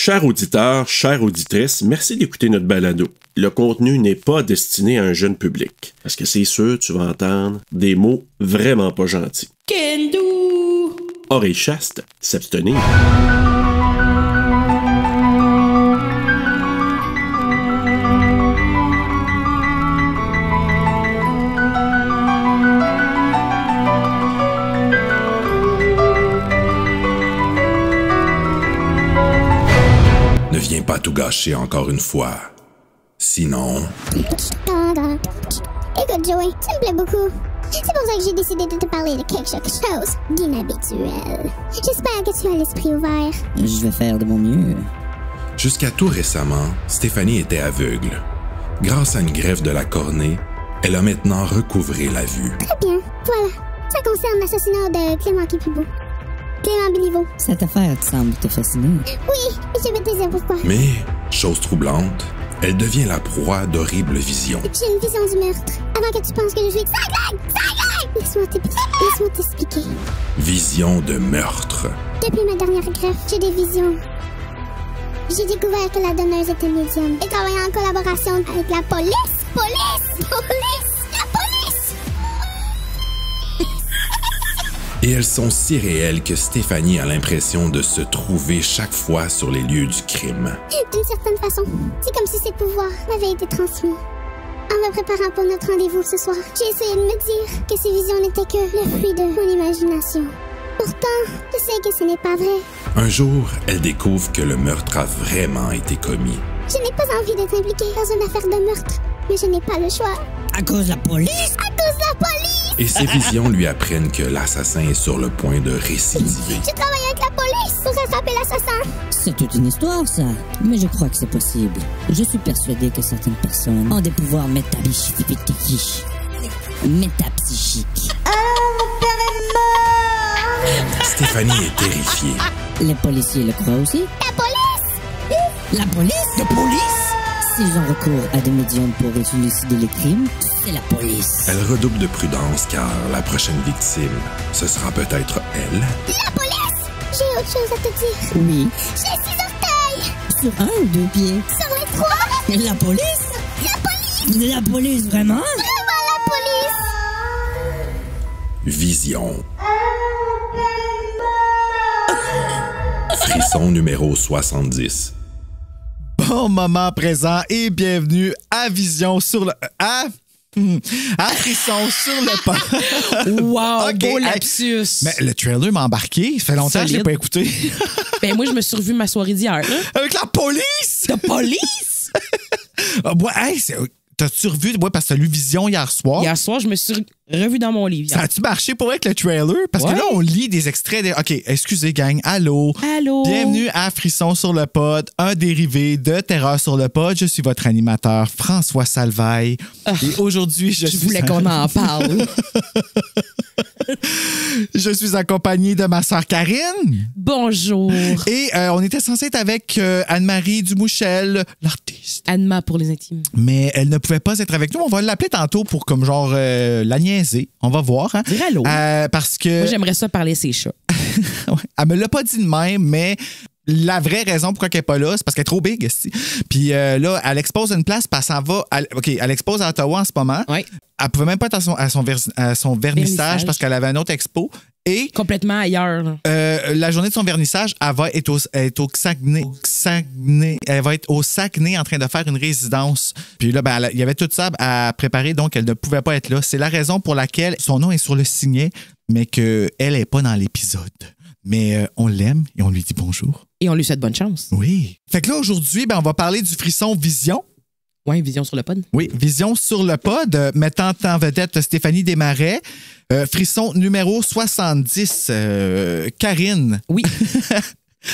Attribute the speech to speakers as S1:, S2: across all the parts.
S1: Chers auditeurs, chères auditrices, merci d'écouter notre balado. Le contenu n'est pas destiné à un jeune public. Parce que c'est sûr, tu vas entendre des mots vraiment pas gentils.
S2: Kendo!
S1: Oreilles chastes, s'abstenir.
S3: Ne viens pas tout gâcher encore une fois. Sinon...
S4: Écoute, Joey, tu me plais beaucoup. C'est pour ça que j'ai décidé de te parler de quelque chose d'inhabituel. J'espère que tu as l'esprit ouvert.
S2: Je vais faire de mon mieux.
S3: Jusqu'à tout récemment, Stéphanie était aveugle. Grâce à une greffe de la cornée, elle a maintenant recouvré la vue.
S4: Très bien, voilà. Ça concerne l'assassinat de Clément Kipibo. Clément Béliveau.
S2: Cette affaire semble te fasciner.
S4: Oui, je vais te dire pourquoi.
S3: Mais, chose troublante, elle devient la proie d'horribles visions.
S4: J'ai une vision du meurtre. Avant que tu penses que je suis cinglée! Laisse-moi t'expliquer.
S3: Vision de meurtre.
S4: Depuis ma dernière greffe, j'ai des visions. J'ai découvert que la donneuse était médium et travaillait en collaboration avec la police. La police!
S3: Et elles sont si réelles que Stéphanie a l'impression de se trouver chaque fois sur les lieux du crime.
S4: D'une certaine façon, c'est comme si ces pouvoirs m'avaient été transmis. En me préparant pour notre rendez-vous ce soir, j'ai essayé de me dire que ces visions n'étaient que le fruit de mon imagination. Pourtant, je sais que ce n'est pas vrai.
S3: Un jour, elle découvre que le meurtre a vraiment été commis.
S4: Je n'ai pas envie d'être impliquée dans une affaire de meurtre, mais je n'ai pas le choix.
S2: À cause de la police?
S4: À cause de la police!
S3: Et ses visions lui apprennent que l'assassin est sur le point de récidiver.
S4: Je travaille avec la police pour rattraper l'assassin.
S2: C'est toute une histoire, ça. Mais je crois que c'est possible. Je suis persuadé que certaines personnes ont des pouvoirs métapsychiques.
S3: Stéphanie est terrifiée.
S2: Les policiers le croient aussi?
S4: La police!
S2: La police? La police? S'ils ont recours à des médiums pour élucider les crimes, c'est la police.
S3: Elle redouble de prudence car la prochaine victime, ce sera peut-être elle.
S4: La police! J'ai autre chose à te dire.
S2: Oui.
S4: J'ai 6 orteils!
S2: Sur 1 ou 2 pieds?
S4: Sur les 3!
S2: La police?
S4: La police!
S2: La police, vraiment?
S4: Vraiment la police!
S3: Vision. Frisson numéro 70.
S5: Bon moment présent et bienvenue à Vision sur le... À Frisson sur le pas.
S6: Wow,
S5: Ok,
S6: beau
S5: hey,
S6: lapsus.
S5: Mais le trailer m'a embarqué. Ça fait longtemps que je l'ai
S6: Solide.
S5: pas écouté.
S6: Ben moi, je me suis revu ma soirée d'hier. Là.
S5: Avec la police!
S6: De police?
S5: Ouais, hey, t'as-tu revu? Ouais, parce que t'as lu Vision hier soir.
S6: Hier soir, je me suis revu dans mon livre.
S5: Ça a-tu marché pour avec le trailer? Parce que
S6: Ouais.
S5: là, on lit des extraits. OK, excusez, gang. Allô?
S6: Allô?
S5: Bienvenue à Frisson sur le pod, un dérivé de Terreur sur le pod. Je suis votre animateur, François Salvaille. Et aujourd'hui,
S6: Je voulais qu'on en parle.
S5: Je suis accompagné de ma sœur Karine.
S6: Bonjour.
S5: Et on était censé être avec Anne-Marie Dumouchel, l'artiste.
S6: Anma pour les intimes.
S5: Mais elle ne pouvait pas être avec nous. On va l'appeler tantôt pour comme genre la niaiser. On va voir. Hein?
S6: Dire allô.
S5: Parce que...
S6: Moi, j'aimerais ça parler ses chats.
S5: Ouais. Elle me l'a pas dit de même, mais la vraie raison pourquoi elle n'est pas là, c'est parce qu'elle est trop big. Puis là, elle expose une place, puis elle s'en va. Elle expose à Ottawa en ce moment.
S6: Oui.
S5: Elle pouvait même pas être à son vernissage parce qu'elle avait un autre expo. Et
S6: Complètement ailleurs. Là.
S5: la journée de son vernissage, elle va être au Saguenay. Elle va être au Saguenay en train de faire une résidence. Puis là, ben, il y avait tout ça à préparer, donc elle ne pouvait pas être là. C'est la raison pour laquelle son nom est sur le signet, mais qu'elle n'est pas dans l'épisode. Mais on l'aime et on lui dit bonjour.
S6: Et on lui souhaite bonne chance.
S5: Oui. Fait que là, aujourd'hui, ben, on va parler du frisson Vision.
S6: Ouais, Vision sur le pod.
S5: Oui, Vision sur le pod, mettant en vedette Stéphanie Desmarais. Frisson numéro 70, Karine.
S6: Oui.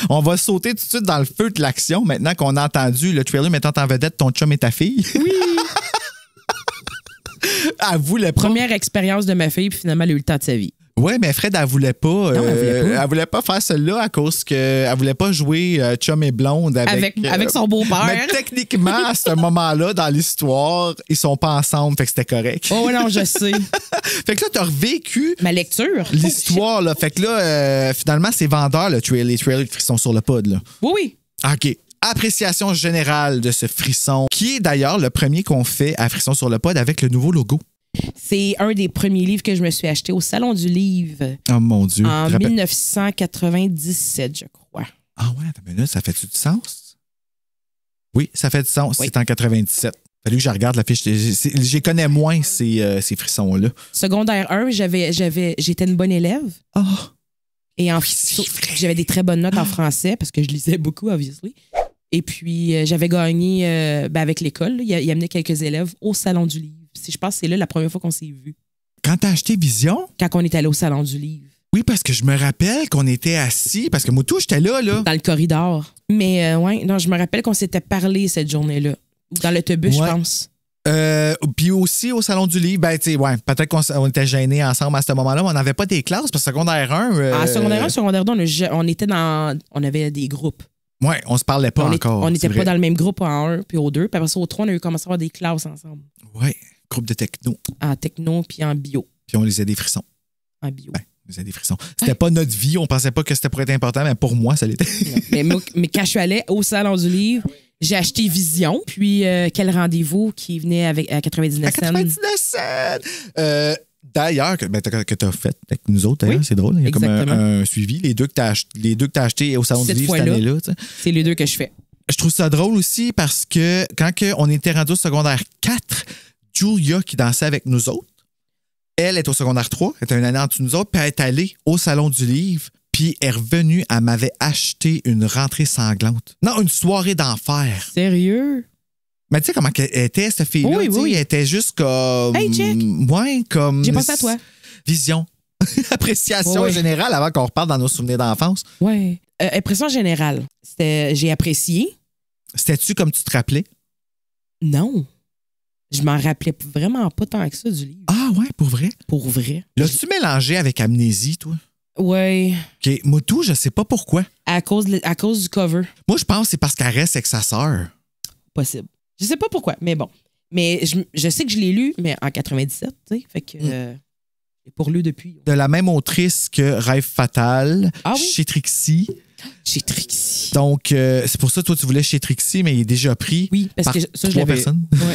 S5: On va sauter tout de suite dans le feu de l'action maintenant qu'on a entendu le trailer mettant en vedette ton chum et ta fille.
S6: Oui.
S5: Elle voulait pas.
S6: Première expérience de ma fille, puis finalement, elle a eu le temps de sa vie.
S5: Oui, mais Fred, elle voulait pas.
S6: Non, elle voulait pas.
S5: Elle voulait pas faire celle-là à cause qu'elle voulait pas jouer chum et blonde
S6: Avec son beau-père.
S5: Mais techniquement, à ce moment-là, dans l'histoire, ils sont pas ensemble, fait que c'était correct.
S6: Oh non, je sais.
S5: Fait que là, t'as revécu
S6: Ma lecture.
S5: l'histoire, là. Fait que là, finalement, c'est vendeur, les trailers de Frisson sur le pod, là.
S6: Oui, oui.
S5: OK. Appréciation générale de ce frisson, qui est d'ailleurs le premier qu'on fait à Frisson sur le pod avec le nouveau logo.
S6: C'est un des premiers livres que je me suis acheté au Salon du Livre
S5: Oh mon Dieu.
S6: en 1997, je crois.
S5: Ah ouais, attends une minute, ça fait-tu du sens? Oui, ça fait du sens.
S6: Oui.
S5: C'est en 97. Fallu que je regarde la fiche. J'y connais moins ces frissons-là.
S6: Secondaire 1, j'étais une bonne élève.
S5: Oh!
S6: Et
S5: c'est vrai.
S6: j'avais des très bonnes notes en français parce que je lisais beaucoup, obviously. Et puis, j'avais gagné avec l'école. Il amenait quelques élèves au Salon du Livre. Je pense que c'est là la première fois qu'on s'est vus.
S5: Quand t'as acheté Vision?
S6: Quand on est allé au Salon du Livre.
S5: Oui, parce que je me rappelle qu'on était assis, parce que moi, tout, j'étais là.
S6: Dans le corridor. Mais non, je me rappelle qu'on s'était parlé cette journée-là. Dans l'autobus,
S5: Ouais.
S6: je pense.
S5: Puis aussi au Salon du Livre, ben, tu sais, ouais, peut-être qu'on était gênés ensemble à ce moment-là, mais on n'avait pas des classes, parce que secondaire 1.
S6: En secondaire 1, secondaire 2, on avait des groupes.
S5: Ouais, on se parlait pas encore.
S6: On n'était
S5: c'est
S6: pas
S5: vrai.
S6: dans le même groupe en 1 puis au 2. Puis après ça, au 3, on a eu commencé à avoir des classes ensemble.
S5: Ouais, groupe de techno.
S6: En techno puis en bio.
S5: Puis on lisait des frissons.
S6: En bio.
S5: Ben, on lisait des frissons. C'était pas notre vie, on pensait pas que c'était pour être important, mais pour moi, ça l'était.
S6: mais quand je suis allée au Salon du Livre, j'ai acheté Vision. Puis quel rendez-vous qui venait avec à 99
S5: À
S6: cents.
S5: 99 cents! D'ailleurs, que tu as fait avec nous autres, d'ailleurs,
S6: Oui,
S5: c'est drôle. Il y a comme
S6: exactement.
S5: un suivi, les deux que tu as achetés au Salon du
S6: Cette
S5: Livre cette
S6: fois-là.
S5: année-là. Tu sais.
S6: C'est les deux que je fais.
S5: Je trouve ça drôle aussi parce que quand on était rendu au secondaire 4, Julia qui dansait avec nous autres, elle est au secondaire 3, elle était une année en dessous de nous autres, puis elle est allée au Salon du Livre, puis elle est revenue, elle m'avait acheté une rentrée sanglante. Non, une soirée d'enfer.
S6: Sérieux?
S5: Mais tu sais comment elle était, cette fille-là?
S6: Oui,
S5: tu sais,
S6: oui.
S5: Elle était juste comme...
S6: Hey, check.
S5: Ouais, comme...
S6: J'ai pensé à toi.
S5: Vision. Appréciation
S6: Ouais.
S5: générale avant qu'on reparle dans nos souvenirs d'enfance.
S6: Ouais. Impression générale. J'ai apprécié.
S5: C'était-tu comme tu te rappelais?
S6: Non. Je m'en rappelais vraiment pas tant que ça du livre.
S5: Ah ouais, pour vrai?
S6: Pour vrai.
S5: L'as-tu mélangé avec Amnésie, toi?
S6: Ouais.
S5: OK. Moutou, je sais pas pourquoi.
S6: À cause du cover.
S5: Moi, je pense que c'est parce qu'elle reste avec sa sœur.
S6: Possible. Je sais pas pourquoi, mais bon. Mais je sais que je l'ai lu, mais en 97, tu sais. Fait que j'ai pour lu depuis.
S5: De la même autrice que Rêve fatal,
S6: Ah oui?
S5: chez Trixie.
S6: Chez Trixie.
S5: Donc, c'est pour ça que toi, tu voulais chez Trixie, mais il est déjà pris.
S6: Oui, parce
S5: par
S6: que ça, je
S5: 3
S6: l'avais.
S5: personnes.
S6: Ouais.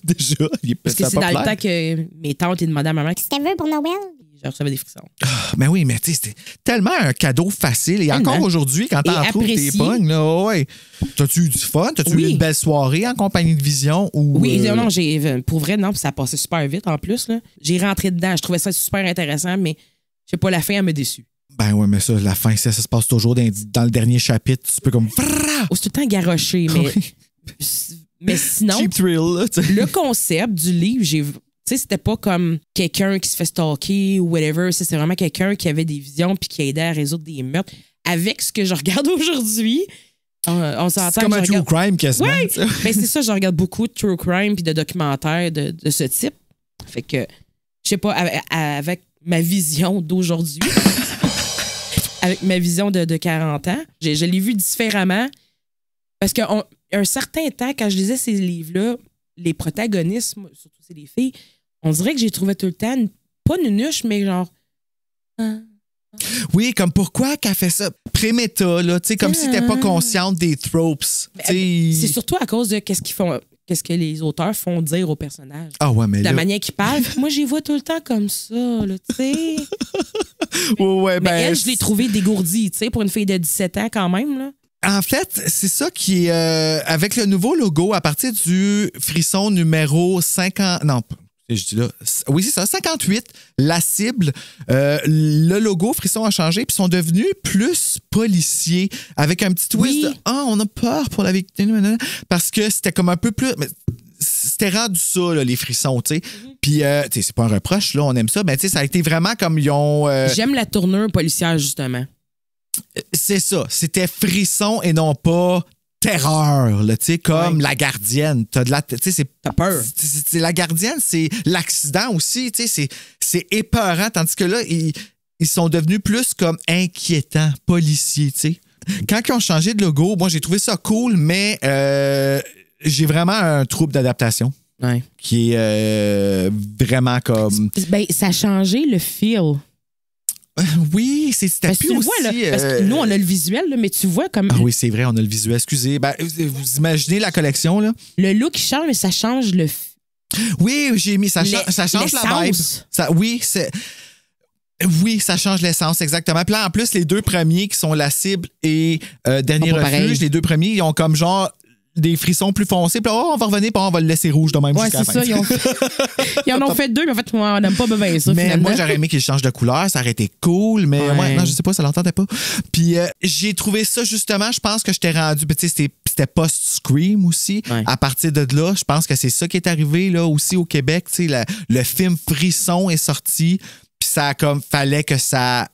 S5: Déjà, il est
S6: Parce que c'est dans le temps que mes tantes et demandaient à ma mère
S4: Qu'est-ce qu'elle veut pour Noël?
S6: je recevais des frissons.
S5: Mais oui, mais tu sais, c'était tellement un cadeau facile. Et
S6: Tellement.
S5: encore aujourd'hui, quand t'en
S6: Et
S5: trouves tes
S6: apprécié.
S5: pognes, là, ouais. T'as-tu eu du fun? T'as-tu eu
S6: Oui.
S5: une belle soirée en compagnie de Vision? Ou,
S6: Oui, non, pour vrai, non, puis ça passait super vite en plus. Là. J'ai rentré dedans, je trouvais ça super intéressant, mais je sais pas, la fin, elle me déçu.
S5: Ben ouais, mais ça, la fin, ça se passe toujours dans le dernier chapitre. Tu peux comme...
S6: Oh, c'est tout le temps garoché, mais, mais sinon,
S5: Cheap thrill, là, tu sais.
S6: le concept du livre, tu sais, c'était pas comme quelqu'un qui se fait stalker ou whatever. C'est vraiment quelqu'un qui avait des visions puis qui aidait à résoudre des meurtres. Avec ce que je regarde aujourd'hui, on s'entend
S5: C'est comme
S6: que
S5: un
S6: je
S5: true
S6: regarde...
S5: crime quasiment.
S6: Oui,
S5: tu sais.
S6: ben c'est ça, je regarde beaucoup de true crime puis de documentaires de ce type. Fait que, je sais pas, avec ma vision d'aujourd'hui, avec ma vision de 40 ans, je l'ai vu différemment. Parce qu'à un certain temps, quand je lisais ces livres-là, les protagonistes, surtout c'est des filles, on dirait que j'ai trouvé tout le temps, pas nunuche, mais genre...
S5: Oui, comme pourquoi qu'elle fait ça? Préméta, là, tu sais, comme si t'es pas consciente des tropes. Tu sais.
S6: C'est surtout à cause de qu'est-ce que les auteurs font dire aux personnages.
S5: Ah ouais, mais
S6: La
S5: là...
S6: manière qu'ils parlent. Moi, j'y vois tout le temps comme ça, là, tu sais.
S5: Ouais,
S6: Mais
S5: ben,
S6: elle, je l'ai trouvée dégourdie, tu sais, pour une fille de 17 ans quand même, là.
S5: En fait, c'est ça qui est... avec le nouveau logo, à partir du frisson numéro 50... Non, je dis là... Oui, c'est ça, 58, la cible. Le logo frisson a changé, puis ils sont devenus plus policiers, avec un petit twist de « Ah, on a peur pour la victime. » Parce que c'était comme un peu plus... C'était rendu ça, là, les frissons, tu sais. Puis, tu sais, c'est pas un reproche, là, on aime ça, mais tu sais, ça a été vraiment comme ils ont...
S6: J'aime la tournure policière, justement.
S5: C'est ça. C'était frisson et non pas terreur, là, tu sais, comme la gardienne. T'as
S6: peur.
S5: C'est la gardienne, c'est l'accident aussi, tu sais, c'est épeurant. Tandis que là, ils sont devenus plus comme inquiétants, policiers, tu sais. Quand ils ont changé de logo, moi, j'ai trouvé ça cool, mais j'ai vraiment un trouble d'adaptation.
S6: Ouais.
S5: Qui est vraiment comme...
S6: Ben, ça a changé le feel.
S5: Oui, c'était
S6: Parce que
S5: plus
S6: tu le
S5: aussi...
S6: vois, là, parce que nous, on a le visuel, là, mais tu vois comme...
S5: Ah oui, c'est vrai, on a le visuel. Excusez. Ben, vous imaginez la collection, là?
S6: Le look change, mais ça change le...
S5: Oui, j'ai mis... Ça change la vibe. Oui, ça change l'essence, exactement. Puis là, en plus, les deux premiers qui sont La Cible et Dernier
S6: pas
S5: Refuge,
S6: pareil.
S5: les deux premiers, ils ont comme genre des frissons plus foncés. Puis là, on va revenir, puis on va le laisser rouge de même
S6: Ouais,
S5: jusqu'à la
S6: c'est
S5: fin.
S6: ça. Ils en ont fait deux, mais en fait, on n'aime pas bien ça,
S5: Mais
S6: finalement.
S5: moi, j'aurais aimé qu'ils changent de couleur. Ça aurait été cool. Mais
S6: Ouais.
S5: non, je sais pas, ça l'entendait pas. Puis j'ai trouvé ça, justement, je pense que j'étais rendu... Tu sais, c'était post-Scream aussi.
S6: Ouais.
S5: À partir de là, je pense que c'est ça qui est arrivé là aussi au Québec. Tu sais, le film Frisson est sorti. Puis ça a comme... Fallait que ça...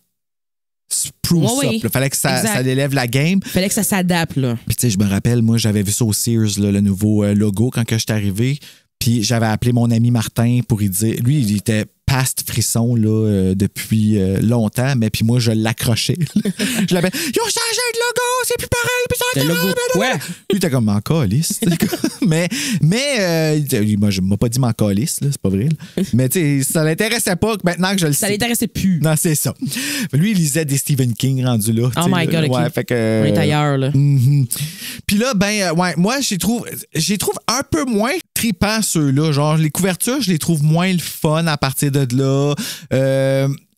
S5: spruce
S6: Oui,
S5: up, là. Fallait que ça
S6: exact.
S5: élève la game.
S6: Fallait que ça s'adapte, là.
S5: Puis tu sais, je me rappelle, moi, j'avais vu ça au Sears, là, le nouveau logo, quand que j'étais arrivé. Puis j'avais appelé mon ami Martin pour lui dire... Lui, il était past Frisson là, depuis longtemps, mais puis moi, je l'accrochais. Je l'avais... Ils ont changé de logo, c'est plus pareil, puis ça
S6: Le logo, ouais.
S5: Lui, t'es comme en calice. mais moi, je m'a pas dit m'en calice, là, c'est pas vrai. Là. Mais tu sais, ça l'intéressait pas maintenant que je le sais.
S6: Ça l'intéressait plus.
S5: Non, c'est ça. Lui, il lisait des Stephen King rendus là.
S6: Oh my God, OK.
S5: Ouais, fait que,
S6: On est ailleurs, là.
S5: Puis là, ouais, moi, j'y trouve un peu moins trippant ceux-là. Genre, les couvertures, je les trouve moins le fun à partir de là.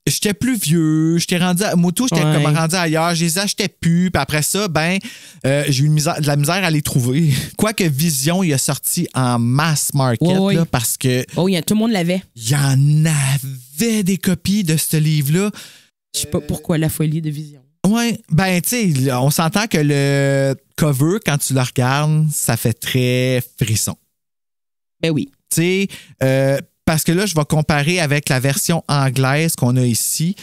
S5: J'étais plus vieux, j'étais rendu à Moto, j'étais comme rendu ailleurs, je les achetais plus, puis après ça, j'ai eu de la misère à les trouver. Quoique Vision, il a sorti en mass market,
S6: Oui.
S5: là, parce que
S6: Oh, tout le monde l'avait.
S5: il y en avait des copies de ce livre-là.
S6: Je sais pas pourquoi la folie de Vision.
S5: Ouais, tu sais, on s'entend que le cover, quand tu le regardes, ça fait très frisson.
S6: Ben oui.
S5: Tu sais, parce que là, je vais comparer avec la version anglaise qu'on a ici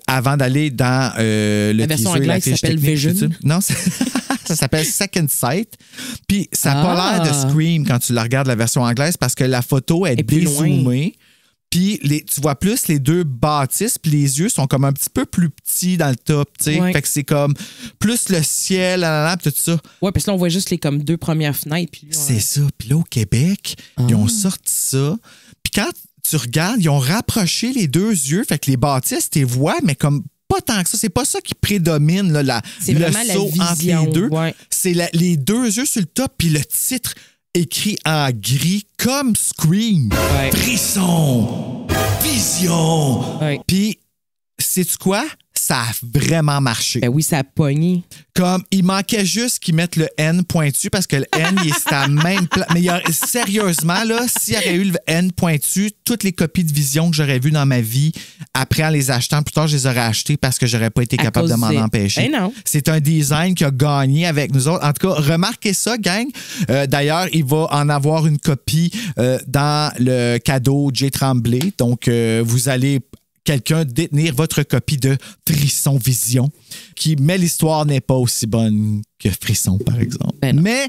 S5: avant d'aller dans le
S6: La version
S5: teaser,
S6: anglaise
S5: fiche
S6: s'appelle
S5: technique,
S6: Vision.
S5: tout ça. Non, ça s'appelle Second Sight. Puis ça n'a pas l'air de Scream quand tu la regardes la version anglaise parce que la photo est
S6: plus
S5: dézoomée. Puis tu vois plus les deux bâtisses, puis les yeux sont comme un petit peu plus petits dans le top, tu sais.
S6: Ouais.
S5: Fait que c'est comme plus le ciel, puis tout ça.
S6: Ouais, parce que là, on voit juste les comme deux premières fenêtres. Puis là,
S5: C'est ça. Puis là, au Québec, ils ont sorti ça. Puis quand tu regardes, ils ont rapproché les deux yeux. Fait que les bâtisses, tu les vois, mais comme pas tant que ça. C'est pas ça qui prédomine, là,
S6: c'est
S5: le
S6: vraiment la
S5: saut entre
S6: vision,
S5: les deux.
S6: ouais.
S5: C'est les deux yeux sur le top, puis le titre écrit en gris comme Scream.
S6: Ouais.
S5: Frisson! Vision!
S6: Ouais.
S5: Puis, sais-tu quoi? Ça a vraiment marché.
S6: Ben oui, ça a pogné.
S5: Comme, il manquait juste qu'ils mettent le N pointu parce que le N, il est à même place. Mais sérieusement, là, s'il y avait eu le N pointu, toutes les copies de Vision que j'aurais vues dans ma vie, après en les achetant, plus tard, je les aurais achetées parce que j'aurais pas été capable de m'en empêcher.
S6: Ben non.
S5: C'est un design qui a gagné avec nous autres. En tout cas, remarquez ça, gang. D'ailleurs, il va en avoir une copie dans le cadeau J. Tremblay. Donc, vous allez... quelqu'un détenir votre copie de Frisson Vision, mais l'histoire n'est pas aussi bonne que Frisson, par exemple.
S6: Ben non.
S5: Mais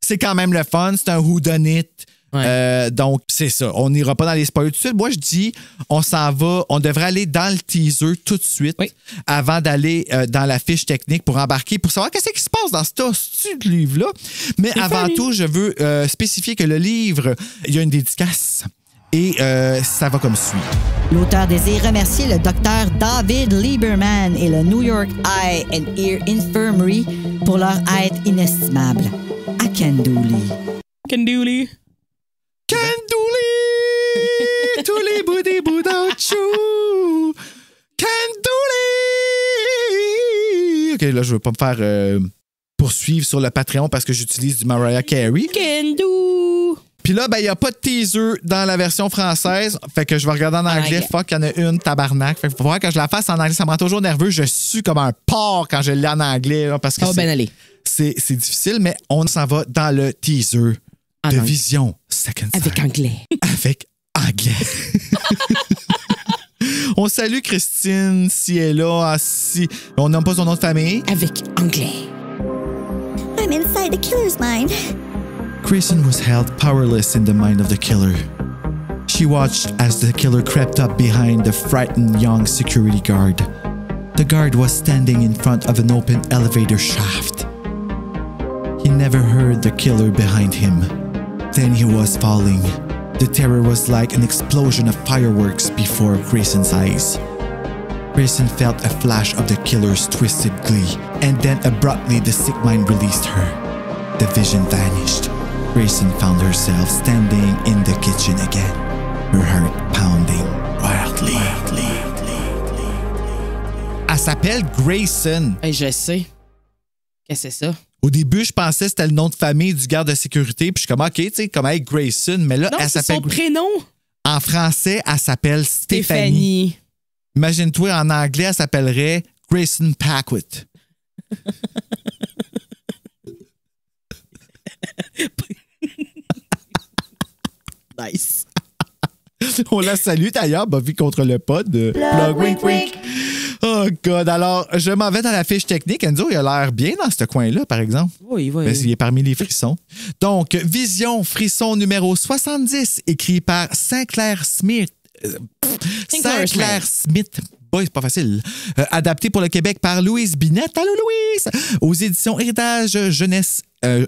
S5: c'est quand même le fun, c'est un whodunit.
S6: Ouais.
S5: Donc, c'est ça. On n'ira pas dans les spoilers tout de suite. Moi, je dis, on s'en va, on devrait aller dans le teaser tout de suite avant d'aller dans la fiche technique pour embarquer, pour savoir qu'est-ce qui se passe dans ce livre-là. Mais
S6: C'est
S5: avant
S6: funny.
S5: tout, je veux spécifier que le livre, il y a une dédicace. Et ça va comme suit.
S7: L'auteur désire remercier le docteur David Lieberman et le New York Eye and Ear Infirmary pour leur aide inestimable. À Candouli.
S6: Candouli.
S5: Candouli! Tous les bouts des bouts d'Ouchou! Candouli! OK, là, je veux pas me faire poursuivre sur le Patreon parce que j'utilise du Mariah Carey.
S6: Kendo.
S5: Puis là, il n'y a pas de teaser dans la version française. Fait que je vais regarder en anglais. Fuck, il y en a une, tabarnak. Fait que faut voir que je la fasse en anglais. Ça me rend toujours nerveux. Je suis comme un porc quand je l'ai en anglais. Là, parce que c'est difficile, mais on s'en va dans le teaser de
S6: anglais.
S5: Vision Second Sight.
S6: Avec anglais.
S5: Avec anglais. On salue Christine si elle est là. Si on nomme pas son nom de famille.
S6: Avec anglais.
S4: I'm inside the killer's mind.
S5: Kristen was held powerless in the mind of the killer. She watched as the killer crept up behind the frightened young security guard. The guard was standing in front of an open elevator shaft. He never heard the killer behind him. Then he was falling. The terror was like an explosion of fireworks before Kristen's eyes. Grayson felt a flash of the killer's twisted glee, and then abruptly the sick mind released her. The vision vanished. Grayson found herself standing in the kitchen again, her heart pounding wildly. Elle s'appelle Grayson.
S6: Hey, je sais. Qu'est-ce que c'est ça?
S5: Au début, je pensais que c'était le nom de famille du garde de sécurité, puis je suis comme, OK, tu sais, comme hey, Grayson, mais là,
S6: Non,
S5: elle
S6: c'est
S5: s'appelle...
S6: son prénom.
S5: En français, elle s'appelle Stéphanie. Imagine-toi, en anglais, elle s'appellerait Grayson Paquette.
S6: Nice.
S5: On la salue d'ailleurs, Buffy contre le pod de Plug Wink Wink. Oh God, alors je m'en vais dans la fiche technique. Enzo, il a l'air bien dans ce coin-là, par exemple.
S6: Oui.
S5: Il est parmi les frissons. Donc, Vision, frisson numéro 70, écrit par Sinclair Smith. Sinclair Smith. Boy, c'est pas facile. Adapté pour le Québec par Louise Binette. Allô, Louise! Aux éditions Héritage Jeunesse.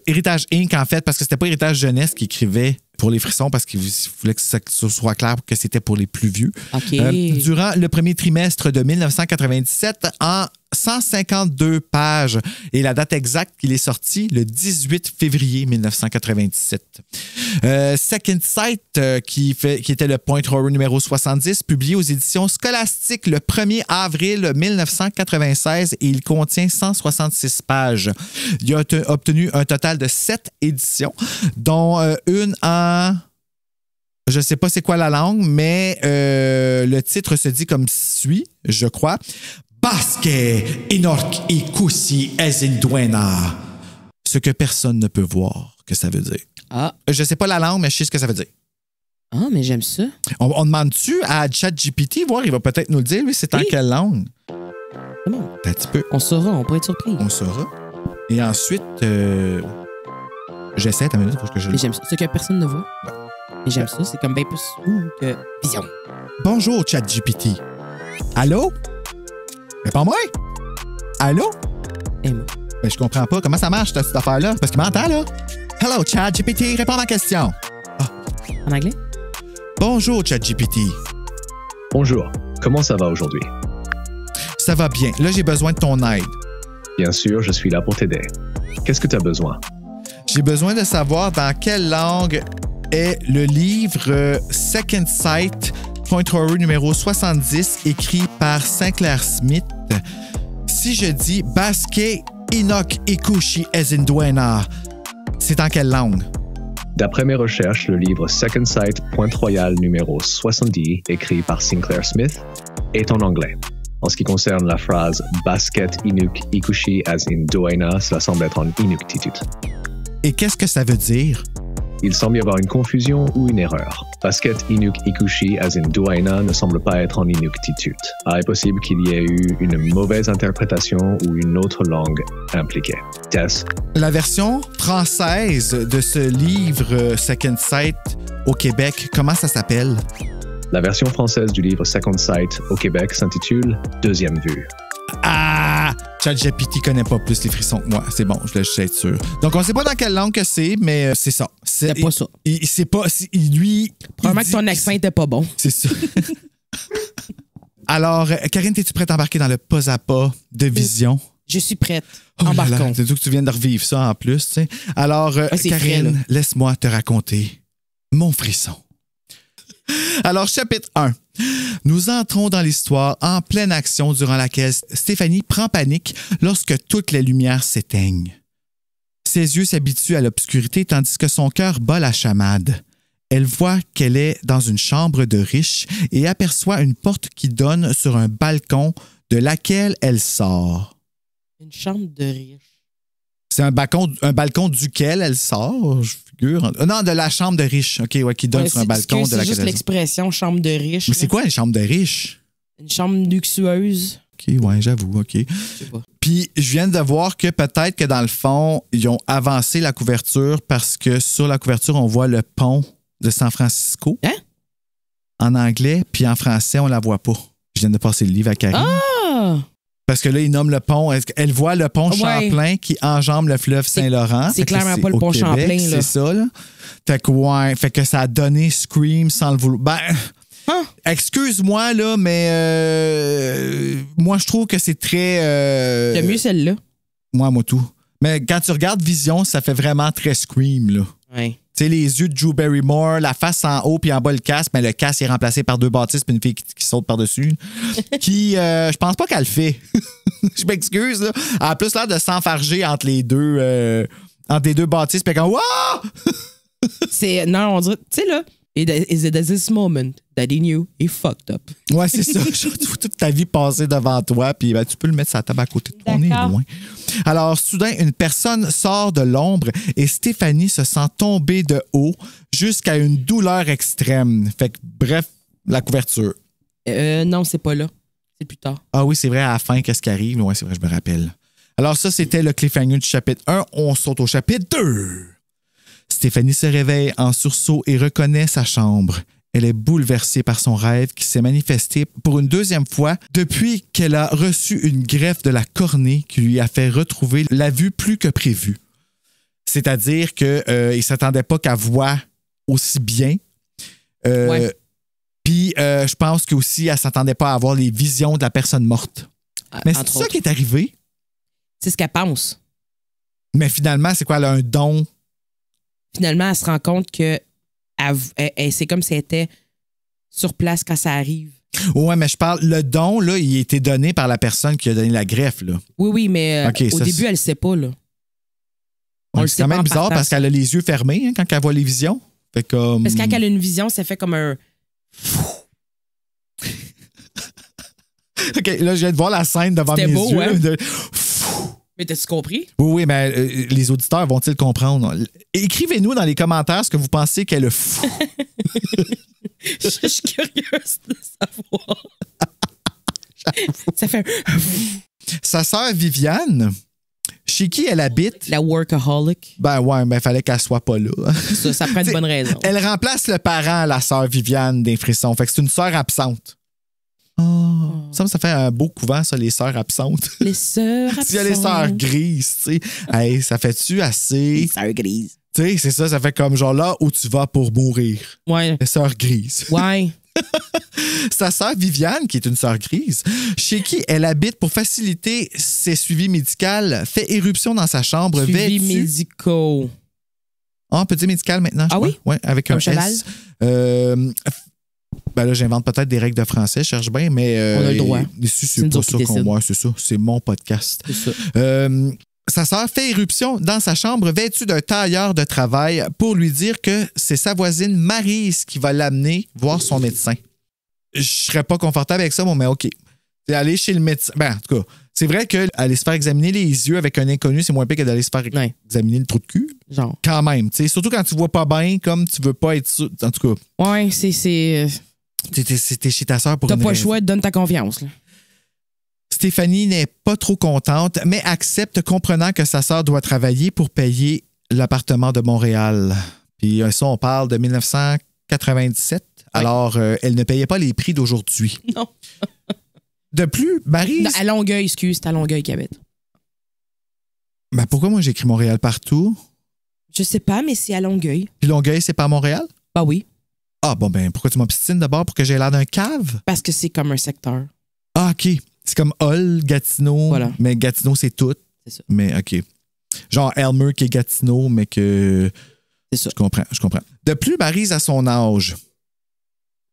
S5: Héritage Inc., en fait, parce que c'était pas Héritage Jeunesse qui écrivait pour les frissons, parce qu'il voulait que ça soit clair que c'était pour les plus vieux.
S6: OK.
S5: Durant le premier trimestre de 1997, en 152 pages. Et la date exacte qu'il est sorti, le 18 février 1997. Second Sight, qui était le Point Horror numéro 70, publié aux éditions Scholastic le 1er avril 1996, et il contient 166 pages. Il a obtenu un total de 7 éditions, dont une en... Je ne sais pas c'est quoi la langue, mais le titre se dit comme suit, je crois. Basque inork ikusi ezinduena. Ce que personne ne peut voir, que ça veut dire.
S6: Ah.
S5: Je ne sais pas la langue, mais je sais ce que ça veut dire.
S6: Ah, mais j'aime ça.
S5: On demande-tu à ChatGPT, voir, il va peut-être nous le dire, lui, c'est en quelle langue?
S6: C'est bon.
S5: Un petit peu.
S6: On saura, on pourrait être surpris.
S5: On saura. Et ensuite, j'essaie, t'as une minute, faut que je...
S6: Mais j'aime ça. Ce que personne ne voit. Mais j'aime ça, c'est comme bien plus que Vision.
S5: Bonjour, ChatGPT. Allô? Réponds-moi! Allô?
S6: Et moi.
S5: Ben, je comprends pas. Comment ça marche, cette affaire-là? Parce qu'il m'entend, là. Hello, ChatGPT, réponds à ma question.
S6: En anglais?
S5: Bonjour, ChatGPT.
S8: Bonjour, comment ça va aujourd'hui?
S5: Ça va bien. Là, j'ai besoin de ton aide.
S8: Bien sûr, je suis là pour t'aider. Qu'est-ce que tu as besoin?
S5: J'ai besoin de savoir dans quelle langue est le livre Second Sight, Point Horror numéro 70, écrit par Sinclair Smith. Si je dis Basque Inok Ikushi Ezinduena, c'est en quelle langue?
S8: D'après mes recherches, le livre Second Sight, Point Royal numéro 70, écrit par Sinclair Smith, est en anglais. En ce qui concerne la phrase Basket Inuk Ikushi as in Doena, cela semble être en Inuktitut.
S5: Et qu'est-ce que ça veut dire?
S8: Il semble y avoir une confusion ou une erreur. Basket Inuk Ikushi as in Doena ne semble pas être en Inuktitut. Il est possible qu'il y ait eu une mauvaise interprétation ou une autre langue impliquée. Tess?
S5: La version française de ce livre Second Sight au Québec, comment ça s'appelle?
S8: La version française du livre Second Sight au Québec s'intitule Deuxième vue.
S5: Ah! ChatGPT connaît pas plus les frissons que moi. C'est bon, je laisse être sûr. Donc, on sait pas dans quelle langue que c'est, mais c'est ça.
S6: C'est pas ça.
S5: C'est pas... Lui...
S6: Probablement que ton accent était pas bon.
S5: C'est ça. Alors, Karine, es-tu prête à embarquer dans le pas à pas de Vision?
S6: Je suis prête.
S5: Oh
S6: Embarquons.
S5: C'est tout que tu viens de revivre ça en plus, tu sais. Alors, Karine,
S6: frais,
S5: laisse-moi te raconter mon frisson. Alors, chapitre 1. Nous entrons dans l'histoire en pleine action durant laquelle Stéphanie prend panique lorsque toutes les lumières s'éteignent. Ses yeux s'habituent à l'obscurité tandis que son cœur bat la chamade. Elle voit qu'elle est dans une chambre de riche et aperçoit une porte qui donne sur un balcon de laquelle elle sort.
S6: Une chambre de riche.
S5: C'est un balcon duquel elle sort, je figure. Non, de la chambre de riche, OK, ouais, qui donne sur un balcon de laquelle elle sort.
S6: C'est juste l'expression chambre de riche.
S5: Mais c'est quoi une chambre de riche?
S6: Une chambre luxueuse.
S5: OK, ouais, j'avoue, OK.
S6: Je sais pas.
S5: Puis, je viens de voir que peut-être que dans le fond, ils ont avancé la couverture parce que sur la couverture, on voit le pont de San Francisco.
S6: Hein?
S5: En anglais, puis en français, on la voit pas. Je viens de passer le livre à Karine.
S6: Ah!
S5: Parce que là, ils nomment le pont. Elle voit le pont Champlain qui enjambe le fleuve Saint-Laurent.
S6: C'est clairement pas le pont
S5: Québec,
S6: Champlain, là.
S5: C'est ça, là. Fait que ça a donné Scream sans le vouloir. Ben, Excuse-moi, là, mais moi, je trouve que c'est très...
S6: J'aime mieux celle-là.
S5: Moi tout. Mais quand tu regardes Vision, ça fait vraiment très Scream, là.
S6: Ouais.
S5: Tu sais, les yeux de Drew Barrymore, la face en haut puis en bas le casque, mais le casque est remplacé par 2 bâtisses puis une fille qui saute par-dessus. Qui, je pense pas qu'elle le fait. Je m'excuse, là. Elle a plus l'air de s'enfarger entre les deux bâtisses puis comme « Wow! »
S6: Non, on dirait... Tu sais, là, is it at this moment that he knew he fucked up?
S5: Ouais, c'est ça. Tu vois toute ta vie passer devant toi puis ben, tu peux le mettre sur la table à côté de toi. On est loin. Alors, soudain, une personne sort de l'ombre et Stéphanie se sent tomber de haut jusqu'à une douleur extrême. Fait que, bref, la couverture.
S6: Non, c'est pas là. C'est plus tard.
S5: Ah oui, c'est vrai, à la fin, qu'est-ce qui arrive? Oui, c'est vrai, je me rappelle. Alors ça, c'était le cliffhanger du chapitre 1. On saute au chapitre 2. Stéphanie se réveille en sursaut et reconnaît sa chambre. Elle est bouleversée par son rêve qui s'est manifesté pour une deuxième fois depuis qu'elle a reçu une greffe de la cornée qui lui a fait retrouver la vue plus que prévu. C'est-à-dire qu'il ne s'attendait pas qu'elle voie aussi bien.
S6: Ouais.
S5: Puis je pense qu'aussi, elle ne s'attendait pas à avoir les visions de la personne morte. Mais c'est ça qui est arrivé.
S6: C'est ce qu'elle pense.
S5: Mais finalement, c'est quoi? Elle a un don.
S6: Finalement, elle se rend compte que c'est comme si elle était sur place quand ça arrive.
S5: Ouais, mais je parle, le don, là, il a été donné par la personne qui a donné la greffe, là.
S6: Oui, mais au début, elle ne sait pas, là.
S5: C'est quand même bizarre parce qu'elle a les yeux fermés hein, quand elle voit les visions. Fait comme...
S6: Parce que quand elle a une vision, ça fait comme un...
S5: OK, là, je viens de voir la scène devant mes
S6: beau,
S5: yeux.
S6: Hein? Mais t'as-tu compris?
S5: Oui, mais les auditeurs vont-ils comprendre? Écrivez-nous dans les commentaires ce que vous pensez qu'est le fou.
S6: Je suis curieuse de savoir. Ça fait un...
S5: Sa sœur Viviane, chez qui elle habite...
S6: La workaholic.
S5: Ben ouais, mais il fallait qu'elle soit pas là.
S6: Ça prend une bonne raison.
S5: Elle remplace le parent, la sœur Viviane des Frissons. Fait que c'est une sœur absente. Oh. Ça fait un beau couvent, ça, les sœurs absentes.
S6: Les sœurs absentes.
S5: S'il y a les sœurs grises, tu sais. Hey, ça fait-tu assez?
S6: Les sœurs grises.
S5: Tu sais, c'est ça, ça fait comme genre là où tu vas pour mourir.
S6: Ouais.
S5: Les sœurs grises.
S6: Ouais.
S5: Sa sœur Viviane, qui est une sœur grise, chez qui elle habite pour faciliter ses suivis médicaux, fait éruption dans sa chambre.
S6: Suivis médicaux.
S5: Ah, on peut dire médical maintenant, je
S6: crois.
S5: Oui? Ouais, avec
S6: comme
S5: un
S6: cheval.
S5: S. Ben là, j'invente peut-être des règles de français, je cherche bien, mais...
S6: on a le droit.
S5: C'est pas ça qu'on voit, c'est ça. C'est mon podcast.
S6: C'est ça.
S5: Sa sœur fait éruption dans sa chambre vêtue d'un tailleur de travail pour lui dire que c'est sa voisine Maryse qui va l'amener voir son médecin. Je serais pas confortable avec ça, mais OK. C'est aller chez le médecin. Ben, en tout cas, c'est vrai qu'aller se faire examiner les yeux avec un inconnu, c'est moins pire que d'aller se faire examiner le trou de cul.
S6: Genre.
S5: Quand même. Surtout quand tu vois pas bien, comme tu veux pas être sûr. En tout cas.
S6: Ouais, c'est...
S5: T'es chez ta sœur pour
S6: T'as
S5: une
S6: pas le
S5: raison.
S6: choix, donne ta confiance. Là.
S5: Stéphanie n'est pas trop contente, mais accepte, comprenant que sa sœur doit travailler pour payer l'appartement de Montréal. Puis ça, on parle de 1997. Oui. Alors, elle ne payait pas les prix d'aujourd'hui.
S6: Non.
S5: De plus, Maryse...
S6: À Longueuil, excuse, c'est à Longueuil qu'elle habite.
S5: Ben pourquoi moi j'écris Montréal partout?
S6: Je sais pas, mais c'est à Longueuil.
S5: Puis Longueuil, c'est pas à Montréal?
S6: Ben oui.
S5: Ah bon, ben pourquoi tu m'obstines d'abord pour que j'ai l'air d'un cave?
S6: Parce que c'est comme un secteur.
S5: Ah, OK. C'est comme Hull, Gatineau.
S6: Voilà.
S5: Mais Gatineau, c'est tout.
S6: C'est ça.
S5: Mais OK. Genre Elmer qui est Gatineau, mais que...
S6: C'est ça.
S5: Je comprends. De plus, Maryse à son âge.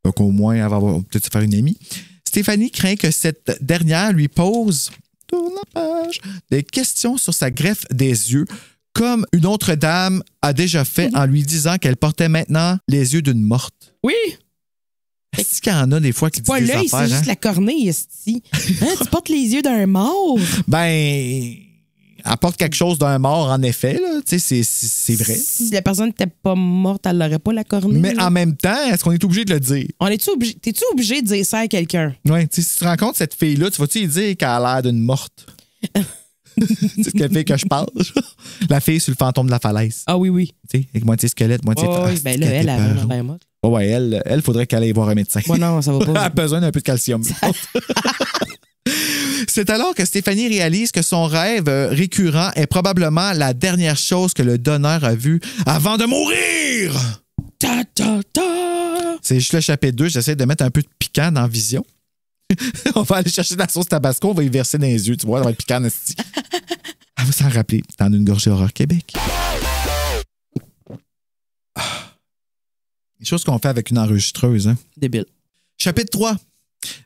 S5: Donc au moins, elle va peut-être se faire une amie. Stéphanie craint que cette dernière lui pose, tourne la page, des questions sur sa greffe des yeux, comme une autre dame a déjà fait en lui disant qu'elle portait maintenant les yeux d'une morte.
S6: Oui!
S5: Est-ce qu'il y en a des fois qui disent
S6: pas
S5: des
S6: l'œil,
S5: affaires?
S6: c'est juste la cornée, ici. Hein, tu portes les yeux d'un mort?
S5: Ben, elle porte quelque chose d'un mort, en effet. Là. C'est vrai.
S6: Si la personne n'était pas morte, elle n'aurait pas la cornée.
S5: Mais
S6: là.
S5: en même temps, est-ce qu'on est obligé de le dire?
S6: T'es-tu obligé de dire ça à quelqu'un?
S5: Oui, si tu rencontres cette fille-là, tu vas-tu lui dire qu'elle a l'air d'une morte? C'est ce qu'elle fait que je parle. La fille sur le fantôme de la falaise.
S6: Ah oui, oui.
S5: Tu sais, avec moitié squelette, moitié...
S6: oui, ben là, elle a vraiment bien morte.
S5: Ouais, elle, faudrait qu'elle aille voir un médecin.
S6: Ouais, non, ça va pas.
S5: Elle a besoin d'un peu de calcium. C'est alors que Stéphanie réalise que son rêve récurrent est probablement la dernière chose que le donneur a vue avant de mourir.
S6: Ta, ta, ta.
S5: C'est juste le chapitre 2. J'essaie de mettre un peu de piquant dans Vision. On va aller chercher de la sauce tabasco, on va y verser dans les yeux. Tu vois, ça va être piquant. Elle va s'en rappeler. Dans une gorgée Horreur Québec. Des choses qu'on fait avec une enregistreuse. Hein?
S6: Débile.
S5: Chapitre 3.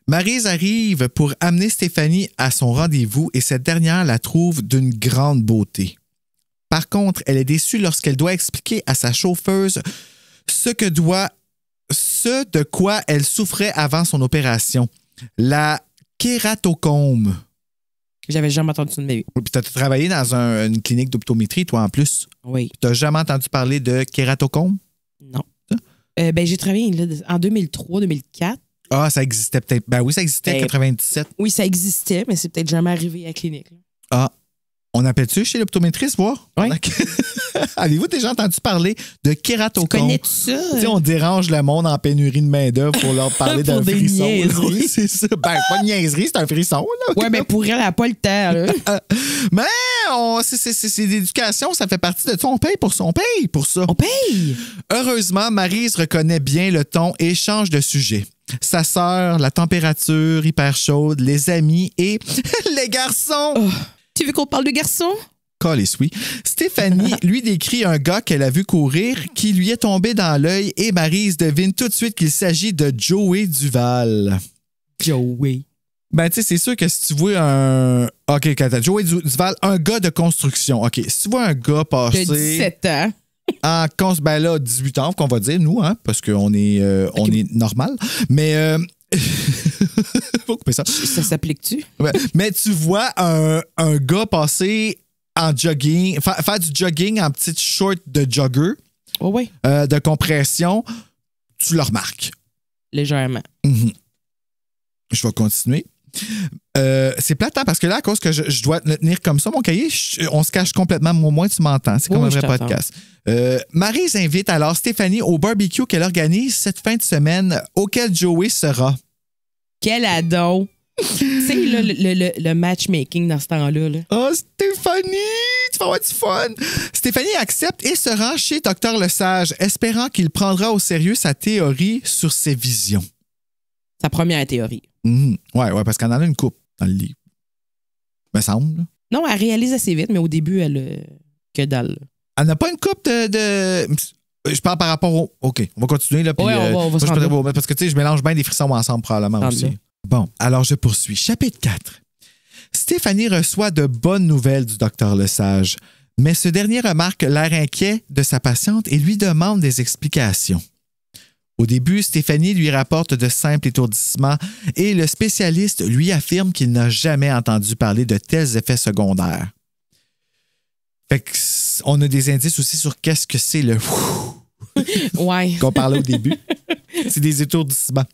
S5: Maryse arrive pour amener Stéphanie à son rendez-vous et cette dernière la trouve d'une grande beauté. Par contre, elle est déçue lorsqu'elle doit expliquer à sa chauffeuse ce de quoi elle souffrait avant son opération. La kératocombe.
S6: J'avais jamais entendu ça de ma vie.
S5: Puis t'as travaillé dans une clinique d'optométrie, toi, en plus.
S6: Oui.
S5: T'as jamais entendu parler de kératocombe?
S6: Non. J'ai travaillé là, en 2003-2004.
S5: Ah, ça existait peut-être. Ben oui, ça existait en 97.
S6: Oui, ça existait, mais c'est peut-être jamais arrivé à la clinique. Là.
S5: Ah. On appelle-tu chez l'optométriste, voir?
S6: Oui.
S5: Avez-vous déjà entendu parler de kératocombe?
S6: Connais-tu ça?
S5: Tu sais, on dérange le monde en pénurie de main-d'œuvre pour leur parler d'un
S6: des
S5: frisson.
S6: niaiseries.
S5: C'est ça. Ben, pas de niaiserie, c'est un frisson. Là.
S6: Ouais, mais pour elle, elle n'a pas le temps. Là.
S5: Mais c'est l'éducation, ça fait partie de ça. On paye pour ça.
S6: On paye!
S5: Heureusement, Maryse reconnaît bien le ton et change de sujet. Sa sœur, la température hyper chaude, les amis et les garçons.
S6: Oh. Tu veux qu'on parle de garçons?
S5: Calisse, oui. Stéphanie lui décrit un gars qu'elle a vu courir qui lui est tombé dans l'œil et Maryse devine tout de suite qu'il s'agit de Joey Duval.
S6: Joey.
S5: Ben, tu sais, c'est sûr que si tu vois un... OK, attends, Joey Duval, un gars de construction. OK, si tu vois un gars passer...
S6: De 17 ans.
S5: Ben là, 18 ans, qu'on va dire, nous, hein, parce qu'on est, on est normal. Mais... faut couper ça.
S6: Ça s'applique-tu?
S5: Ouais. Mais tu vois un gars passer en jogging, faire du jogging en petite short de jogger,
S6: oh oui.
S5: De compression, tu le remarques.
S6: Légèrement.
S5: Mm-hmm. Je vais continuer. C'est plate, hein, parce que là, à cause que je dois le tenir comme ça, mon cahier, on se cache complètement. Au moins, tu m'entends. C'est comme un vrai podcast. Maryse invite alors Stéphanie au barbecue qu'elle organise cette fin de semaine, auquel Joey sera.
S6: Quel ado! Tu sais, le matchmaking dans ce temps-là. Là.
S5: Oh, Stéphanie! Tu vas avoir du fun! Stéphanie accepte et se rend chez Dr. Lesage, espérant qu'il prendra au sérieux sa théorie sur ses visions.
S6: Sa première théorie.
S5: Mmh. Ouais, parce qu'elle en a une coupe dans le livre. Me semble. Là.
S6: Non, elle réalise assez vite, mais au début, elle que dalle.
S5: Elle n'a pas une coupe de... Je parle par rapport au... OK, on va continuer. Là, puis,
S6: ouais, on va se rendre.
S5: parce que tu sais, je mélange bien des frissons ensemble probablement aussi. Bon, alors je poursuis. Chapitre 4. Stéphanie reçoit de bonnes nouvelles du docteur Lesage, mais ce dernier remarque l'air inquiet de sa patiente et lui demande des explications. Au début, Stéphanie lui rapporte de simples étourdissements et le spécialiste lui affirme qu'il n'a jamais entendu parler de tels effets secondaires. Fait qu'on a des indices aussi sur qu'est-ce que c'est le
S6: ouais.
S5: qu'on parlait au début. C'est des étourdissements.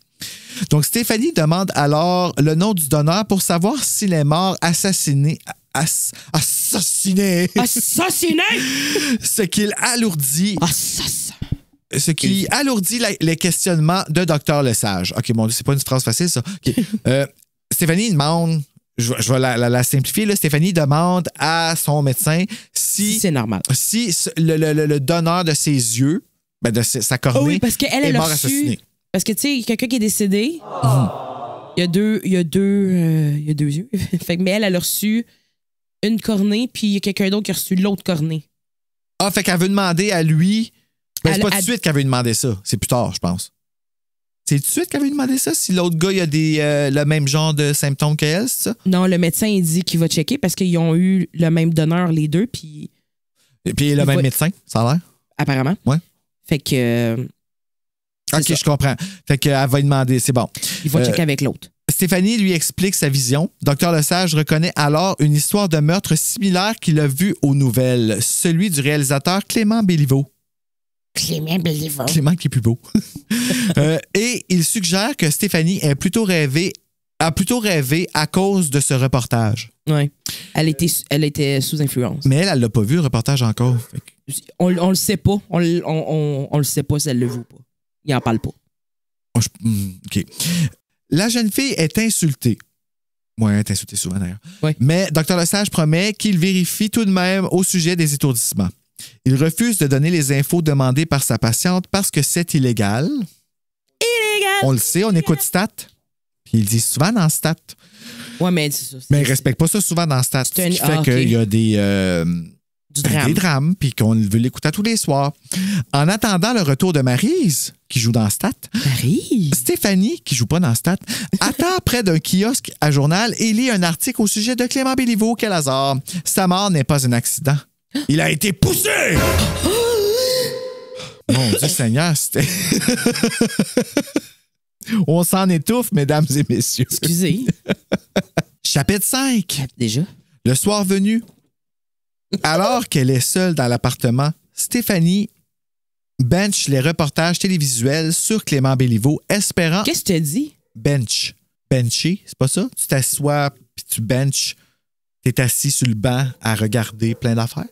S5: Donc, Stéphanie demande alors le nom du donneur pour savoir s'il est mort assassiné. Assassiné! Ce qu'il alourdit. Ce qui alourdit les questionnements de Dr. Lesage. OK, mon Dieu, c'est pas une phrase facile, ça. Okay. Stéphanie demande, je vais la simplifier, là. Stéphanie demande à son médecin si
S6: c'est normal.
S5: Si le donneur de ses yeux, ben de sa cornée,
S6: oui, parce qu'elle
S5: est mort assassiné.
S6: Parce que, tu sais, quelqu'un qui est décédé, il y a deux yeux. Mais elle a reçu une cornée, puis il y a quelqu'un d'autre qui a reçu l'autre cornée.
S5: Ah, fait qu'elle veut demander à lui. Ben, c'est pas tout de suite qu'elle veut demander ça. C'est plus tard, je pense. C'est tout de suite qu'elle veut demander ça? Si l'autre gars il a le même genre de symptômes qu'elle, c'est ça?
S6: Non, le médecin, il dit qu'il va checker parce qu'ils ont eu le même donneur, les deux, puis...
S5: Et puis le même médecin, ça a l'air?
S6: Apparemment.
S5: Ouais.
S6: Fait que...
S5: OK, je comprends. Fait qu'elle va lui demander, c'est bon.
S6: Il va checker avec l'autre.
S5: Stéphanie lui explique sa vision. Dr. Lesage reconnaît alors une histoire de meurtre similaire qu'il a vue aux nouvelles, celui du réalisateur Clément Béliveau.
S6: Clément Béliveau.
S5: Clément qui est plus beau. Et il suggère que Stéphanie a plutôt rêvé à cause de ce reportage.
S6: Oui. Elle était sous influence.
S5: Mais elle l'a pas vu, le reportage encore.
S6: On le sait pas. On le sait pas si elle le veut pas. Il en parle pas.
S5: OK. La jeune fille est insultée. Oui, elle est insultée souvent d'ailleurs.
S6: Oui.
S5: Mais Dr. Lesage promet qu'il vérifie tout de même au sujet des étourdissements. Il refuse de donner les infos demandées par sa patiente parce que c'est illégal.
S6: illégal.
S5: On le sait, on écoute Stat. Puis ils le disent souvent dans Stat.
S6: Ouais, mais c'est ça.
S5: Mais ils ne respectent pas ça souvent dans Stat. Ce qui fait qu'il y a
S6: du drame.
S5: Des drames, puis qu'on veut l'écouter à tous les soirs. En attendant le retour de Maryse, qui joue dans Stat, Stéphanie, qui joue pas dans Stat, attend près d'un kiosque à journal et lit un article au sujet de Clément Béliveau. Quel hasard! Sa mort n'est pas un accident. Il a été poussé! Mon Dieu Seigneur, c'était... On s'en étouffe, mesdames et messieurs.
S6: Excusez.
S5: Chapitre 5.
S6: Déjà?
S5: Le soir venu, alors qu'elle est seule dans l'appartement, Stéphanie bench les reportages télévisuels sur Clément Béliveau, espérant...
S6: Qu'est-ce que tu as dit?
S5: Bench. Bencher, c'est pas ça? Tu t'assois puis tu benches. T'es assis sur le banc à regarder plein d'affaires.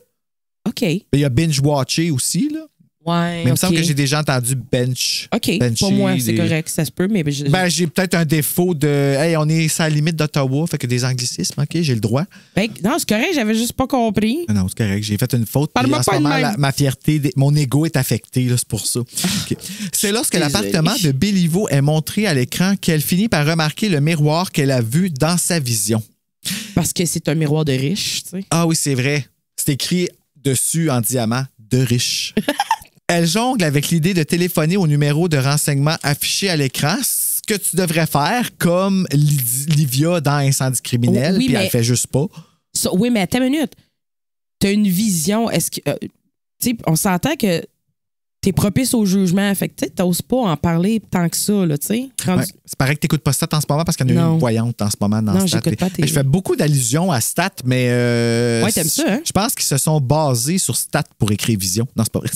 S6: OK.
S5: Il y a binge-watcher aussi, là.
S6: Ouais,
S5: mais il me semble que j'ai déjà entendu bench.
S6: OK, pour moi, c'est correct, ça se peut, mais...
S5: j'ai peut-être un défaut de... Hey, on est à la limite d'Ottawa, fait que des anglicismes, OK, j'ai le droit.
S6: Ben, non, c'est correct, j'avais juste pas compris.
S5: Non, c'est correct, j'ai fait une faute.
S6: Parle-moi
S5: en ce
S6: pas
S5: moment, ma fierté, mon ego est affecté, là, c'est pour ça. Okay. C'est lorsque l'appartement de Béliveau est montré à l'écran qu'elle finit par remarquer le miroir qu'elle a vu dans sa vision.
S6: Parce que c'est un miroir de riche, tu sais.
S5: Ah oui, c'est vrai. C'est écrit dessus en diamant, de riche. Elle jongle avec l'idée de téléphoner au numéro de renseignement affiché à l'écran, ce que tu devrais faire comme Livia dans Incendie criminel, puis elle fait juste pas.
S6: Oui, mais attends une minute. T'as une vision, est-ce que... tu sais, on s'entend que t'es propice au jugement, fait que tu t'oses pas en parler tant que ça, là, tu sais.
S5: Ouais, c'est pareil que t'écoutes pas Stat en ce moment parce qu'il y en a une voyante en ce moment dans Stat.
S6: J'écoute pas
S5: Je fais beaucoup d'allusions à Stat, mais
S6: ouais, t'aimes ça, hein?
S5: Je pense qu'ils se sont basés sur Stat pour écrire Vision. Non, c'est pas vrai.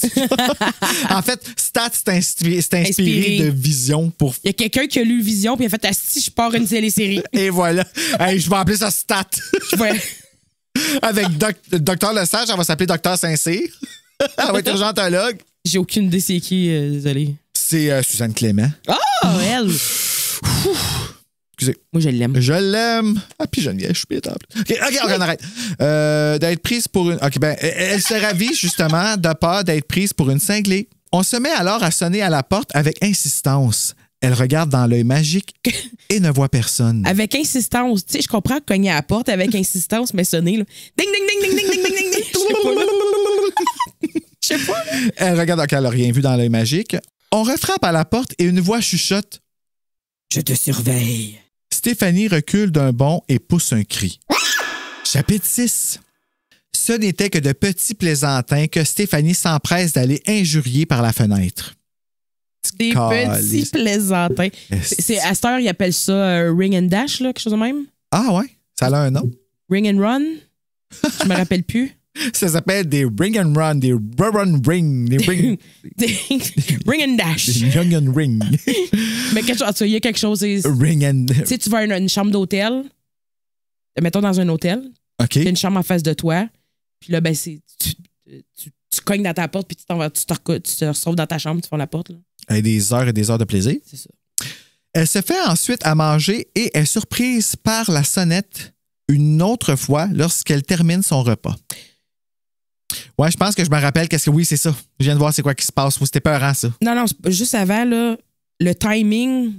S5: En fait, Stat, c'est inspiré de Vision pour...
S6: Il y a quelqu'un qui a lu Vision puis il a fait « Asti, je pars une télésérie. »
S5: Et voilà. Hey, je vais appeler ça Stat.
S6: Ouais.
S5: Avec Docteur Lesage, elle va s'appeler Docteur Saint-Cyr. Elle va être urgentologue.
S6: J'ai aucune idée c'est qui, désolé.
S5: C'est Suzanne Clément.
S6: Ah, elle!
S5: Excusez.
S6: Moi, je l'aime.
S5: Je l'aime. Ah, puis Geneviève, je suis pétable. OK, on arrête. D'être prise pour une... OK, ben, elle se ravit justement de peur d'être prise pour une cinglée. On se met alors à sonner à la porte avec insistance. Elle regarde dans l'œil magique et ne voit personne.
S6: Avec insistance. Tu sais, je comprends cogner à la porte avec insistance, mais sonner, là. Ding, ding, ding, ding, ding, ding, ding, ding, ding. Je sais pas.
S5: Elle regarde, OK, elle n'a rien vu dans l'œil magique. On refrappe à la porte et une voix chuchote.
S6: Je te surveille.
S5: Stéphanie recule d'un bond et pousse un cri. Chapitre 6. Ce n'était que de petits plaisantins que Stéphanie s'empresse d'aller injurier par la fenêtre.
S6: Des petits plaisantins. À cette heure, ils appellent ça ring and dash, là, quelque chose de même.
S5: Ah ouais? Ça a un nom?
S6: Ring and run? Je me rappelle plus.
S5: Ça s'appelle des ring and run, des run ring, des ring...
S6: ring and dash.
S5: Des young and ring.
S6: Mais il y a quelque chose...
S5: Ring and...
S6: Tu sais, tu vas à une chambre d'hôtel, mettons dans un hôtel,
S5: OK.
S6: Tu as une chambre en face de toi, puis là, ben, tu cognes dans ta porte, puis tu te retrouves dans ta chambre, tu fermes la porte. Là.
S5: Et des heures de plaisir.
S6: C'est ça.
S5: Elle se fait ensuite à manger et est surprise par la sonnette une autre fois lorsqu'elle termine son repas. Ouais, je pense que je me rappelle qu'est-ce que... Oui, c'est ça. Je viens de voir c'est quoi qui se passe. C'était peurant, ça.
S6: Non, juste avant, là, le timing,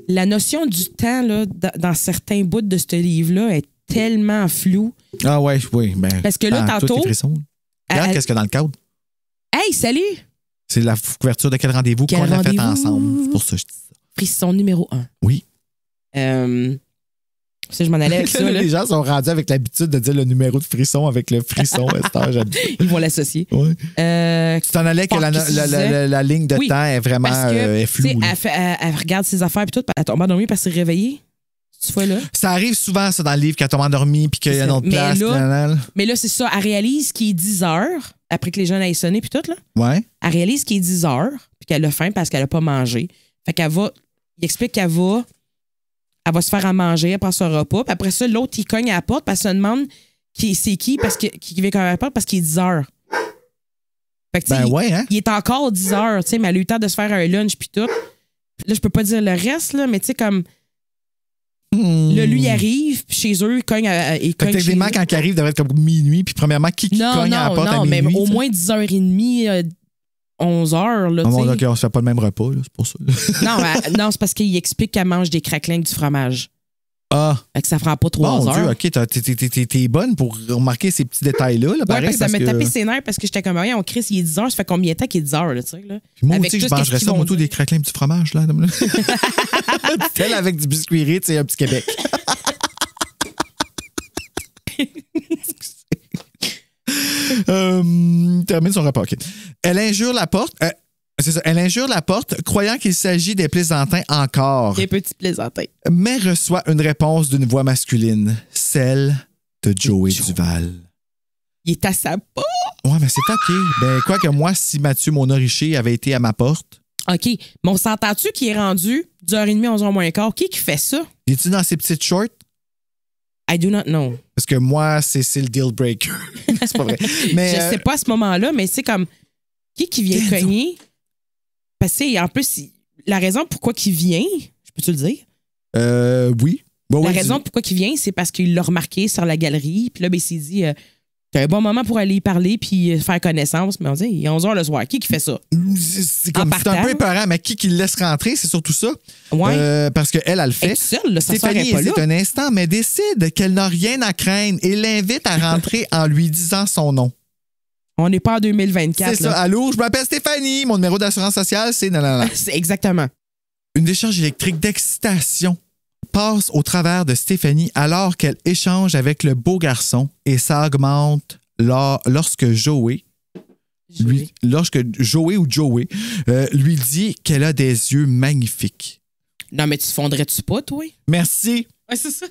S6: la notion du temps, là, dans certains bouts de ce livre-là est tellement floue.
S5: Ah ouais, oui. Ben,
S6: parce que là, tantôt...
S5: Regarde qu'est-ce qu'il y a dans le cadre.
S6: Hey, salut!
S5: C'est la couverture de Quel rendez-vous qu'on a fait ensemble. C'est pour ça que je dis ça.
S6: Frisson numéro 1.
S5: Oui.
S6: Ça, je m'en allais avec ça. Là.
S5: Les gens sont rendus avec l'habitude de dire le numéro de Frisson avec le frisson.
S6: Ils vont l'associer.
S5: Ouais. Tu t'en allais que la ligne de temps est vraiment est floue.
S6: Elle regarde ses affaires et tout, elle tombe endormie parce qu'elle s'est réveillée. Tu vois là?
S5: Ça arrive souvent, ça, dans le livre, qu'elle tombe endormie puis qu'il y a une autre place.
S6: Mais là, c'est ça. Elle réalise qu'il est 10 heures après que les jeunes aient sonné puis tout. Là.
S5: Ouais.
S6: Elle réalise qu'il est 10 heures puis qu'elle a faim parce qu'elle n'a pas mangé. Fait qu'elle va... Il explique qu'elle va... Elle va se faire à manger, elle prend son repas. Puis après ça, l'autre, il cogne à la porte parce qu'elle se demande c'est qui parce qui vient cogner à la porte parce qu'il est 10 heures. Fait que, il est encore 10 heures, mais elle a eu le temps de se faire un lunch puis tout. Là, je peux pas dire le reste, là, mais tu sais, comme... Là, lui, il arrive, puis chez eux, il cogne
S5: techniquement, quand il arrive, il devrait être comme minuit, puis premièrement, qui cogne à la porte à minuit?
S6: Non, mais au moins 10h30, 11 heures. Là,
S5: bon, OK, on se fait pas le même repas, là, c'est pour ça.
S6: non, c'est parce qu'il explique qu'elle mange des craquelins avec du fromage.
S5: Ah.
S6: Fait que ça fera pas 3
S5: Mon
S6: heures.
S5: Dieu, OK, t'es bonne pour remarquer ces petits détails-là. Là,
S6: Parce que ça m'a tapé ses nerfs parce que j'étais comme, on Chris, il est 10 heures, ça fait combien de temps qu'il est 10 heures, là, tu sais, là?
S5: Puis moi,
S6: avec
S5: aussi, je mangerais ça, moto, des craquelins et du fromage, là. Tel avec du biscuit riz, tu sais, un petit Québec. Termine son repas, OK. Elle injure la porte. C'est ça. Elle injure la porte, croyant qu'il s'agit des plaisantins encore.
S6: Des petits plaisantins.
S5: Mais reçoit une réponse d'une voix masculine, celle de Joey Duval.
S6: Il est à sa porte.
S5: Ouais, mais c'est OK. Ben, quoi que moi, si Mathieu, mon Richer, avait été à ma porte.
S6: OK. Mais on s'entend-tu qu'il est rendu 10h30, 11h moins quart? Qui fait ça?
S5: Es-tu dans ses petites shorts?
S6: I do not know.
S5: Parce que moi, c'est le deal breaker. C'est pas vrai. Mais,
S6: je sais pas à ce moment-là, mais c'est comme qui vient cogner? Parce que, en plus, la raison pourquoi il vient, je peux-tu le dire?
S5: Oui. Bon,
S6: la raison pourquoi il vient, c'est parce qu'il l'a remarqué sur la galerie. Puis là, ben, il s'est dit, c'est un bon moment pour aller y parler puis faire connaissance. Mais on dit, il est 11h le soir. Qui fait ça?
S5: C'est un peu épeurant, mais qui le laisse rentrer, c'est surtout ça.
S6: Ouais.
S5: Parce qu'elle, elle le fait.
S6: Elle est seule, là,
S5: Stéphanie hésite un instant, mais décide qu'elle n'a rien à craindre et l'invite à rentrer en lui disant son nom.
S6: On n'est pas en 2024.
S5: C'est ça. Allô, je m'appelle Stéphanie. Mon numéro d'assurance sociale, c'est nanana.
S6: C'est exactement.
S5: Une décharge électrique d'excitation passe au travers de Stéphanie alors qu'elle échange avec le beau garçon et ça augmente lorsque Joey lui dit qu'elle a des yeux magnifiques.
S6: Non, mais tu fondrais-tu pas, toi?
S5: Merci.
S6: Ouais, c'est ça.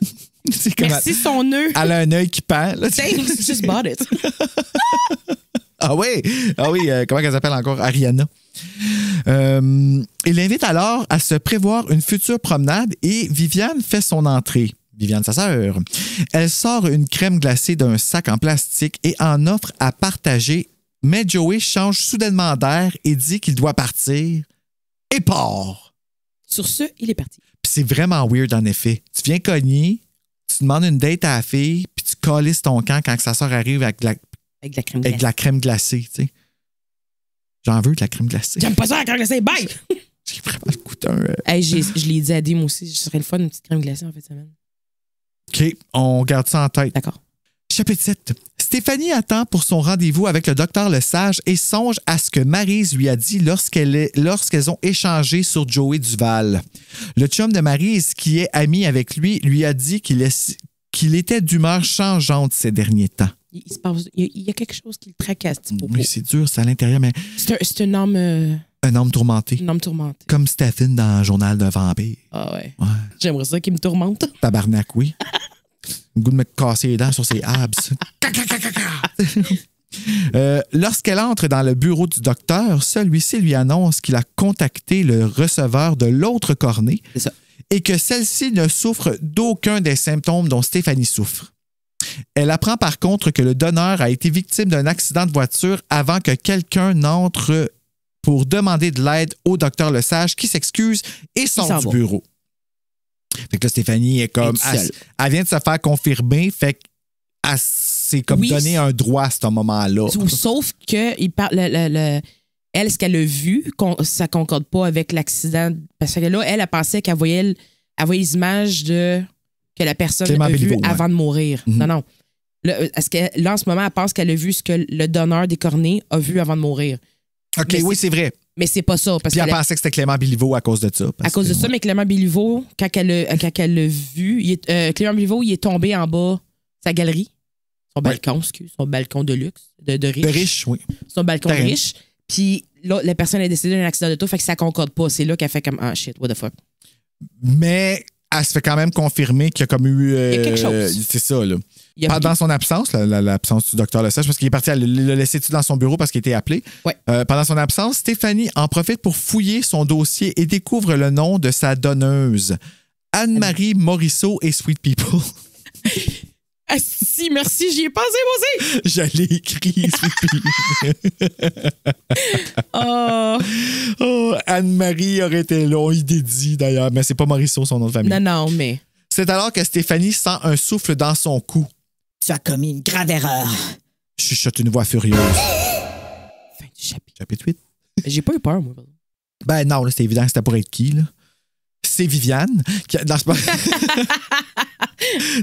S5: Merci
S6: son nœud.
S5: Elle a un œil qui pend. Là,
S6: just bought it.
S5: Ah oui, comment elle s'appelle encore? Ariana. Il l'invite alors à se prévoir une future promenade et Viviane fait son entrée. Viviane, sa sœur. Elle sort une crème glacée d'un sac en plastique et en offre à partager, mais Joey change soudainement d'air et dit qu'il doit partir et part.
S6: Sur ce, il est parti.
S5: Puis c'est vraiment weird en effet. Tu viens cogner, tu demandes une date à la fille, puis tu calisses ton camp quand sa sœur arrive avec de la crème glacée, tu sais. J'en veux de la crème glacée.
S6: J'aime pas ça, la crème glacée. Bye!
S5: J'ai vraiment le goût d'un...
S6: Hey, je l'ai dit à Dim aussi. Ce serait le fun, une petite crème glacée en fait de semaine.
S5: OK, on garde ça en tête.
S6: D'accord.
S5: Chapitre 7. Stéphanie attend pour son rendez-vous avec le docteur Lesage et songe à ce que Maryse lui a dit lorsqu'elles ont échangé sur Joey Duval. Le chum de Maryse, qui est ami avec lui a dit qu'il était d'humeur changeante ces derniers temps.
S6: Il y a quelque chose qui le tracasse.
S5: Oui, c'est dur, c'est à l'intérieur, mais...
S6: C'est un homme...
S5: Un homme tourmenté.
S6: Un homme tourmenté.
S5: Comme Stephen dans Journal de vampire.
S6: Ah ouais. J'aimerais ça qu'il me tourmente.
S5: Tabarnak, oui. Le goût de me casser les dents sur ses abs. Lorsqu'elle entre dans le bureau du docteur, celui-ci lui annonce qu'il a contacté le receveur de l'autre cornée et que celle-ci ne souffre d'aucun des symptômes dont Stéphanie souffre. Elle apprend par contre que le donneur a été victime d'un accident de voiture avant que quelqu'un n'entre pour demander de l'aide au docteur Lesage qui s'excuse et sort du bureau. Fait que là, Stéphanie est comme... Elle vient de se faire confirmer, fait qu'elle s'est comme donné un droit à ce moment-là.
S6: Sauf que elle, ce qu'elle a vu, ça concorde pas avec l'accident. Parce que là, elle pensait qu'elle voyait les images que la personne a vu avant de mourir. Mm-hmm. Non. Là, en ce moment, elle pense qu'elle a vu ce que le donneur des cornées a vu avant de mourir.
S5: OK, mais oui, c'est vrai.
S6: Mais c'est pas ça.
S5: Puis elle pensait que c'était Clément Béliveau à cause de ça.
S6: À cause de ça, mais Clément Béliveau, quand elle l'a vu, Clément Béliveau, il est tombé en bas de sa galerie. Son balcon de luxe, de riche.
S5: De riche, oui.
S6: Son balcon de riche. Puis là, la personne est décédée d'un accident d'auto, fait que ça concorde pas. C'est là qu'elle fait comme, ah shit, what the fuck.
S5: Mais elle se fait quand même confirmer qu'il y a comme eu...
S6: il y a quelque chose.
S5: C'est ça, là. Pendant son absence, l'absence du docteur Lesage, parce qu'il est parti le laisser dans son bureau parce qu'il était appelé.
S6: Ouais.
S5: Pendant son absence, Stéphanie en profite pour fouiller son dossier et découvre le nom de sa donneuse, Anne-Marie Morisseau et Sweet People.
S6: Ah si, merci, j'y ai pensé, moi aussi!
S5: J'allais écrire Sweet People. Anne-Marie aurait été là, il dédie d'ailleurs, mais c'est pas Morisseau son nom de famille.
S6: Non, mais...
S5: C'est alors que Stéphanie sent un souffle dans son cou.
S7: Tu as commis une grave erreur.
S5: Chuchote une voix furieuse.
S6: Fin du chapitre.
S5: Chapitre 8.
S6: J'ai pas eu peur, moi.
S5: Ben non, là, c'était évident que c'était pour être qui, là? C'est Viviane. Non, c'est pas...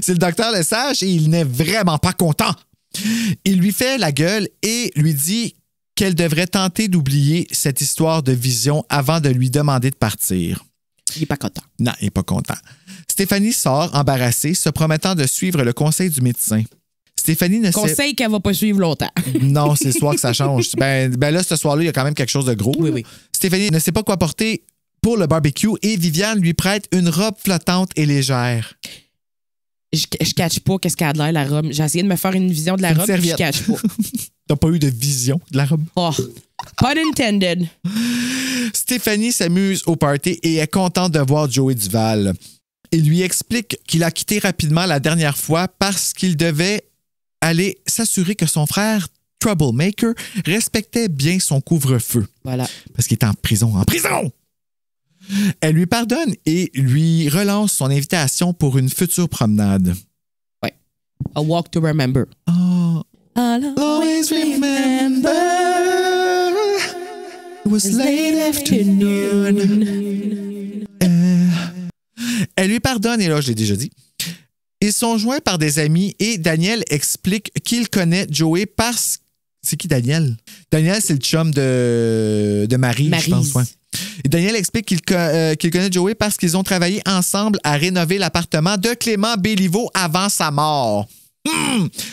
S5: C'est le docteur Lesage et il n'est vraiment pas content. Il lui fait la gueule et lui dit qu'elle devrait tenter d'oublier cette histoire de vision avant de lui demander de partir.
S6: Il n'est pas content.
S5: Non, il n'est pas content. Stéphanie sort, embarrassée, se promettant de suivre le conseil du médecin. Stéphanie ne
S6: Conseil qu'elle va pas suivre longtemps.
S5: Non, c'est ce soir que ça change. Ben là, ce soir-là, il y a quand même quelque chose de gros.
S6: Oui, oui.
S5: Stéphanie ne sait pas quoi porter pour le barbecue et Viviane lui prête une robe flottante et légère.
S6: Je catch pas qu'est-ce qu'elle a de l'air, la robe. J'ai essayé de me faire une vision de la robe, puis je catch pas.
S5: T'as pas eu de vision de la robe?
S6: Oh, pas intended.
S5: Stéphanie s'amuse au party et est contente de voir Joey Duval. Il lui explique qu'il a quitté rapidement la dernière fois parce qu'il devait aller s'assurer que son frère, Troublemaker, respectait bien son couvre-feu.
S6: Voilà.
S5: Parce qu'il est en prison. En prison! Elle lui pardonne et lui relance son invitation pour une future promenade.
S6: Ouais. A walk to remember.
S5: Oh.
S6: I'll always remember
S5: it was late afternoon. Elle lui pardonne, et là, je l'ai déjà dit. Ils sont joints par des amis et Daniel explique qu'il connaît Joey parce... C'est qui Daniel? Daniel, c'est le chum de Marie, je pense. Ouais. Et Daniel explique qu'il connaît Joey parce qu'ils ont travaillé ensemble à rénover l'appartement de Clément Béliveau avant sa mort.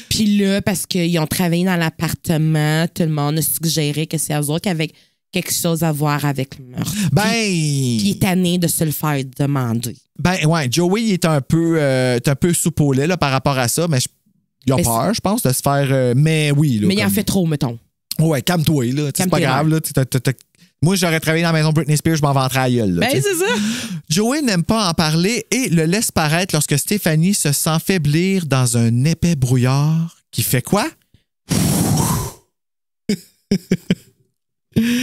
S6: Puis là, parce qu'ils ont travaillé dans l'appartement, tout le monde a suggéré que c'est eux autres qui avaient quelque chose à voir avec le meurtre.
S5: Ben...
S6: Puis il est tanné de se le faire demander.
S5: Ben ouais, Joey il est un peu soupe au lait là, par rapport à ça, mais il a peur, je pense, de se faire... mais oui. Là,
S6: mais il en fait trop, mettons.
S5: Ouais, calme-toi, là. C'est pas grave, là. Moi, j'aurais travaillé dans la maison Britney Spears, je m'en ventrais à la gueule.
S6: Ben, c'est ça.
S5: Joey n'aime pas en parler et le laisse paraître lorsque Stéphanie se sent faiblir dans un épais brouillard qui fait quoi?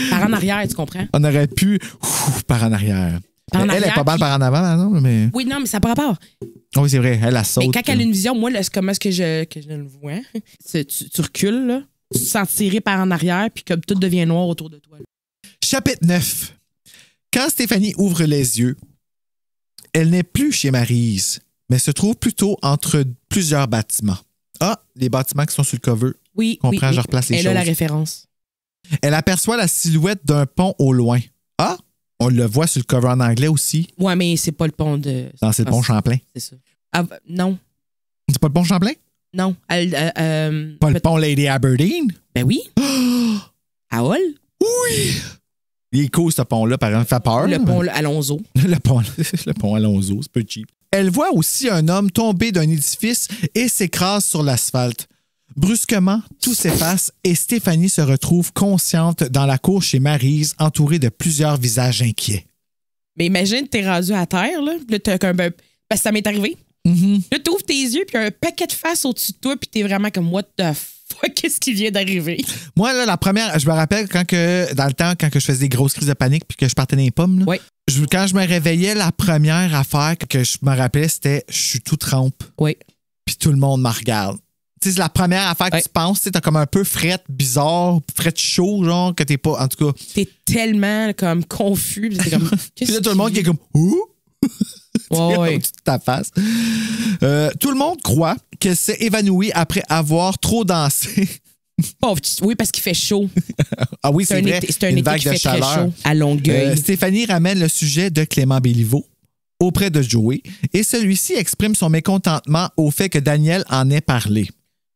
S6: Par en arrière, tu comprends?
S5: On aurait pu par en arrière. Elle est pas mal par en avant, par exemple, mais...
S6: Oui, non, mais ça n'a pas rapport.
S5: Oui, c'est vrai, elle la saute.
S6: Mais quand elle a une vision, moi, là, c'est comment est-ce que je le vois? Tu recules, là, tu te sens tirer par en arrière, puis comme tout devient noir autour de toi. Là.
S5: Chapitre 9. Quand Stéphanie ouvre les yeux, elle n'est plus chez Maryse, mais se trouve plutôt entre plusieurs bâtiments. Ah, les bâtiments qui sont sur le cover.
S6: Oui,
S5: comprends, je replace les choses.
S6: Elle a la référence.
S5: Elle aperçoit la silhouette d'un pont au loin. Ah, on le voit sur le cover en anglais aussi.
S6: Ouais, mais c'est pas le pont de...
S5: Non, c'est le pont Champlain.
S6: C'est ça. Ah, non.
S5: C'est pas le pont Champlain?
S6: Non.
S5: Pas le pont Lady Aberdeen?
S6: Ben oui. À Hull?
S5: Oui! Il est cool, ce pont-là, par exemple. Ça fait peur.
S6: Le pont Alonso.
S5: le pont Alonso, c'est peu cheap. Elle voit aussi un homme tomber d'un édifice et s'écrase sur l'asphalte. Brusquement, tout s'efface et Stéphanie se retrouve consciente dans la cour chez Maryse, entourée de plusieurs visages inquiets.
S6: Mais imagine, t'es rendu à terre, là. Là, t'as comme... Parce que ça m'est arrivé.
S5: Mm-hmm.
S6: Là, t'ouvres tes yeux, puis un paquet de faces au-dessus de toi, puis t'es vraiment comme, what the fuck, qu'est-ce qui vient d'arriver?
S5: Moi, là, la première, je me rappelle dans le temps, quand je faisais des grosses crises de panique puis que je partais dans les pommes, là,
S6: oui.
S5: Quand je me réveillais, la première affaire que je me rappelais, c'était je suis tout trempe.
S6: Oui.
S5: Puis tout le monde me regarde. Tu sais, c'est la première affaire que tu penses, t'as comme un peu frette, bizarre, frette chaud, genre, que t'es pas, en tout cas.
S6: T'es tellement comme confus. Puis comme,
S5: puis là, tout le monde qui est comme, ouh!
S6: Ouais.
S5: Ta face. Tout le monde croit qu'elle s'est évanouie après avoir trop dansé.
S6: Pauvre, oui, parce qu'il fait chaud.
S5: Ah oui, c'est vrai.
S6: C'est un été qui fait très chaud à Longueuil.
S5: Stéphanie ramène le sujet de Clément Béliveau auprès de Joey et celui-ci exprime son mécontentement au fait que Daniel en ait parlé.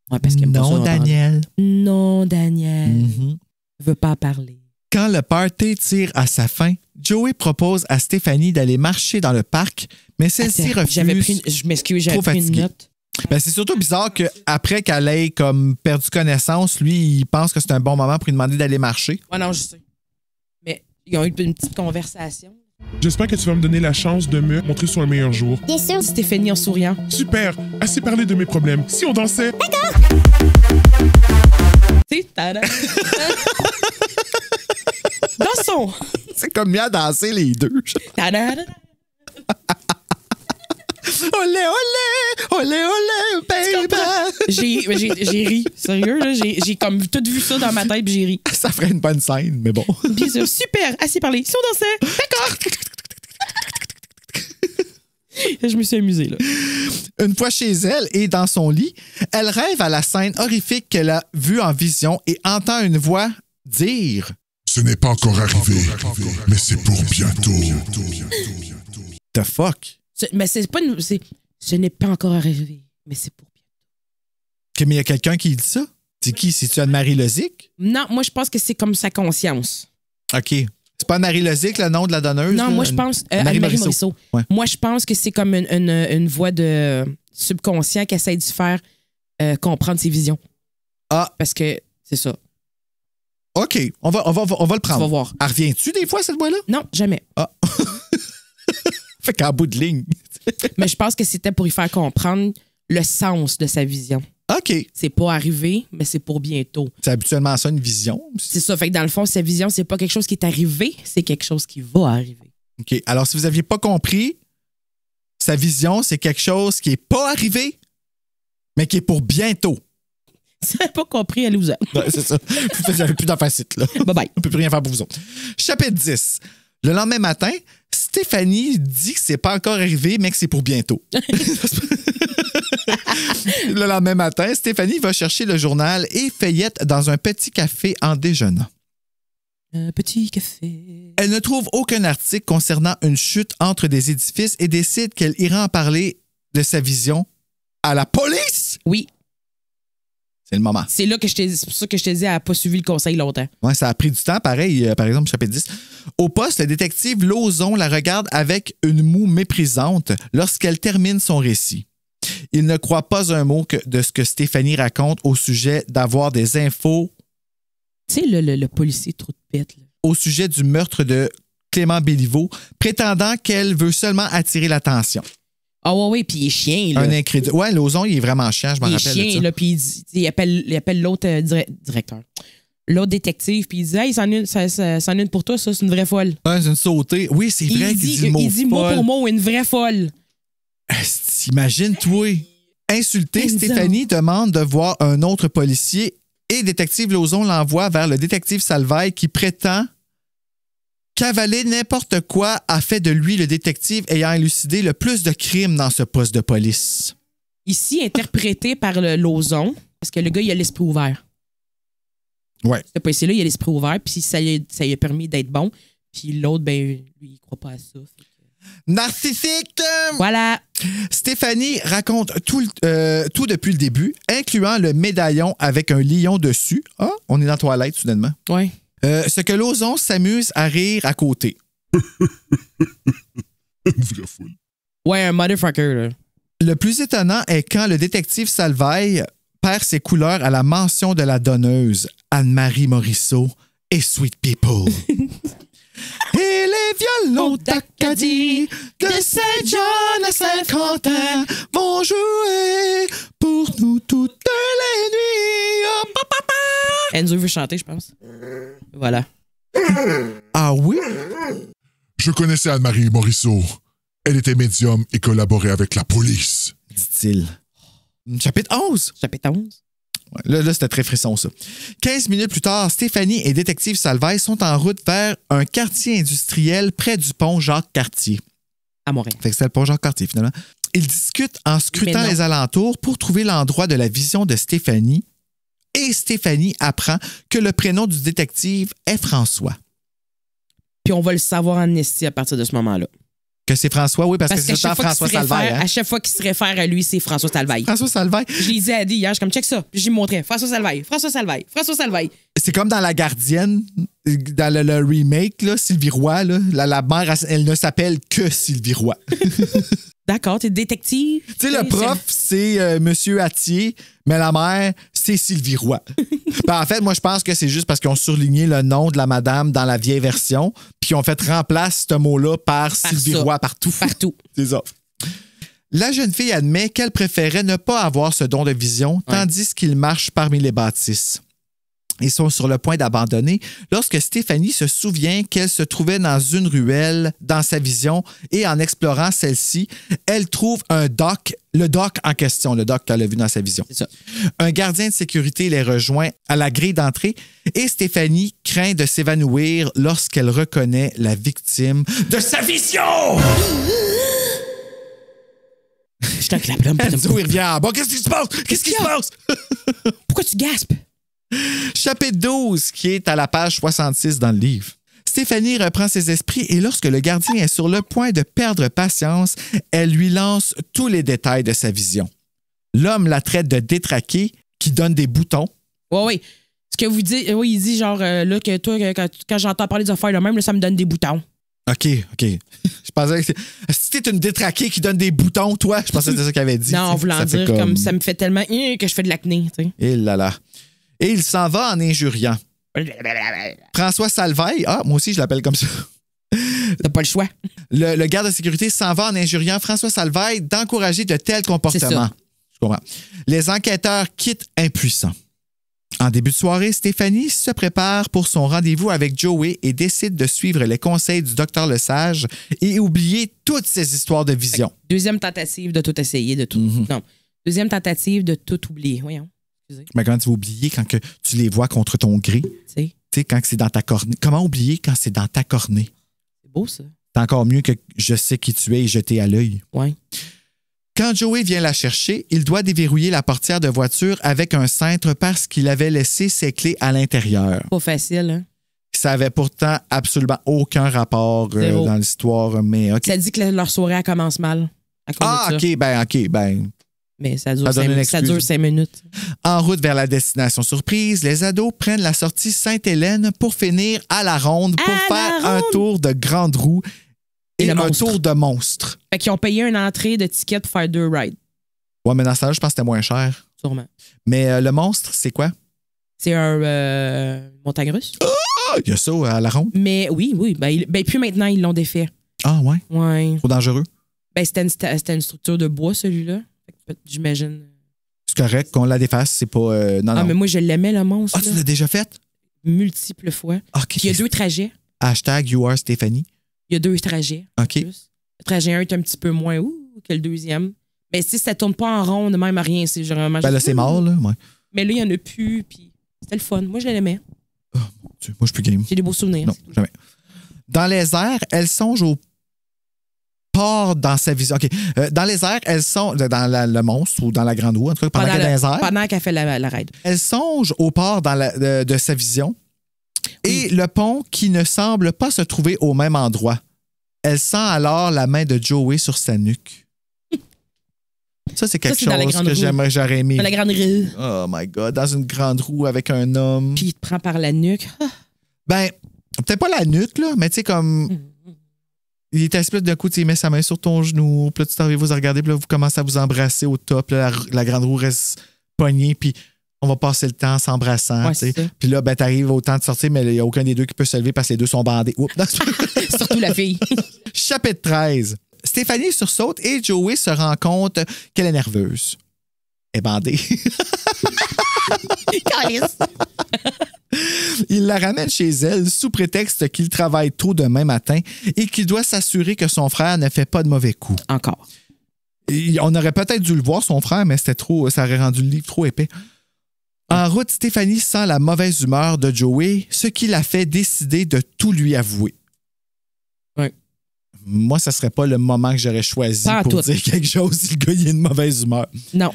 S6: Ouais, parce qu'il
S5: non, Daniel.
S6: Non, Daniel.
S5: Mm-hmm.
S6: Je veux pas parler.
S5: Quand le party tire à sa fin, Joey propose à Stéphanie d'aller marcher dans le parc, mais celle-ci refuse.
S6: Je m'excuse, j'avais pris une note.
S5: Ben, c'est surtout bizarre qu'après qu'elle ait comme perdu connaissance, lui, il pense que c'est un bon moment pour lui demander d'aller marcher.
S6: Ouais, non, je sais. Mais ils ont eu une petite conversation.
S9: J'espère que tu vas me donner la chance de me montrer sur un meilleur jour.
S4: Bien sûr.
S6: Stéphanie en souriant.
S9: Super! Assez parlé de mes problèmes. Si on dansait...
S4: D'accord!
S6: Tu sais, dansons!
S5: C'est comme mieux à danser les deux. Olé, olé, olé, olé, baby.
S6: J'ai ri. Sérieux, là, j'ai comme tout vu ça dans ma tête puis j'ai ri.
S5: Ça ferait une bonne scène, mais bon.
S6: Bien sûr, super, assez parlé. Si on dansait, d'accord. Je me suis amusée, là.
S5: Une fois chez elle et dans son lit, elle rêve à la scène horrifique qu'elle a vue en vision et entend une voix dire
S10: « Ce n'est pas encore arrivé, mais c'est pour bientôt. »
S5: The fuck?
S6: Mais c'est pas une... Ce n'est pas encore arrivé, mais c'est pour bientôt.
S5: Mais il y a quelqu'un qui dit ça? C'est qui? C'est-tu Anne-Marie Lozic?
S6: Non, moi, je pense que c'est comme sa conscience.
S5: OK. C'est pas Anne-Marie Lozic, le nom de la donneuse?
S6: Non,
S5: là?
S6: moi, je pense... Anne-Marie Morisseau.
S5: Ouais.
S6: Moi, je pense que c'est comme une voix de subconscient qui essaie de faire comprendre ses visions.
S5: Ah.
S6: Parce que c'est ça.
S5: OK. On va le prendre.
S6: On va voir.
S5: Elle revient-tu des fois, cette voix-là?
S6: Non, jamais.
S5: Ah. Fait qu'en bout de ligne.
S6: Mais je pense que c'était pour y faire comprendre le sens de sa vision.
S5: OK.
S6: C'est pas arrivé, mais c'est pour bientôt.
S5: C'est habituellement ça, une vision.
S6: C'est ça. Fait que dans le fond, sa vision, c'est pas quelque chose qui est arrivé, c'est quelque chose qui va arriver.
S5: OK. Alors, si vous n'aviez pas compris, sa vision, c'est quelque chose qui n'est pas arrivé, mais qui est pour bientôt.
S6: Si vous n'avez pas compris, allez-vous-en.
S5: Ouais, c'est ça. Vous n'avez plus d'emphasis, là.
S6: Bye-bye.
S5: On ne peut plus rien faire pour vous autres. Chapitre 10. Le lendemain matin, Stéphanie dit que c'est pas encore arrivé, mais que c'est pour bientôt. Le lendemain matin, Stéphanie va chercher le journal et feuillette dans un petit café en déjeunant.
S6: Un petit café.
S5: Elle ne trouve aucun article concernant une chute entre des édifices et décide qu'elle ira en parler de sa vision à la police.
S6: Oui.
S5: C'est le moment.
S6: C'est pour ça que je t'ai dit, elle n'a pas suivi le conseil longtemps.
S5: Ouais, ça a pris du temps, pareil, par exemple, chapitre 10. Au poste, le détective Lauzon la regarde avec une moue méprisante lorsqu'elle termine son récit. Il ne croit pas un mot de ce que Stéphanie raconte au sujet d'avoir des infos.
S6: Tu sais, le policier trop de pète. Là.
S5: Au sujet du meurtre de Clément Béliveau, prétendant qu'elle veut seulement attirer l'attention.
S6: Ah ouais, puis il est chien, là.
S5: Un incrédule. Ouais, Lauzon, il est vraiment chiant, je m'en rappelle.
S6: Il est chien, là, puis il appelle l'autre directeur. L'autre détective, puis il dit « Hey, c'en est une pour toi, ça, c'est une vraie folle. »
S5: Ouais, c'est une sautée. Oui, c'est vrai qu'il dit le mot
S6: il dit mot pour mot, une vraie folle.
S5: Imagine-toi. Insulté, Stéphanie demande de voir un autre policier et détective Lauzon l'envoie vers le détective Salvaille qui prétend qu'avaler n'importe quoi a fait de lui le détective ayant élucidé le plus de crimes dans ce poste de police.
S6: Ici, interprété par le Lauzon, parce que le gars, il a l'esprit ouvert.
S5: Ouais.
S6: Ce policier-là, il a l'esprit ouvert, puis ça lui a permis d'être bon. Puis l'autre, ben, lui, il croit pas à ça.
S5: Narcissique!
S6: Voilà.
S5: Stéphanie raconte tout depuis le début, incluant le médaillon avec un lion dessus. Ah, on est dans la toilette, soudainement.
S6: Ouais.
S5: Ce que Lauzon s'amuse à rire à côté.
S10: Une vraie foule.
S6: Ouais, un motherfucker, là.
S5: Le plus étonnant est quand le détective Salvaille perd ses couleurs à la mention de la donneuse Anne-Marie Morisseau et Sweet People. Et les violons d'Acadie de Saint-John à Saint-Quentin vont jouer pour nous toutes les nuits. Oh, papa.
S6: Enzo veut chanter, je pense. Voilà.
S5: Ah oui?
S10: Je connaissais Anne-Marie Morisseau. Elle était médium et collaborait avec la police.
S5: Dit-il. Chapitre 11.
S6: Chapitre 11.
S5: Ouais, là, c'était très frisson, ça. 15 minutes plus tard, Stéphanie et détective Salvaille sont en route vers un quartier industriel près du pont Jacques-Cartier.
S6: À Montréal.
S5: Fait que c'était le pont Jacques-Cartier, finalement. Ils discutent en scrutant les alentours pour trouver l'endroit de la vision de Stéphanie. Et Stéphanie apprend que le prénom du détective est François.
S6: Puis on va le savoir en esti à partir de ce moment-là.
S5: Que c'est François, oui, parce que c'est tout le temps François Salvaille.
S6: À chaque fois qu'il se réfère à lui, c'est François Salvaille.
S5: François Salvaille.
S6: Je l'ai dit à Adi hier, je suis comme check ça. Puis je lui montrais François Salvaille, François Salvaille, François Salvaille.
S5: C'est comme dans La Gardienne, dans le remake, là, Sylvie Roy, là, la mère, elle ne s'appelle que Sylvie Roy.
S6: D'accord, t'es détective.
S5: Tu sais, le prof, c'est Monsieur Attier, mais la mère, c'est Sylvie Roy. Ben, en fait, moi, je pense que c'est juste parce qu'ils ont surligné le nom de la madame dans la vieille version, puis ils ont fait remplacer ce mot-là par Sylvie Roy partout.
S6: Partout.
S5: C'est ça. La jeune fille admet qu'elle préférait ne pas avoir ce don de vision, tandis qu'il marche parmi les bâtisses. Ils sont sur le point d'abandonner lorsque Stéphanie se souvient qu'elle se trouvait dans une ruelle dans sa vision et en explorant celle-ci, elle trouve un doc, le doc en question, le doc qu'elle a vu dans sa vision.
S6: C'est ça.
S5: Un gardien de sécurité les rejoint à la grille d'entrée et Stéphanie craint de s'évanouir lorsqu'elle reconnaît la victime de sa vision!
S6: Je t'en clappe là.
S5: Enzo, il revient. Bon, qu'est-ce qui se passe? Qu'est-ce qui se passe?
S6: Pourquoi tu gaspes?
S5: Chapitre 12, qui est à la page 66 dans le livre. Stéphanie reprend ses esprits et lorsque le gardien est sur le point de perdre patience, elle lui lance tous les détails de sa vision. L'homme la traite de détraqué, qui donne des boutons.
S6: Oui. Ce que vous dites, oui, il dit genre, là, que toi, quand j'entends parler des affaires de même, là, ça me donne des boutons.
S5: OK. Je pensais que si t'es une détraquée qui donne des boutons, toi, je pensais que c'était ça qu'il avait dit.
S6: Non, en voulant dire comme ça me fait tellement que je fais de l'acné, tu sais.
S5: Et là là. Et il s'en va en injuriant. François Salveille, moi aussi je l'appelle comme ça.
S6: T'as pas le choix.
S5: Le garde de sécurité s'en va en injuriant François Salveille d'encourager de tels comportements. Je comprends. Les enquêteurs quittent impuissants. En début de soirée, Stéphanie se prépare pour son rendez-vous avec Joey et décide de suivre les conseils du docteur Lesage et oublier toutes ces histoires de vision.
S6: Deuxième tentative de tout essayer, de tout. Non. Deuxième tentative de tout oublier. Voyons.
S5: Mais comment tu vas oublier quand que tu les vois contre ton gré? Tu sais, quand c'est dans ta cornée. Comment oublier quand c'est dans ta cornée?
S6: C'est beau, ça.
S5: C'est encore mieux que je sais qui tu es et jeter à l'œil.
S6: Oui.
S5: Quand Joey vient la chercher, il doit déverrouiller la portière de voiture avec un cintre parce qu'il avait laissé ses clés à l'intérieur.
S6: Pas facile, hein?
S5: Ça avait pourtant absolument aucun rapport dans l'histoire, mais OK.
S6: Ça dit que leur soirée elle commence mal.
S5: OK, ben.
S6: Mais ça dure 5 minutes.
S5: En route vers la destination surprise, les ados prennent la sortie Sainte-Hélène pour finir à la ronde pour faire un tour de grande roue et un tour de monstre.
S6: Fait qu'ils ont payé une entrée de ticket pour faire 2 rides.
S5: Ouais, mais dans ce temps-là, je pense que c'était moins cher.
S6: Sûrement.
S5: Mais le monstre, c'est quoi?
S6: C'est un montagne russe.
S5: Il y a ça à la ronde?
S6: Mais oui. Ben, puis maintenant, ils l'ont défait.
S5: Ah, ouais?
S6: Ouais.
S5: Trop dangereux?
S6: Ben, c'était une structure de bois, celui-là. J'imagine.
S5: C'est correct qu'on la défasse, c'est pas. Non.
S6: Mais moi, je l'aimais, le monstre.
S5: Ah, tu l'as déjà fait?
S6: Multiples fois.
S5: OK.
S6: Il y a 2 trajets.
S5: #, you are Stéphanie.
S6: Il y a 2 trajets.
S5: OK.
S6: Le trajet 1 est un petit peu moins que le deuxième. Mais si ça tourne pas en rond, même à rien, c'est vraiment.
S5: Ben là, c'est mort, là. Ouais.
S6: Mais là, il y en a plus, puis c'était le fun. Moi, je l'aimais.
S5: Oh, mon Dieu. Moi, je suis plus game.
S6: J'ai des beaux souvenirs.
S5: Non, jamais. Dans les airs, elle songe au port dans sa vision. OK. Dans les airs, elles sont dans le monstre ou dans la grande roue, en tout cas, pendant qu'elle est dans les airs.
S6: Pendant qu'elle fait la ride.
S5: Elle songe au port de sa vision et le pont qui ne semble pas se trouver au même endroit. Elle sent alors la main de Joey sur sa nuque. Ça, c'est quelque chose que j'aurais aimé.
S6: Dans la grande roue.
S5: Oh my God. Dans une grande roue avec un homme.
S6: Puis il te prend par la nuque.
S5: Ben, peut-être pas la nuque, là, mais tu sais, comme. Il est assis, d'un coup, il met sa main sur ton genou, puis là, tu t'arrives, vous regardez, puis là, vous commencez à vous embrasser au top. Là, la grande roue reste pognée, puis on va passer le temps s'embrassant. Ouais, puis là, ben, t'arrives au temps de sortir, mais il n'y a aucun des deux qui peut se lever parce que les deux sont bandés. Oups.
S6: Surtout la fille.
S5: Chapitre 13. Stéphanie sursaute et Joey se rend compte qu'elle est nerveuse. Elle est bandée. Il la ramène chez elle sous prétexte qu'il travaille tôt demain matin et qu'il doit s'assurer que son frère ne fait pas de mauvais coups.
S6: Encore.
S5: On aurait peut-être dû le voir, son frère, mais c'était trop, ça aurait rendu le livre trop épais. En route, Stéphanie sent la mauvaise humeur de Joey, ce qui la fait décider de tout lui avouer.
S6: Ouais.
S5: Moi, ça serait pas le moment que j'aurais choisi pour dire quelque chose si le gars il a une mauvaise humeur.
S6: Non.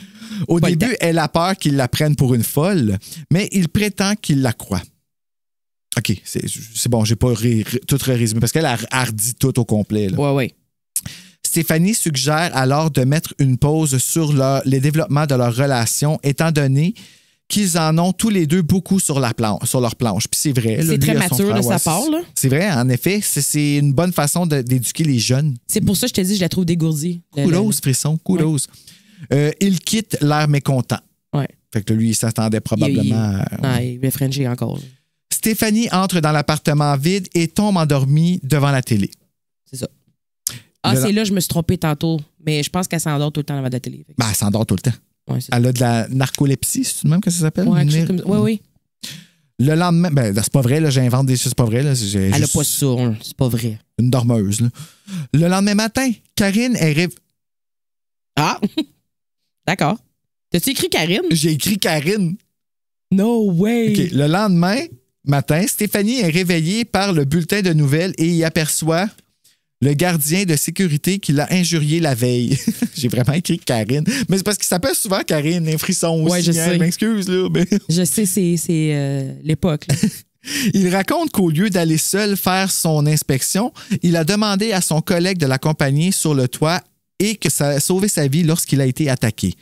S5: Au début, elle a peur qu'il la prenne pour une folle, mais il prétend qu'il la croit. OK, c'est bon, j'ai pas tout résumé parce qu'elle a redit tout au complet. Là.
S6: Ouais.
S5: Stéphanie suggère alors de mettre une pause sur les développements de leur relation, étant donné qu'ils en ont tous les deux beaucoup sur leur planche. Puis c'est vrai.
S6: C'est très mature de sa part. Là.
S5: C'est vrai, en effet. C'est une bonne façon d'éduquer les jeunes.
S6: C'est pour ça que je te dis, je la trouve dégourdie.
S5: Kudos, frisson, kudos. Ouais. Il quitte l'air mécontent.
S6: Ouais.
S5: Fait que lui, il s'attendait probablement
S6: il voulait frencher encore.
S5: Stéphanie entre dans l'appartement vide et tombe endormie devant la télé.
S6: C'est ça. C'est là que je me suis trompée tantôt. Mais je pense qu'elle s'endort tout le temps devant la télé.
S5: Ben, elle s'endort tout le temps.
S6: Ouais,
S5: elle a de la narcolepsie, c'est même que ça s'appelle?
S6: Oui.
S5: Le lendemain, ben, c'est pas vrai, là, j'invente des choses, c'est pas vrai. Là,
S6: Elle a pas ça, c'est pas vrai.
S5: Une dormeuse. Là. Le lendemain matin, Karine est
S6: Ah! D'accord. T'as-tu écrit Karine?
S5: J'ai écrit Karine.
S6: No way!
S5: OK. Le lendemain matin, Stéphanie est réveillée par le bulletin de nouvelles et y aperçoit le gardien de sécurité qui l'a injurié la veille. J'ai vraiment écrit Karine. Mais c'est parce qu'il s'appelle souvent Karine, un frisson aussi.
S6: Ouais, je sais.
S5: Je m'excuse, là. Mais...
S6: Je sais, c'est l'époque.
S5: Il raconte qu'au lieu d'aller seul faire son inspection, il a demandé à son collègue de l'accompagner sur le toit et que ça a sauvé sa vie lorsqu'il a été attaqué.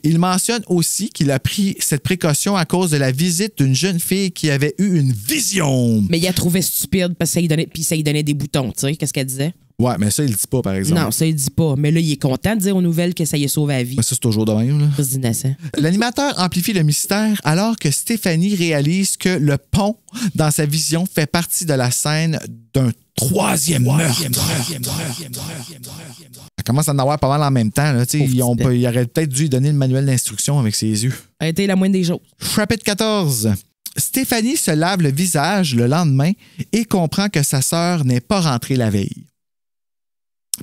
S5: Il mentionne aussi qu'il a pris cette précaution à cause de la visite d'une jeune fille qui avait eu une vision.
S6: Mais il a trouvé stupide parce que ça lui donnait des boutons, tu sais, qu'est-ce qu'elle disait?
S5: Ouais, mais ça, il le dit pas, par exemple.
S6: Non, ça, il dit pas. Mais là, il est content de dire aux nouvelles que ça lui a sauvé la vie.
S5: Mais ça, c'est toujours de même, là.
S6: C'est innocent.
S5: L'animateur amplifie le mystère alors que Stéphanie réalise que le pont, dans sa vision, fait partie de la scène d'un troisième meurtre. Ça commence à en avoir pas mal en même temps. Là. Il aurait peut-être dû lui donner le manuel d'instruction avec ses yeux.
S6: Ça a été la moindre des choses.
S5: Chapitre 14. Stéphanie se lave le visage le lendemain et comprend que sa sœur n'est pas rentrée la veille.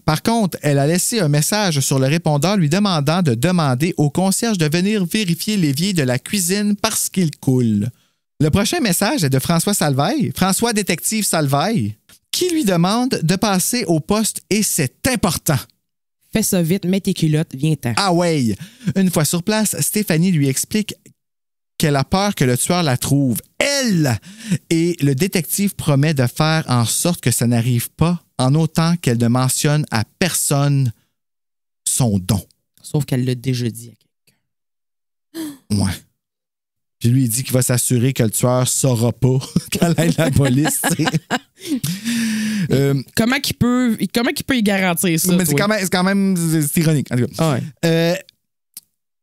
S5: Par contre, elle a laissé un message sur le répondeur lui demandant de demander au concierge de venir vérifier l'évier de la cuisine parce qu'il coule. Le prochain message est de François Salvaille, François Détective Salvaille, qui lui demande de passer au poste et c'est important.
S6: Fais ça vite, mets tes culottes, viens-t'en.
S5: Ah ouais! Une fois sur place, Stéphanie lui explique qu'elle a peur que le tueur la trouve, elle! Et le détective promet de faire en sorte que ça n'arrive pas en autant qu'elle ne mentionne à personne son don.
S6: Sauf qu'elle l'a déjà dit à quelqu'un.
S5: Ouais. Puis lui, il dit qu'il va s'assurer que le tueur ne saura pas quand il aide la police.
S6: Comment qu'il peut y garantir ça?
S5: Mais c'est quand même c'est ironique. En tout cas.
S6: Ouais.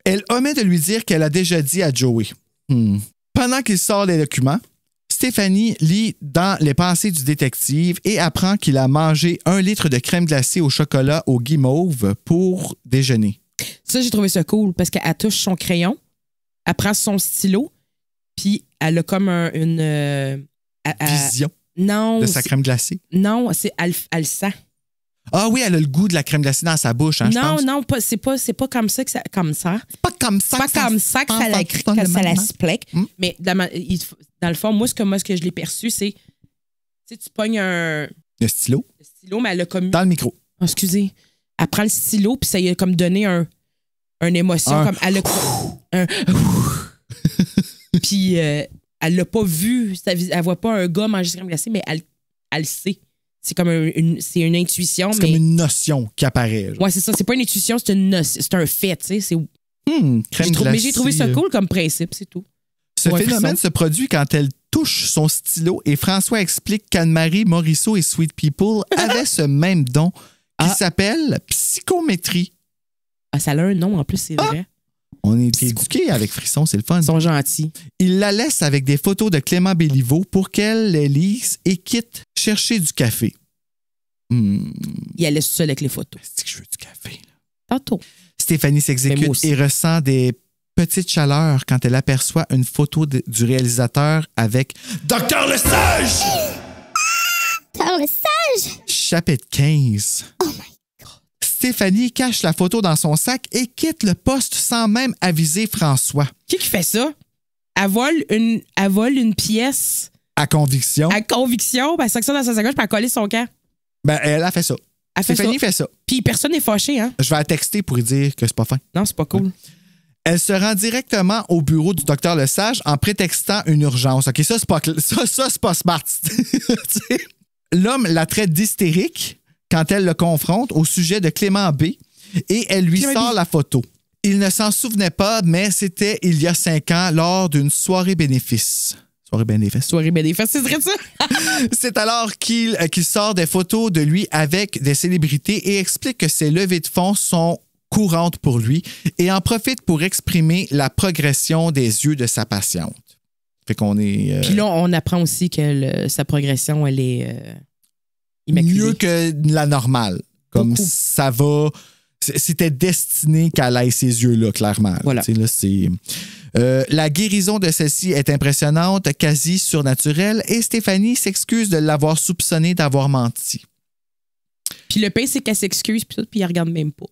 S5: Elle omet de lui dire qu'elle a déjà dit à Joey. Pendant qu'il sort les documents, Stéphanie lit dans les pensées du détective et apprend qu'il a mangé 1 litre de crème glacée au chocolat au guimauve pour déjeuner.
S6: Ça, j'ai trouvé ça cool parce qu'elle touche son crayon, elle prend son stylo, puis elle a comme une
S5: vision
S6: non,
S5: de sa crème glacée.
S6: Non, elle le sent.
S5: Ah oui, elle a le goût de la crème glacée dans sa bouche, hein, je pense.
S6: Non, c'est pas comme ça que ça. Comme ça.
S5: C'est pas comme ça.
S6: C'est pas comme ça que ça l'explique. Mais dans le fond, moi, ce que je l'ai perçu, c'est. Tu sais, tu pognes un.
S5: Le stylo.
S6: Le stylo, mais elle a comme.
S5: Dans le micro.
S6: Oh, excusez. Elle prend le stylo, puis ça lui a comme donné une émotion. Comme elle a. Puis elle l'a pas vu. Elle voit pas un gars manger crème glacée, mais elle sait. C'est comme une intuition.
S5: C'est comme une notion qui apparaît.
S6: Oui, c'est ça. C'est pas une intuition, c'est un fait. Tu sais.
S5: Mais
S6: j'ai trouvé ça cool comme principe, c'est tout.
S5: Ce phénomène se produit quand elle touche son stylo et François explique qu'Anne-Marie Morisseau et Sweet People avaient ce même don qui s'appelle psychométrie.
S6: Ah, ça a un nom en plus, c'est vrai.
S5: On est éduqués avec Frisson, c'est le fun.
S6: Ils sont gentils.
S5: Il la laisse avec des photos de Clément Béliveau pour qu'elle les lise et quitte chercher du café.
S6: Il laisse seule avec les photos.
S5: C'est que je veux du café. Là.
S6: Tantôt.
S5: Stéphanie s'exécute et ressent des petites chaleurs quand elle aperçoit une photo du réalisateur avec Docteur Lesage!
S4: Docteur Lesage!
S5: Chapitre 15.
S4: Oh my God.
S5: Stéphanie cache la photo dans son sac et quitte le poste sans même aviser François.
S6: Qui fait ça? Elle vole une pièce.
S5: À conviction.
S6: À conviction, elle sac ça dans sa sacoche puis elle colle son camp.
S5: Ben, elle a fait ça. Stéphanie fait ça.
S6: Puis personne n'est fâché, hein?
S5: Je vais la texter pour lui dire que c'est pas fin.
S6: Non, c'est pas cool.
S5: Elle se rend directement au bureau du docteur Lesage en prétextant une urgence. OK, ça, c'est pas smart. L'homme la traite d'hystérique quand elle le confronte au sujet de Clément B. et elle lui sort la photo. Il ne s'en souvenait pas, mais c'était il y a 5 ans lors d'une soirée bénéfice. Soirée bénéfice, c'est vrai ça? C'est alors qu'il sort des photos de lui avec des célébrités et explique que ses levées de fonds sont courantes pour lui et en profite pour exprimer la progression des yeux de sa patiente. Fait qu'on est...
S6: Puis là, on apprend aussi que sa progression, elle est immaculée.
S5: Mieux que la normale. Comme ça va C'était destiné qu'elle ait ces yeux-là, clairement.
S6: Voilà.
S5: Tu sais, là, c'est... la guérison de celle-ci est impressionnante, quasi surnaturelle, et Stéphanie s'excuse de l'avoir soupçonné d'avoir menti.
S6: Puis le pire, c'est qu'elle s'excuse, puis tout, puis il regarde même pas.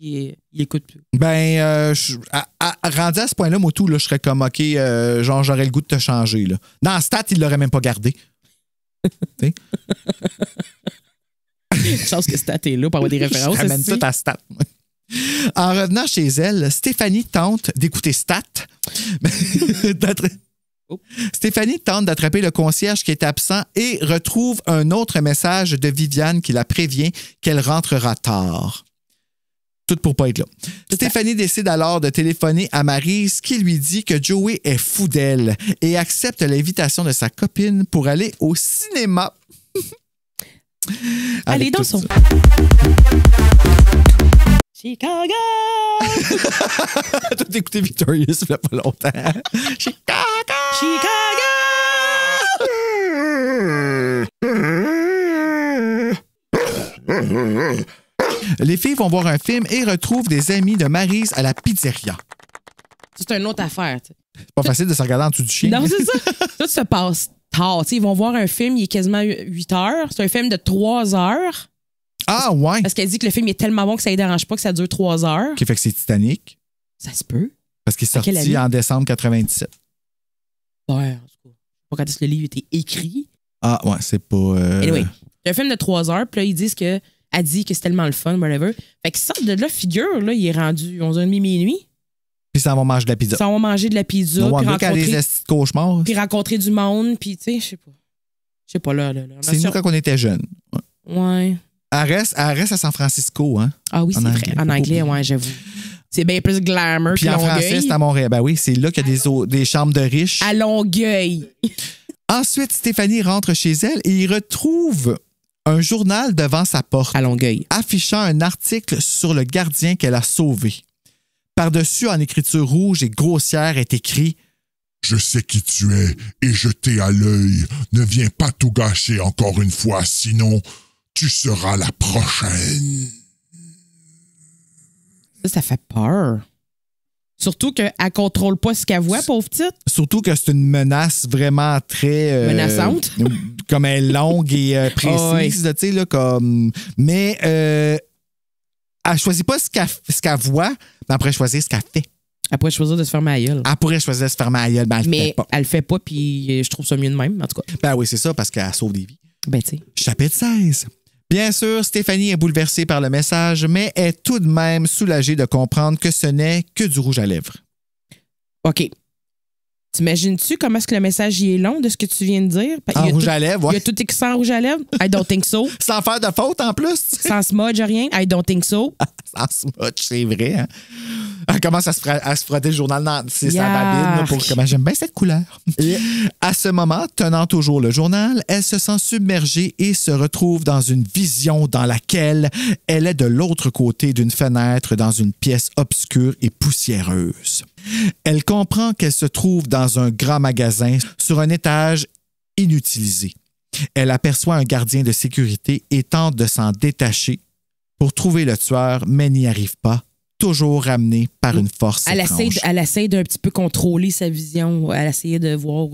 S6: Il écoute plus.
S5: Ben, rendu à ce point-là, moi, tout, là, je serais comme, OK, genre, j'aurais le goût de te changer. Là. Dans Stat, il l'aurait même pas gardé.
S6: Chance que Stat est là pour avoir des références.
S5: Je ramène tout à Stat. En revenant chez elle, Stéphanie tente d'écouter Stat. Stéphanie tente d'attraper le concierge qui est absent et retrouve un autre message de Viviane qui la prévient qu'elle rentrera tard. Tout pour pas être là. Stéphanie décide alors de téléphoner à Maryse qui lui dit que Joey est fou d'elle et accepte l'invitation de sa copine pour aller au cinéma.
S6: Allez, dans son... Chicago!
S5: T'as écouté Victorious il y a pas longtemps. Chicago! Chicago! Les filles vont voir un film et retrouvent des amis de Maryse à la pizzeria.
S6: C'est une autre affaire. T'sais.
S5: C'est pas facile de se regarder en dessous du chien.
S6: Non, c'est ça. Ça se passe tard. T'sais, ils vont voir un film, il est quasiment 8 heures. C'est un film de 3 heures.
S5: Ah, ouais.
S6: Parce qu'elle dit que le film est tellement bon que ça ne dérange pas que ça dure 3 heures.
S5: Qui fait que c'est Titanic.
S6: Ça se peut.
S5: Parce qu'il est sorti en décembre 97.
S6: Ouais, en tout cas. Pas quand est-ce que le livre était écrit.
S5: Ah, ouais, c'est pas.
S6: Anyway, c'est un film de 3 heures, puis là, ils disent que. Elle dit que c'est tellement le fun, whatever. Fait que ça, de là, figure, là, il est rendu 11h30 minuit.
S5: Puis ça va manger de la pizza.
S6: Ça va manger de la pizza.
S5: No
S6: puis
S5: cauchemars.
S6: Puis rencontrer du monde, puis tu sais, je sais pas. Je sais pas, là.
S5: C'est nous quand on était jeunes.
S6: Ouais.
S5: Elle reste à San Francisco, hein?
S6: Ah oui, c'est vrai. En anglais, ouais, j'avoue. C'est bien plus glamour.
S5: Puis en français, c'est à Montréal. Ben oui, c'est là qu'il y a des chambres de riches.
S6: À Longueuil.
S5: Ensuite, Stéphanie rentre chez elle et y retrouve un journal devant sa porte.
S6: À Longueuil.
S5: Affichant un article sur le gardien qu'elle a sauvé. Par-dessus, en écriture rouge et grossière, est écrit
S10: « Je sais qui tu es et je t'ai à l'œil. Ne viens pas tout gâcher encore une fois, sinon tu seras la prochaine. »
S6: Ça fait peur. Surtout qu'elle ne contrôle pas ce qu'elle voit, pauvre petite.
S5: Surtout que c'est une menace vraiment très...
S6: menaçante.
S5: Comme elle est longue et précise, tu sais, là, comme... Mais elle ne choisit pas ce qu'elle voit, mais elle pourrait choisir ce qu'elle fait.
S6: Elle pourrait choisir de se fermer la gueule.
S5: Elle pourrait choisir de se fermer la gueule, ben
S6: elle le fait pas, puis je trouve ça mieux de même, en tout cas.
S5: Ben oui, c'est ça, parce qu'elle sauve des vies.
S6: Ben, tu sais.
S5: Chapitre 16. Bien sûr, Stéphanie est bouleversée par le message, mais est tout de même soulagée de comprendre que ce n'est que du rouge à lèvres.
S6: OK. T'imagines-tu comment est-ce que le message y est long de ce que tu viens de dire?
S5: En rouge à lèvres, ouais.
S6: Il y a tout écrit en rouge à lèvres? I don't think so.
S5: Sans faire de faute en plus.
S6: Sans smudge, rien? I don't think so.
S5: Sans smudge, c'est vrai. Hein? Elle commence à se frotter le journal dans sa babine là, pour comment j'aime bien cette couleur. À ce moment, tenant toujours le journal, elle se sent submergée et se retrouve dans une vision dans laquelle elle est de l'autre côté d'une fenêtre dans une pièce obscure et poussiéreuse. Elle comprend qu'elle se trouve dans un grand magasin sur un étage inutilisé. Elle aperçoit un gardien de sécurité et tente de s'en détacher pour trouver le tueur, mais n'y arrive pas. Toujours ramenée par une force étrange.
S6: Elle essaie d'un petit peu contrôler sa vision. Elle essayait de voir...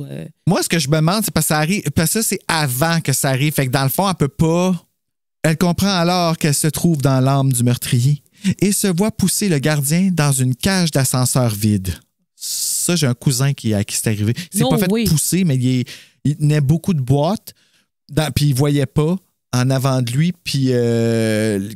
S5: Moi, ce que je me demande, c'est parce que ça arrive... Parce que ça, c'est avant que ça arrive. Fait que dans le fond, elle peut pas... Elle comprend alors qu'elle se trouve dans l'âme du meurtrier et se voit pousser le gardien dans une cage d'ascenseur vide. Ça, j'ai un cousin qui c'est arrivé. Il s'est pas fait pousser, mais il tenait beaucoup de boîtes, puis il voyait pas en avant de lui, puis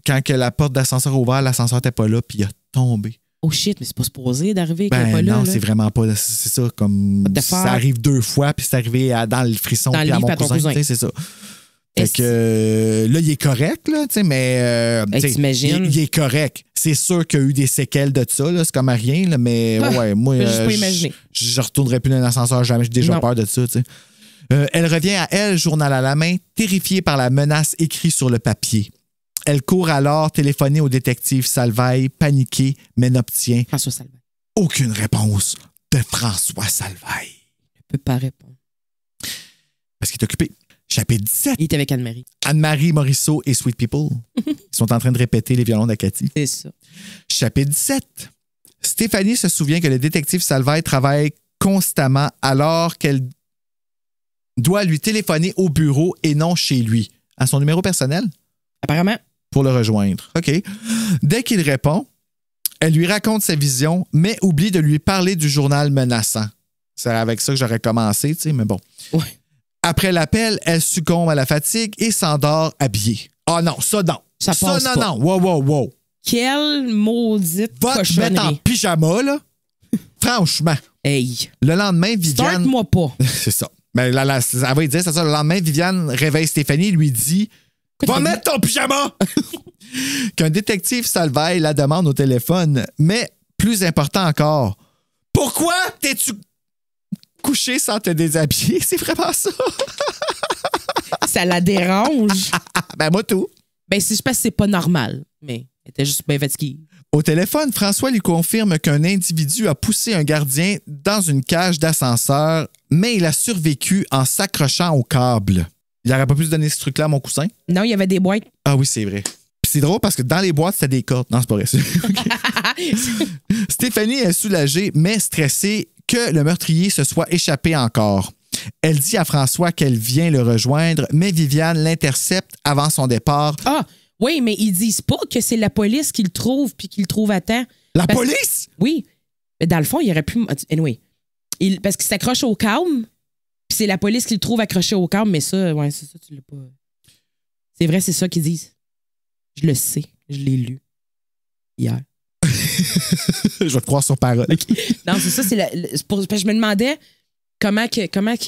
S5: quand que la porte d'ascenseur a ouvert, l'ascenseur n'était pas là, puis il a tombé.
S6: Oh shit, mais c'est pas supposé d'arriver qu'il n'est pas là.
S5: Non, c'est vraiment pas... C'est ça, comme... Ça arrive 2 fois, puis c'est arrivé dans le frisson, puis à mon cousin. C'est ça. Fait que là, il est correct, là, tu sais, mais
S6: t'imagines?
S5: Il est correct. C'est sûr qu'il y a eu des séquelles de ça, là, c'est comme rien, là, mais ouais, moi, je retournerai plus dans un ascenseur, jamais, j'ai déjà peur de ça, tu sais. Elle revient à elle, journal à la main, terrifiée par la menace écrite sur le papier. Elle court alors téléphoner au détective Salvaille, paniquée, mais n'obtient aucune réponse de François Salvaille.
S6: Il ne peut pas répondre.
S5: Parce qu'il est occupé. Chapitre 17.
S6: Il était avec Anne-Marie.
S5: Anne-Marie, Morisseau et Sweet People. Ils sont en train de répéter les violons d'Acati.
S6: C'est ça.
S5: Chapitre 17. Stéphanie se souvient que le détective Salvaille travaille constamment alors qu'elle doit lui téléphoner au bureau et non chez lui. À son numéro personnel?
S6: Apparemment.
S5: Pour le rejoindre. OK. Dès qu'il répond, elle lui raconte sa vision, mais oublie de lui parler du journal menaçant. C'est avec ça que j'aurais commencé, tu sais, mais bon.
S6: Ouais.
S5: Après l'appel, elle succombe à la fatigue et s'endort habillée. Ah non, ça non.
S6: Ça passe
S5: non,
S6: pas.
S5: non. Wow.
S6: Quelle maudite
S5: Va te
S6: cochonnerie.
S5: mettre en pyjama, là. Franchement.
S6: Hey.
S5: Le lendemain, Viviane...
S6: Start-moi pas.
S5: C'est ça. Mais elle va lui dire, c'est ça. Le lendemain, Viviane réveille Stéphanie et lui dit... Va mettre ton pyjama! Qu'un détective Salvaille la demande au téléphone. Mais, plus important encore, pourquoi t'es-tu couché sans te déshabiller? C'est vraiment ça.
S6: Ça la dérange.
S5: Ben, moi, tout.
S6: Ben, c'est juste parce que c'est pas normal. Mais elle était juste bien fatiguée.
S5: Au téléphone, François lui confirme qu'un individu a poussé un gardien dans une cage d'ascenseur, mais il a survécu en s'accrochant au câble. Il n'aurait pas pu se donner ce truc-là à mon coussin?
S6: Non, il y avait des boîtes.
S5: Ah oui, c'est vrai. Puis c'est drôle parce que dans les boîtes, c'était des cordes. Non, c'est pas vrai. Stéphanie est soulagée, mais stressée que le meurtrier se soit échappé encore. Elle dit à François qu'elle vient le rejoindre, mais Viviane l'intercepte avant son départ.
S6: Ah, oui, mais ils disent pas que c'est la police qui le trouve puis qui le trouve à temps.
S5: Police?
S6: Oui. Mais dans le fond, il aurait pu... Anyway. Parce qu'il s'accroche au câble, puis c'est la police qui le trouve accroché au câble, mais ça, ouais, c'est ça, tu l'as pas... C'est vrai, c'est ça qu'ils disent. Je le sais. Je l'ai lu hier.
S5: Je vais te croire sur parole.
S6: Non, c'est ça, parce que je me demandais comment est-ce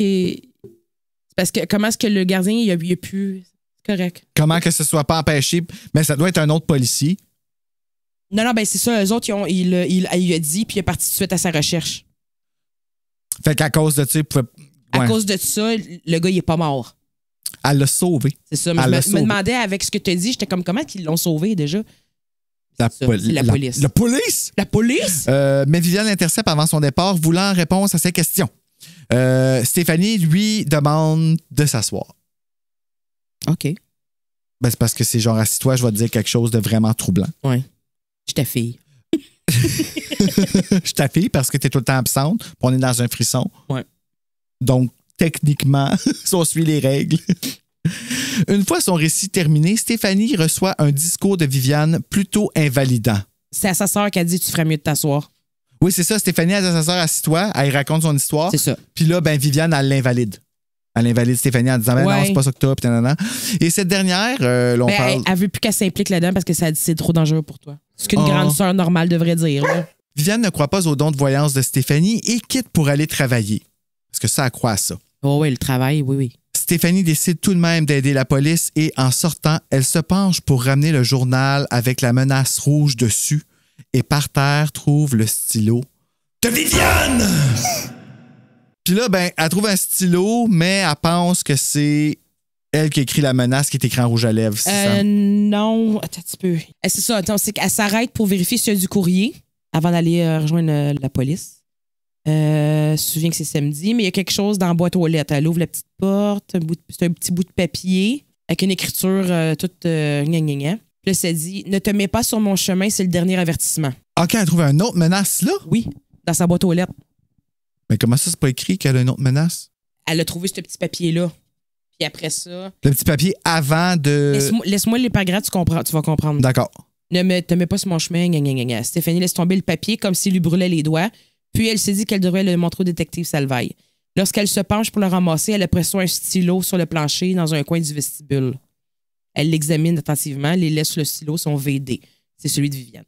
S6: que le gardien, il a pu... Correct.
S5: Comment que ce soit pas empêché? Mais ça doit être un autre policier.
S6: Non, ben c'est ça. Eux autres, il a dit, puis il est parti tout de suite à sa recherche.
S5: Fait qu'à cause de ça, il pouvait...
S6: À cause de ça, le gars, il est pas mort.
S5: Elle l'a sauvé.
S6: C'est ça. Mais je me demandais, avec ce que tu as dit, j'étais comme, comment ils l'ont sauvé déjà?
S5: La police.
S6: La police? La police?
S5: Mais Viviane l'intercepte avant son départ, voulant réponse à ses questions. Stéphanie lui demande de s'asseoir.
S6: OK.
S5: Ben, c'est parce que c'est genre, assis-toi, je vais te dire quelque chose de vraiment troublant.
S6: Ouais. Je ta fille.
S5: Je ta fille parce que t'es tout le temps absente, puis on est dans un frisson.
S6: Ouais.
S5: Donc, techniquement, si on suit les règles. Une fois son récit terminé, Stéphanie reçoit un discours de Viviane plutôt invalidant.
S6: C'est à sa sœur qui a dit « Tu ferais mieux de t'asseoir ».
S5: Oui, c'est ça. Stéphanie a dit à sa sœur « Assis-toi », elle raconte son histoire.
S6: C'est ça.
S5: Puis là, ben Viviane, elle l'invalide. Elle invalide Stéphanie en disant ben non, c'est pas ça que t'as, puis nanana. Et cette dernière, l'on parle.
S6: Elle veut plus qu'elle s'implique là-dedans parce que ça dit c'est trop dangereux pour toi. Ce qu'une grande sœur normale devrait dire. Là.
S5: Viviane ne croit pas au don de voyance de Stéphanie et quitte pour aller travailler. Parce que ça, elle croit à ça.
S6: Oh oui, le travail, oui.
S5: Stéphanie décide tout de même d'aider la police et en sortant, elle se penche pour ramener le journal avec la menace rouge dessus et par terre trouve le stylo de Viviane! Puis là, ben, elle trouve un stylo, mais elle pense que c'est elle qui écrit la menace qui est écrit en rouge à lèvres.
S6: Non, attends un petit peu. C'est ça, attends, c'est qu'elle s'arrête pour vérifier s'il y a du courrier avant d'aller rejoindre la police. Je me souviens que c'est samedi, mais il y a quelque chose dans la boîte aux lettres. Elle ouvre la petite porte, c'est un petit bout de papier avec une écriture toute gna. Puis là, ça dit « Ne te mets pas sur mon chemin, c'est le dernier avertissement. »
S5: OK, elle trouve une autre menace là?
S6: Oui, dans sa boîte aux lettres.
S5: Mais comment ça, c'est pas écrit qu'elle a une autre menace?
S6: Elle a trouvé ce petit papier-là. Puis après ça...
S5: Le petit papier avant de...
S6: Laisse-moi les paragraphes, tu vas comprendre.
S5: D'accord.
S6: Ne te mets pas sur mon chemin, gna. Stéphanie laisse tomber le papier comme s'il lui brûlait les doigts. Puis elle s'est dit qu'elle devrait le montrer au détective Salvaille. Lorsqu'elle se penche pour le ramasser, elle aperçoit un stylo sur le plancher dans un coin du vestibule. Elle l'examine attentivement. Les lettres sur le stylo sont VD. C'est celui de Viviane.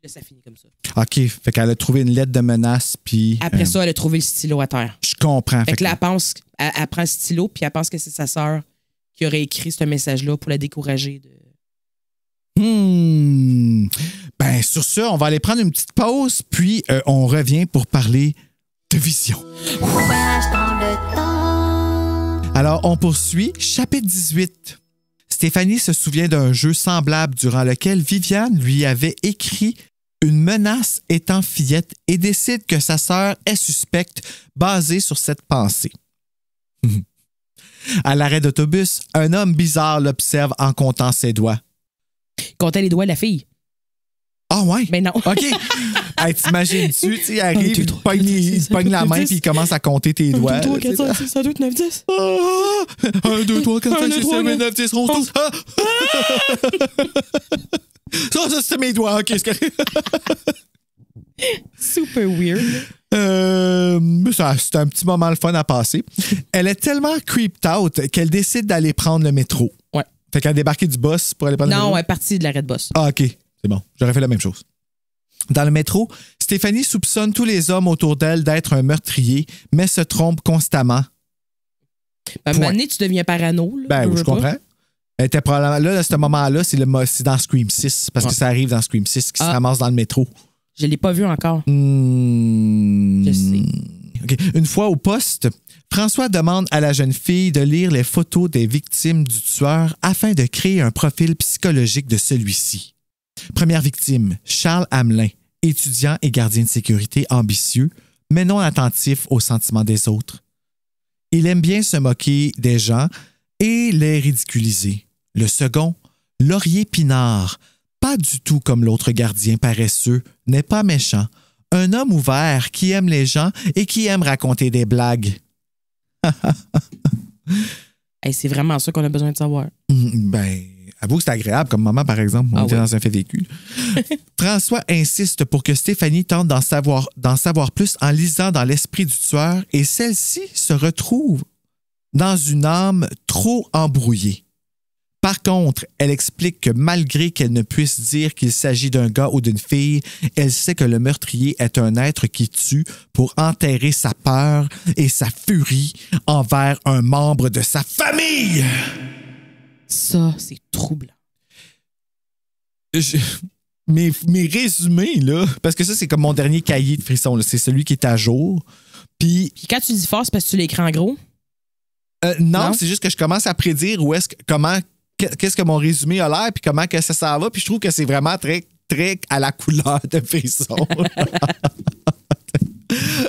S6: Là, ça finit comme ça.
S5: OK. Fait qu'elle a trouvé une lettre de menace, puis...
S6: Après ça, elle a trouvé le stylo à terre.
S5: Je comprends.
S6: Fait que là, elle prend le stylo, puis elle pense que c'est sa sœur qui aurait écrit ce message-là pour la décourager de...
S5: Ben, sur ça, on va aller prendre une petite pause, puis on revient pour parler de vision. Alors, on poursuit. Chapitre 18. Stéphanie se souvient d'un jeu semblable durant lequel Viviane lui avait écrit une menace étant fillette et décide que sa sœur est suspecte basée sur cette pensée. À l'arrêt d'autobus, un homme bizarre l'observe en comptant ses doigts.
S6: Il comptait les doigts de la fille.
S5: Ah ouais?
S6: Mais non.
S5: OK. Hey, t'imagines-tu, il arrive, il pogne la main puis il commence à compter tes doigts. 1, 2, 3, 4, 5, 6, 7, 8, 9, 10. 1, 2, 3, 4, 5, 6, 7, 8, 9, 10, 11, 12. Ça, c'est mes doigts. OK, c'est correct.
S6: Super weird.
S5: C'est un petit moment le fun à passer. Elle est tellement creeped out qu'elle décide d'aller prendre le métro.
S6: Ouais.
S5: Fait qu'elle a débarqué du bus pour aller prendre le métro.
S6: Non, elle est partie de l'arrêt de bus.
S5: Ah, OK. C'est bon. J'aurais fait la même chose. Dans le métro, Stéphanie soupçonne tous les hommes autour d'elle d'être un meurtrier, mais se trompe constamment.
S6: À un moment donné, tu deviens parano. Là,
S5: je comprends. Elle était probablement là, à ce moment-là, c'est dans Scream 6, parce que ça arrive dans Scream 6 qui se ramasse dans le métro.
S6: Je l'ai pas vu encore.
S5: Je
S6: sais.
S5: Okay. Une fois au poste, François demande à la jeune fille de lire les photos des victimes du tueur afin de créer un profil psychologique de celui-ci. Première victime, Charles Hamelin, étudiant et gardien de sécurité ambitieux, mais non attentif aux sentiments des autres. Il aime bien se moquer des gens et les ridiculiser. Le second, Laurier Pinard, pas du tout comme l'autre gardien paresseux, n'est pas méchant. Un homme ouvert qui aime les gens et qui aime raconter des blagues.
S6: Hey, c'est vraiment ça qu'on a besoin de savoir.
S5: Avoue que c'est agréable comme moment, par exemple. On était dans un fait vécu. François insiste pour que Stéphanie tente d'en savoir plus en lisant dans l'esprit du tueur et celle-ci se retrouve dans une âme trop embrouillée. Par contre, elle explique que malgré qu'elle ne puisse dire qu'il s'agit d'un gars ou d'une fille, elle sait que le meurtrier est un être qui tue pour enterrer sa peur et sa furie envers un membre de sa famille.
S6: Ça, c'est troublant.
S5: Mes résumés, là, parce que ça, c'est comme mon dernier cahier de frissons, c'est celui qui est à jour. Puis
S6: quand tu dis fort, c'est parce que tu l'écris en gros?
S5: Non, c'est juste que je commence à prédire qu'est-ce que mon résumé a l'air, puis comment que ça s'en va, puis je trouve que c'est vraiment très, très à la couleur de frissons.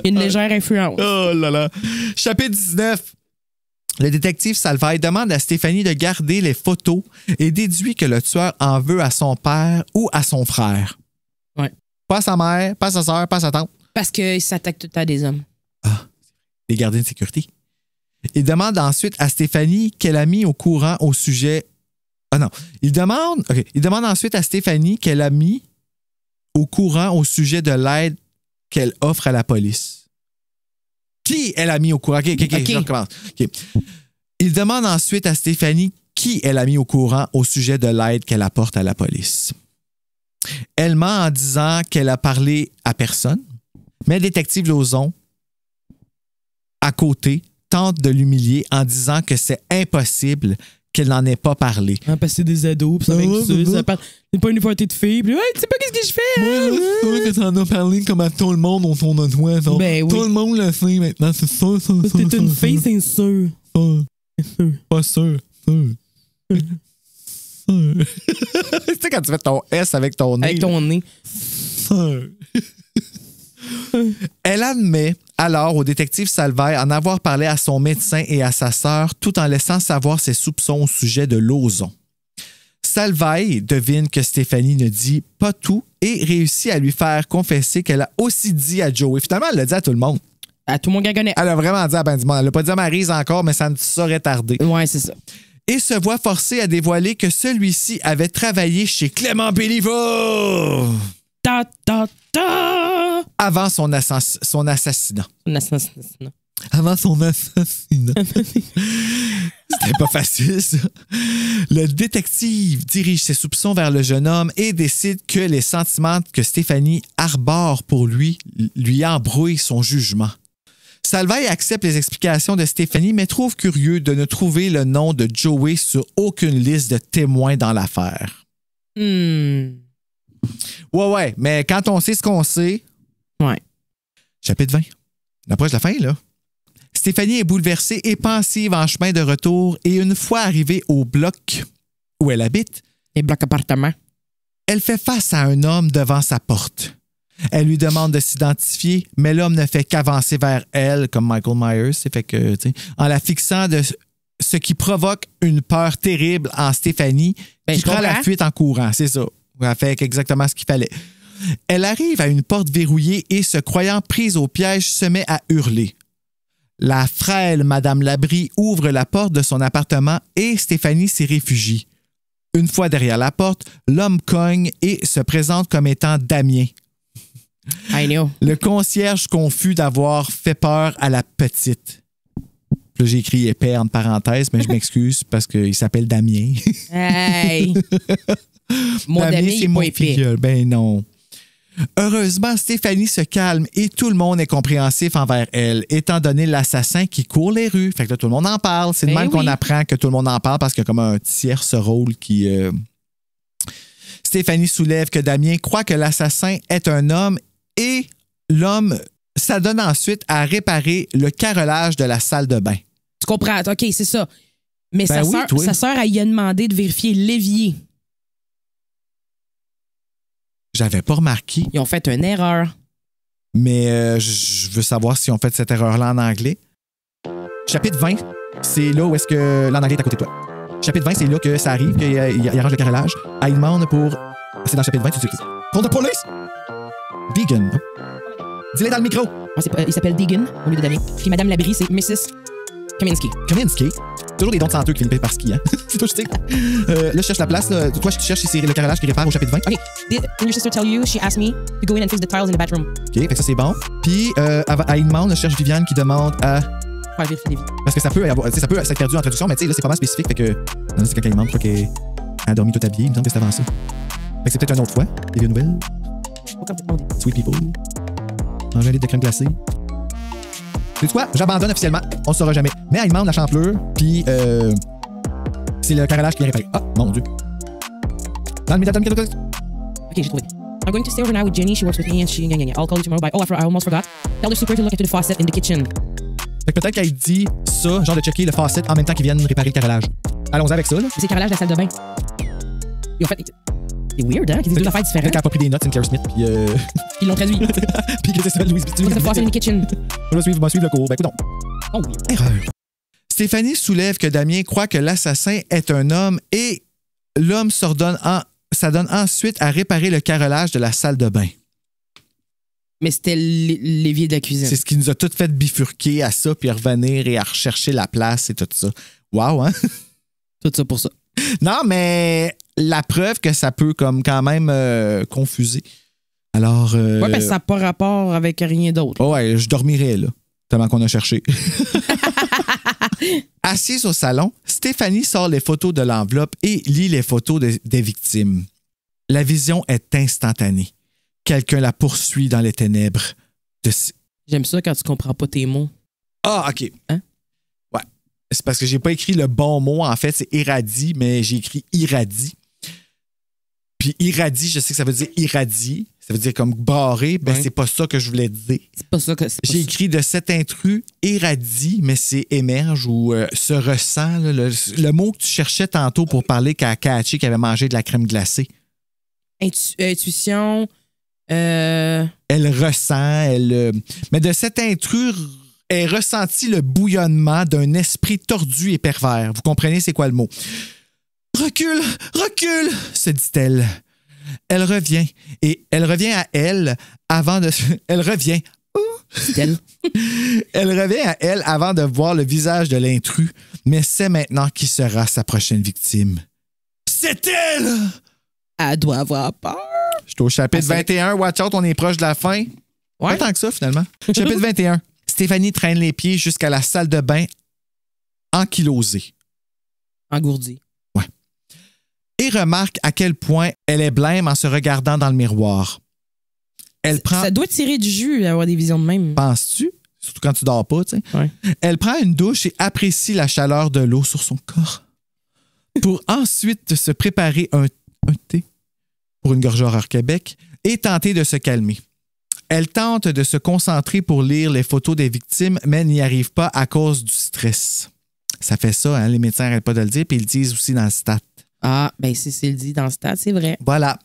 S6: Une légère influence.
S5: Oh là là. Chapitre 19. Le détective Salvaille demande à Stéphanie de garder les photos et déduit que le tueur en veut à son père ou à son frère.
S6: Ouais.
S5: Pas à sa mère, pas à sa soeur, pas à sa tante.
S6: Parce qu'il s'attaque tout le temps à des hommes.
S5: Ah, les gardiens de sécurité. Il demande ensuite à Stéphanie qu'elle a mis au courant au sujet... Ah non. Il demande ensuite à Stéphanie qu'elle a mis au courant au sujet de l'aide qu'elle offre à la police. Qui elle a mis au courant? OK, je recommence. Okay. Il demande ensuite à Stéphanie qui elle a mis au courant au sujet de l'aide qu'elle apporte à la police. Elle ment en disant qu'elle a parlé à personne, mais le détective Lauzon, à côté, tente de l'humilier en disant que c'est impossible qu'elle n'en ait pas parlé.
S6: Parce que c'est des ados, puis ça c'est pas une party de filles, puis tu sais pas qu'est-ce que je fais.
S5: Moi, c'est vrai que t'en as parlé comme à tout le monde autour de toi. Donc,
S6: ben oui.
S5: Tout le monde le sait maintenant, c'est sûr.
S6: T'es une fille, c'est sûr.
S5: Pas sûr. Tu sais quand tu fais ton S avec ton nez.
S6: Avec ton nez.
S5: Elle admet alors au détective Salvaille en avoir parlé à son médecin et à sa sœur tout en laissant savoir ses soupçons au sujet de Lauzon. Salvaille devine que Stéphanie ne dit pas tout et réussit à lui faire confesser qu'elle a aussi dit à Joey. Finalement, elle l'a dit à tout le monde.
S6: À tout le monde qu'elle connaît.
S5: Elle a vraiment dit à ben du monde. Elle l'a pas dit à Maryse encore, mais ça ne saurait tarder.
S6: Ouais, c'est ça.
S5: Et se voit forcée à dévoiler que celui-ci avait travaillé chez Clément Béliveau. Avant son assassinat.
S6: Son assassinat.
S5: Avant son assassinat. C'était pas facile, ça. Le détective dirige ses soupçons vers le jeune homme et décide que les sentiments que Stéphanie arbore pour lui embrouillent son jugement. Salvaille accepte les explications de Stéphanie, mais trouve curieux de ne trouver le nom de Joey sur aucune liste de témoins dans l'affaire. Ouais, mais quand on sait ce qu'on sait...
S6: Ouais.
S5: Chapitre 20. On approche de la fin, là. Stéphanie est bouleversée et pensive en chemin de retour et une fois arrivée au bloc où elle habite...
S6: Les blocs appartements.
S5: Elle fait face à un homme devant sa porte. Elle lui demande de s'identifier, mais l'homme ne fait qu'avancer vers elle, comme Michael Myers. C'est fait que, en la fixant ce qui provoque une peur terrible en Stéphanie, qui prend la fuite en courant. C'est ça. Elle fait exactement ce qu'il fallait. Elle arrive à une porte verrouillée et, se croyant prise au piège, se met à hurler. La frêle Madame Labrie ouvre la porte de son appartement et Stéphanie s'y réfugie. Une fois derrière la porte, l'homme cogne et se présente comme étant Damien.
S6: I know.
S5: Le concierge confus d'avoir fait peur à la petite. Là, j'ai écrit épais entre parenthèses, mais je m'excuse parce qu'il s'appelle Damien.
S6: Hey! Mon Damien,
S5: c'est mon filleul. Ben non. Heureusement, Stéphanie se calme et tout le monde est compréhensif envers elle, étant donné l'assassin qui court les rues. Fait que là, tout le monde en parle. C'est de même qu'on apprend que tout le monde en parle parce qu'il y a comme un tierce rôle qui... Stéphanie soulève que Damien croit que l'assassin est un homme et l'homme s'adonne ensuite à réparer le carrelage de la salle de bain.
S6: Tu comprends? OK, c'est ça. Mais
S5: Ben
S6: sa sœur, elle lui a demandé de vérifier l'évier.
S5: J'avais pas remarqué.
S6: Ils ont fait une erreur.
S5: Mais je veux savoir si on fait cette erreur-là en anglais. Chapitre 20, c'est là où est-ce que l'anglais est à côté de toi. Chapitre 20, c'est là que ça arrive, qu'il arrange le carrelage. Elle demande pour... C'est dans le chapitre 20, tu sais. Call the police! Deegan. Dis-le dans le micro.
S6: Il s'appelle Deegan au lieu de Damien. Puis Madame Labrie, c'est Mrs. Kaminsky.
S5: Kaminsky. Toujours des dons de senteux qui finissent par ski, hein? C'est toi, je sais. Là, je cherche la place. Là. Toi, tu cherches si c'est le carrelage qui répare au chapitre 20.
S6: OK. Did your sister tell you she asked me to go in and fix the tiles in the bathroom?
S5: OK, fait que ça, c'est bon. Puis, elle demande, je cherche Viviane qui demande à...
S6: Ouais, vérifier les vies.
S5: Parce que ça peut s'être perdu en traduction, mais tu sais, là, c'est pas mal spécifique. Fait que... Non, c'est quand elle demande, je crois qu'elle a dormi toute habillée. Il me semble que c'est avant ça. Fait que c'est peut-être une autre fois. Des vieux nouvelles. Sweet people. Manger un litre de crème glacée. C'est quoi? J'abandonne officiellement. On ne saura jamais. Mais elle demande la champlure, puis c'est le carrelage qui est réparé. Ah, mon Dieu. Dans le milieu de OK,
S6: j'ai trouvé. I'm going to stay over now with Jenny. She works with me and she... I'll call you tomorrow by... Oh, I almost forgot. Tell the super to look into the faucet in the kitchen.
S5: Fait que peut-être qu'elle dit ça, genre de checker le faucet en même temps qu'ils viennent réparer le carrelage. Allons-y avec ça, là.
S6: C'est le carrelage de la salle de bain. Ils ont fait... C'est weird, hein? Qu'ils disent deux affaires différentes.
S5: Quelqu'un a pas pris des notes, Sinclair Smith, puis
S6: ils l'ont traduit.
S5: Puis que c'est ça, Louise Bitu.
S6: Look at the faucet in the kitchen.
S5: On va suivre le cours. Ben, écoute donc.
S6: Oh, weird.
S5: Erreur. Stéphanie soulève que Damien croit que l'assassin est un homme et l'homme s'adonne ensuite à réparer le carrelage de la salle de bain.
S6: Mais c'était l'évier de la cuisine.
S5: C'est ce qui nous a tout fait bifurquer à ça, puis revenir et à rechercher la place et tout ça. Wow, hein?
S6: Tout ça pour ça.
S5: Non, mais la preuve que ça peut comme quand même confuser. Alors...
S6: Ouais, parce que ça n'a pas rapport avec rien d'autre.
S5: Oh ouais, je dormirais, là, tellement qu'on a cherché. Assise au salon, Stéphanie sort les photos de l'enveloppe et lit les photos des victimes. La vision est instantanée. Quelqu'un la poursuit dans les ténèbres.
S6: J'aime ça quand tu comprends pas tes mots.
S5: Ah, OK.
S6: Hein?
S5: Ouais. C'est parce que j'ai pas écrit le bon mot. En fait, c'est irradie, mais j'ai écrit irradie. Puis irradie, je sais que ça veut dire irradie. Ça veut dire comme barré. Ben, c'est pas ça que je voulais dire.
S6: C'est pas ça que...
S5: J'ai écrit de cet intrus irradie, mais c'est émerge ou se ressent. Là, le mot que tu cherchais tantôt pour parler qu'à catché qui avait mangé de la crème glacée.
S6: Intuition...
S5: Elle ressent, mais de cet intrus est ressenti le bouillonnement d'un esprit tordu et pervers. Vous comprenez c'est quoi le mot? Recule, recule, se dit-elle. Elle revient à elle avant de... Elle revient. Elle revient à elle avant de voir le visage de l'intrus, mais sait maintenant qui sera sa prochaine victime. C'est elle!
S6: Elle doit avoir peur.
S5: Je suis au chapitre 21. Watch out, on est proche de la fin.
S6: Ouais.
S5: Pas tant que ça, finalement. Chapitre 21. Stéphanie traîne les pieds jusqu'à la salle de bain ankylosée.
S6: Engourdie.
S5: Ouais. Et remarque à quel point elle est blême en se regardant dans le miroir. Elle prend...
S6: Ça doit tirer du jus d'avoir des visions de même.
S5: Penses-tu? Surtout quand tu dors pas, tu sais.
S6: Ouais.
S5: Elle prend une douche et apprécie la chaleur de l'eau sur son corps. Pour ensuite se préparer un thé pour une gorgée hors Québec et tenter de se calmer. Elle tente de se concentrer pour lire les photos des victimes, mais n'y arrive pas à cause du stress. Ça fait ça, hein? Les médecins n'arrêtent pas de le dire, puis ils le disent aussi dans le stat.
S6: Ah, ben c'est le dit dans le stat, c'est vrai.
S5: Voilà.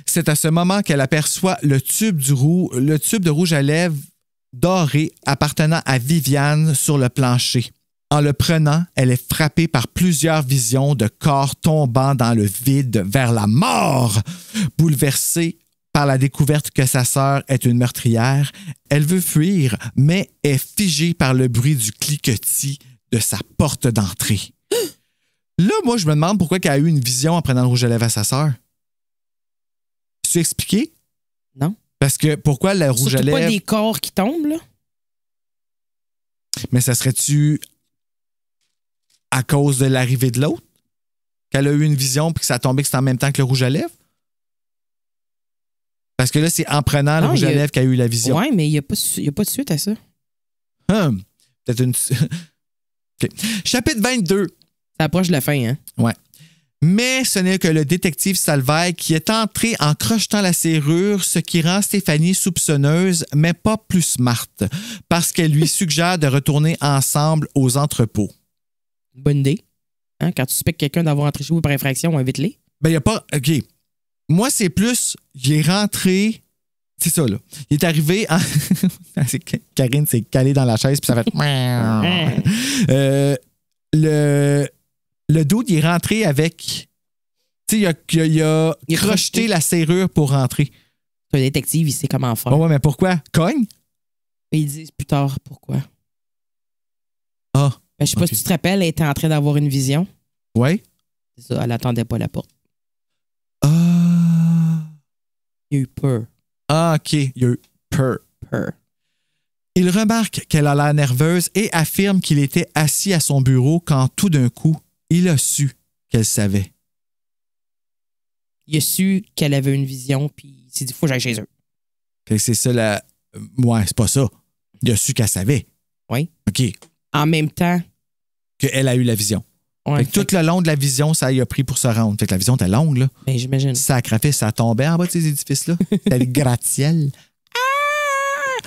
S5: C'est à ce moment qu'elle aperçoit le tube de rouge à lèvres doré appartenant à Viviane sur le plancher. En le prenant, elle est frappée par plusieurs visions de corps tombant dans le vide vers la mort. Bouleversée par la découverte que sa sœur est une meurtrière, elle veut fuir, mais est figée par le bruit du cliquetis de sa porte d'entrée. Là, moi, je me demande pourquoi elle a eu une vision en prenant le rouge à lèvres à sa sœur. Tu expliqué?
S6: Non.
S5: Parce que pourquoi le rouge à lèvres...
S6: Surtout pas des corps qui tombent, là.
S5: Mais ça serait-tu à cause de l'arrivée de l'autre? Qu'elle a eu une vision puis que ça a tombé que c'est en même temps que le rouge à lèvres? Parce que là, c'est en prenant le rouge à lèvres qu'elle a eu la vision.
S6: Oui, mais il n'y a pas de suite à ça.
S5: Peut-être une... Okay. Chapitre 22.
S6: Ça approche de la fin, hein?
S5: Ouais. Mais ce n'est que le détective Salvaille qui est entré en crochetant la serrure, ce qui rend Stéphanie soupçonneuse, mais pas plus smart, parce qu'elle lui suggère de retourner ensemble aux entrepôts.
S6: Bonne idée. Hein? Quand tu suspectes quelqu'un d'avoir entré chez vous par infraction, invite-les.
S5: Ben, il n'y a pas... OK. Moi, c'est plus... Il est rentré... C'est ça, là. Il est arrivé en... Karine s'est calée dans la chaise, puis ça fait... Le dude, il est rentré avec... Tu sais, il a crocheté la serrure pour rentrer.
S6: C'est un détective, il sait comment faire.
S5: Ouais, mais pourquoi? Cogne?
S6: Ils disent plus tard pourquoi.
S5: Ah.
S6: Ben, je sais pas si tu te rappelles, elle était en train d'avoir une vision.
S5: Oui.
S6: C'est ça, elle attendait pas la porte.
S5: Ah.
S6: Il y a eu peur.
S5: Ah, OK. Il y a eu peur. Il remarque qu'elle a l'air nerveuse et affirme qu'il était assis à son bureau quand tout d'un coup, il a su qu'elle savait.
S6: Il a su qu'elle avait une vision, puis il s'est dit, faut que j'aille chez eux.
S5: Fait que c'est ça la... Ouais, c'est pas ça. Il a su qu'elle savait.
S6: Oui.
S5: OK.
S6: En même temps...
S5: Qu'elle a eu la vision.
S6: Ouais,
S5: fait que tout le long de la vision, ça y a pris pour se rendre. Fait que la vision était longue, là.
S6: Ben, j'imagine.
S5: Sacré, ça tombait en bas de ces édifices-là. C'était le gratte-ciel.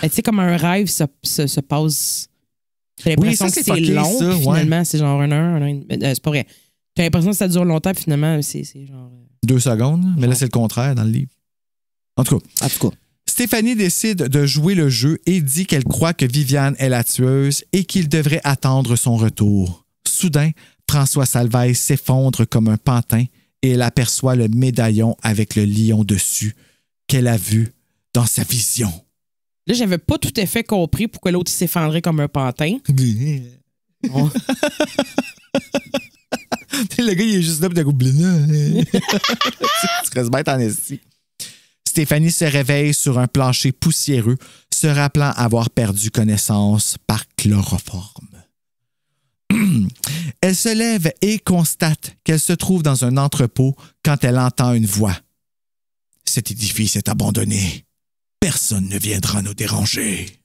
S6: Tu sais, comme un rêve se passe... J'ai l'impression que c'est long,
S5: ça,
S6: finalement, ouais. C'est genre une heure. C'est pas vrai. J'ai l'impression que ça dure longtemps, puis finalement, c'est genre...
S5: 2 secondes, mais là, c'est le contraire dans le livre. En tout cas. Stéphanie décide de jouer le jeu et dit qu'elle croit que Viviane est la tueuse et qu'il devrait attendre son retour. Soudain, François Salvaille s'effondre comme un pantin et elle aperçoit le médaillon avec le lion dessus qu'elle a vu dans sa vision.
S6: Là, j'avais pas tout à fait compris pourquoi l'autre s'effondrait comme un pantin. Oh.
S5: Le gars, il est juste là, puis t'as coupé. Tu restes bête en esti. Stéphanie se réveille sur un plancher poussiéreux, se rappelant avoir perdu connaissance par chloroforme. Elle se lève et constate qu'elle se trouve dans un entrepôt quand elle entend une voix. « Cet édifice est abandonné. Personne ne viendra nous déranger. »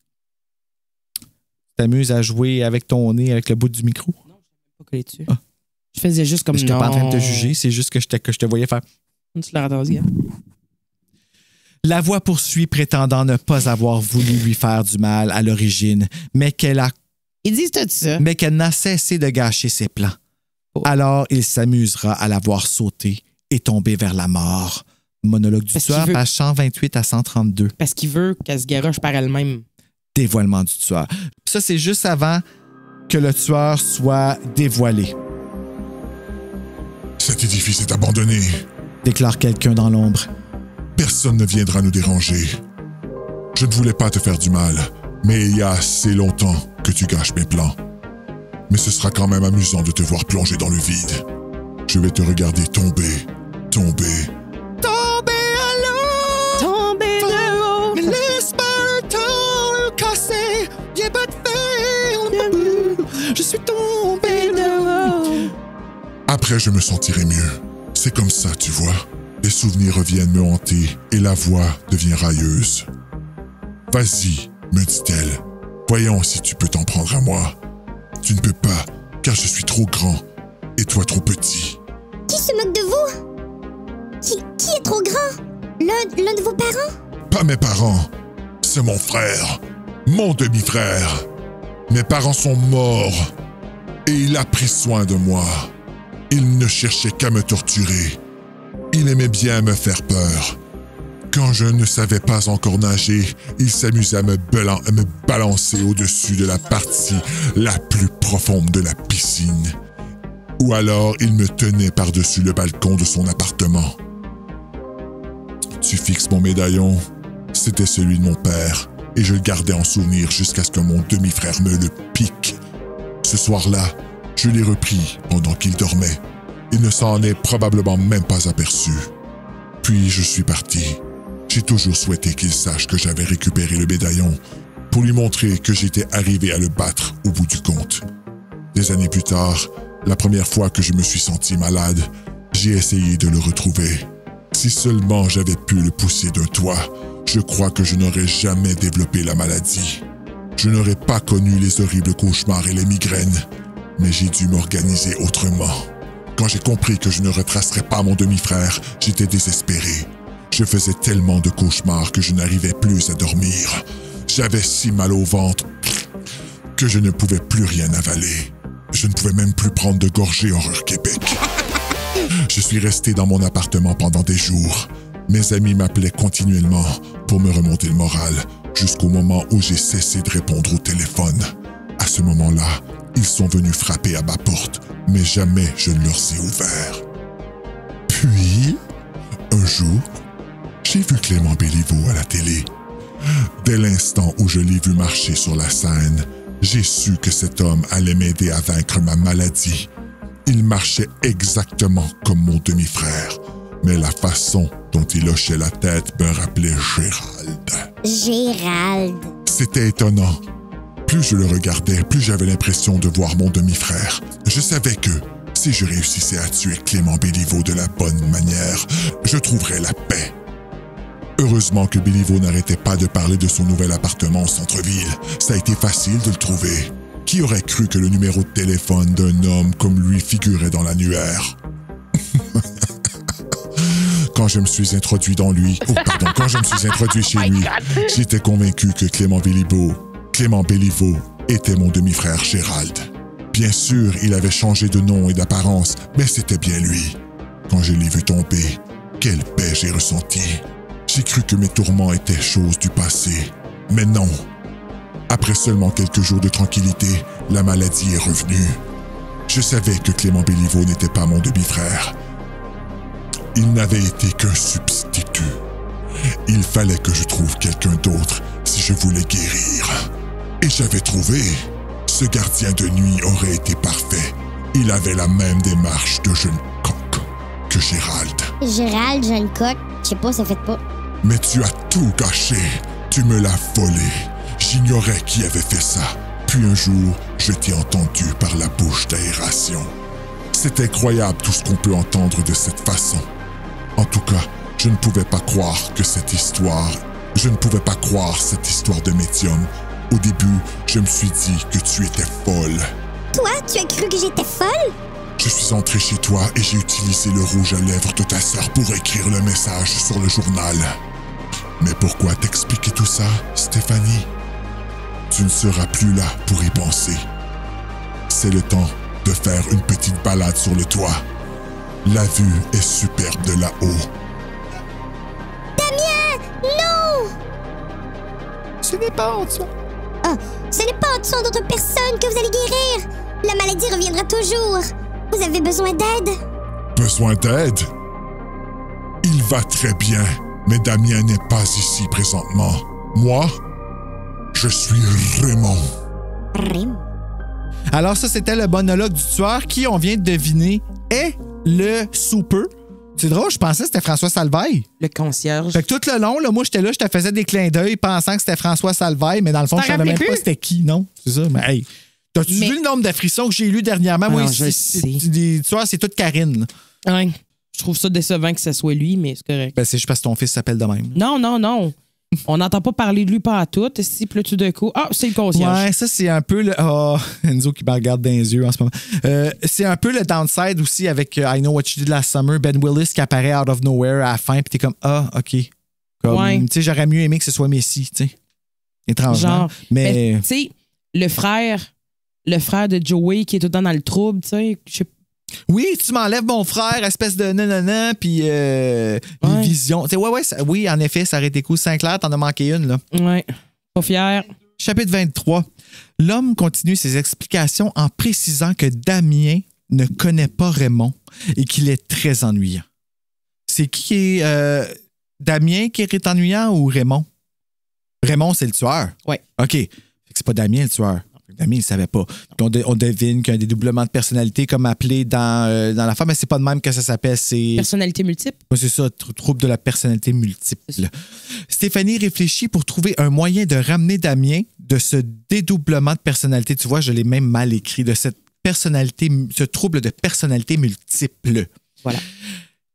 S5: T'amuses à jouer avec ton nez, avec le bout du micro?
S6: Non, je ne sais pas collé dessus. Ah. Je faisais juste comme
S5: je n'étais pas en train de te juger, c'est juste que je te voyais faire.
S6: Tu l'as entendu, hein?
S5: La voix poursuit, prétendant ne pas avoir voulu lui faire du mal à l'origine, mais qu'elle a.
S6: Ils disent tout ça.
S5: Mais qu'elle n'a cessé de gâcher ses plans. Oh. Alors, il s'amusera à la voir sauter et tomber vers la mort. Monologue du tueur, page 128 à 132.
S6: Parce qu'il veut qu'elle se garoche par elle-même.
S5: Dévoilement du tueur. Ça, c'est juste avant que le tueur soit dévoilé.
S10: Cet édifice est abandonné,
S5: déclare quelqu'un dans l'ombre.
S10: Personne ne viendra nous déranger. Je ne voulais pas te faire du mal, mais il y a assez longtemps que tu gâches mes plans. Mais ce sera quand même amusant de te voir plonger dans le vide. Je vais te regarder tomber.
S5: Tomber à l'eau!
S6: Tomber de haut!
S5: Mais laisse pas le temps le casser! J'ai pas de fer! Je suis tombé de haut!
S10: Après, je me sentirai mieux. C'est comme ça, tu vois. Les souvenirs reviennent me hanter et la voix devient railleuse. Vas-y, me dit-elle. Voyons si tu peux t'en prendre à moi. Tu ne peux pas, car je suis trop grand et toi trop petit.
S4: Qui se moque de vous? Qui est trop grand? L'un de vos parents?
S10: Pas mes parents. C'est mon frère. Mon demi-frère. Mes parents sont morts. Et il a pris soin de moi. Il ne cherchait qu'à me torturer. Il aimait bien me faire peur. Quand je ne savais pas encore nager, il s'amusait à me balancer au-dessus de la partie la plus profonde de la piscine. Ou alors, il me tenait par-dessus le balcon de son appartement. Tu fixes mon médaillon, c'était celui de mon père, et je le gardais en souvenir jusqu'à ce que mon demi-frère me le pique. Ce soir-là, je l'ai repris pendant qu'il dormait. Il ne s'en est probablement même pas aperçu. Puis je suis parti. J'ai toujours souhaité qu'il sache que j'avais récupéré le médaillon pour lui montrer que j'étais arrivé à le battre au bout du compte. Des années plus tard, la première fois que je me suis senti malade, j'ai essayé de le retrouver. Si seulement j'avais pu le pousser d'un toit, je crois que je n'aurais jamais développé la maladie. Je n'aurais pas connu les horribles cauchemars et les migraines, mais j'ai dû m'organiser autrement. Quand j'ai compris que je ne retracerais pas mon demi-frère, j'étais désespéré. Je faisais tellement de cauchemars que je n'arrivais plus à dormir. J'avais si mal au ventre que je ne pouvais plus rien avaler. Je ne pouvais même plus prendre de gorgée Horreur Québec. Je suis resté dans mon appartement pendant des jours. Mes amis m'appelaient continuellement pour me remonter le moral, jusqu'au moment où j'ai cessé de répondre au téléphone. À ce moment-là, ils sont venus frapper à ma porte, mais jamais je ne leur ai ouvert. Puis, un jour, j'ai vu Clément Béliveau à la télé. Dès l'instant où je l'ai vu marcher sur la scène, j'ai su que cet homme allait m'aider à vaincre ma maladie. Il marchait exactement comme mon demi-frère, mais la façon dont il hochait la tête me rappelait Gérald.
S4: Gérald.
S10: C'était étonnant. Plus je le regardais, plus j'avais l'impression de voir mon demi-frère. Je savais que, si je réussissais à tuer Clément Béliveau de la bonne manière, je trouverais la paix. Heureusement que Béliveau n'arrêtait pas de parler de son nouvel appartement au centre-ville. Ça a été facile de le trouver. Qui aurait cru que le numéro de téléphone d'un homme comme lui figurait dans l'annuaire? Quand je me suis introduit quand je me suis introduit chez lui, j'étais convaincu que Clément Béliveau était mon demi-frère Gérald. Bien sûr, il avait changé de nom et d'apparence, mais c'était bien lui. Quand je l'ai vu tomber, quelle paix j'ai ressentie. J'ai cru que mes tourments étaient choses du passé, mais non. Après seulement quelques jours de tranquillité, la maladie est revenue. Je savais que Clément Béliveau n'était pas mon demi-frère. Il n'avait été qu'un substitut. Il fallait que je trouve quelqu'un d'autre si je voulais guérir. Et j'avais trouvé. Ce gardien de nuit aurait été parfait. Il avait la même démarche de jeune coq que Gérald.
S4: Gérald, jeune coq, je sais pas, ça fait pas.
S10: Mais tu as tout gâché. Tu me l'as volé. J'ignorais qui avait fait ça. Puis un jour, je t'ai entendu par la bouche d'aération. C'est incroyable tout ce qu'on peut entendre de cette façon. En tout cas, je ne pouvais pas croire cette histoire de médium. Au début, je me suis dit que tu étais folle.
S4: Toi, tu as cru que j'étais folle?
S10: Je suis entré chez toi et j'ai utilisé le rouge à lèvres de ta sœur pour écrire le message sur le journal. Mais pourquoi t'expliquer tout ça, Stéphanie? Tu ne seras plus là pour y penser. C'est le temps de faire une petite balade sur le toit. La vue est superbe de là-haut.
S4: Damien! Non!
S5: Ce n'est pas en dessous.
S4: Ah, ce n'est pas en dessous d'autres personnes que vous allez guérir. La maladie reviendra toujours. Vous avez besoin d'aide?
S10: Besoin d'aide? Il va très bien, mais Damien n'est pas ici présentement. Moi, je suis Raymond.
S4: Raymond.
S5: Alors ça, c'était le monologue du tueur qui, on vient de deviner, est le soupeux. C'est drôle, je pensais que c'était François Salvaille.
S6: Le concierge.
S5: Fait que tout le long, là, moi, j'étais là, je te faisais des clins d'œil pensant que c'était François Salvaille, mais dans le fond, je savais même pas c'était qui, non? C'est ça, mais hey, t'as-tu vu le nombre de frissons que j'ai lu dernièrement? Moi, tu vois, c'est toute Karine.
S6: Ouais. Je trouve ça décevant que ce soit lui, mais c'est correct.
S5: Ben, c'est juste parce que ton fils s'appelle de même.
S6: Non. On n'entend pas parler de lui pas à tout. Si plus tout d'un coup. Ah, c'est le concierge.
S5: Ouais, ça, c'est un peu le. Oh, Enzo qui me regarde dans les yeux en ce moment. C'est un peu le downside aussi avec I Know What You Did Last Summer, Ben Willis qui apparaît out of nowhere à la fin, puis t'es comme, ah, OK. Comme, tu sais, j'aurais mieux aimé que ce soit Messi, tu sais. Étrangement.
S6: Genre. Mais tu sais, le frère de Joey qui est tout le temps dans le trouble, tu sais,
S5: Oui, tu m'enlèves mon frère, espèce de nanana, puis une vision. Oui, en effet, ça aurait été cool. Sinclair, t'en as manqué une, là.
S6: Ouais, pas fier.
S5: Chapitre 23. L'homme continue ses explications en précisant que Damien ne connaît pas Raymond et qu'il est très ennuyant. C'est qui est Damien qui est ennuyant ou Raymond? Raymond, c'est le tueur.
S6: Oui.
S5: OK. Fait que c'est pas Damien le tueur. Damien, il ne savait pas. On devine qu'il y a un dédoublement de personnalité, comme appelé dans l'affaire, mais c'est pas de même que ça s'appelle. C'est
S6: personnalité multiple.
S5: Oui, c'est ça, trouble de la personnalité multiple. Stéphanie réfléchit pour trouver un moyen de ramener Damien de ce dédoublement de personnalité. Tu vois, je l'ai même mal écrit, de cette personnalité, ce trouble de personnalité multiple.
S6: Voilà.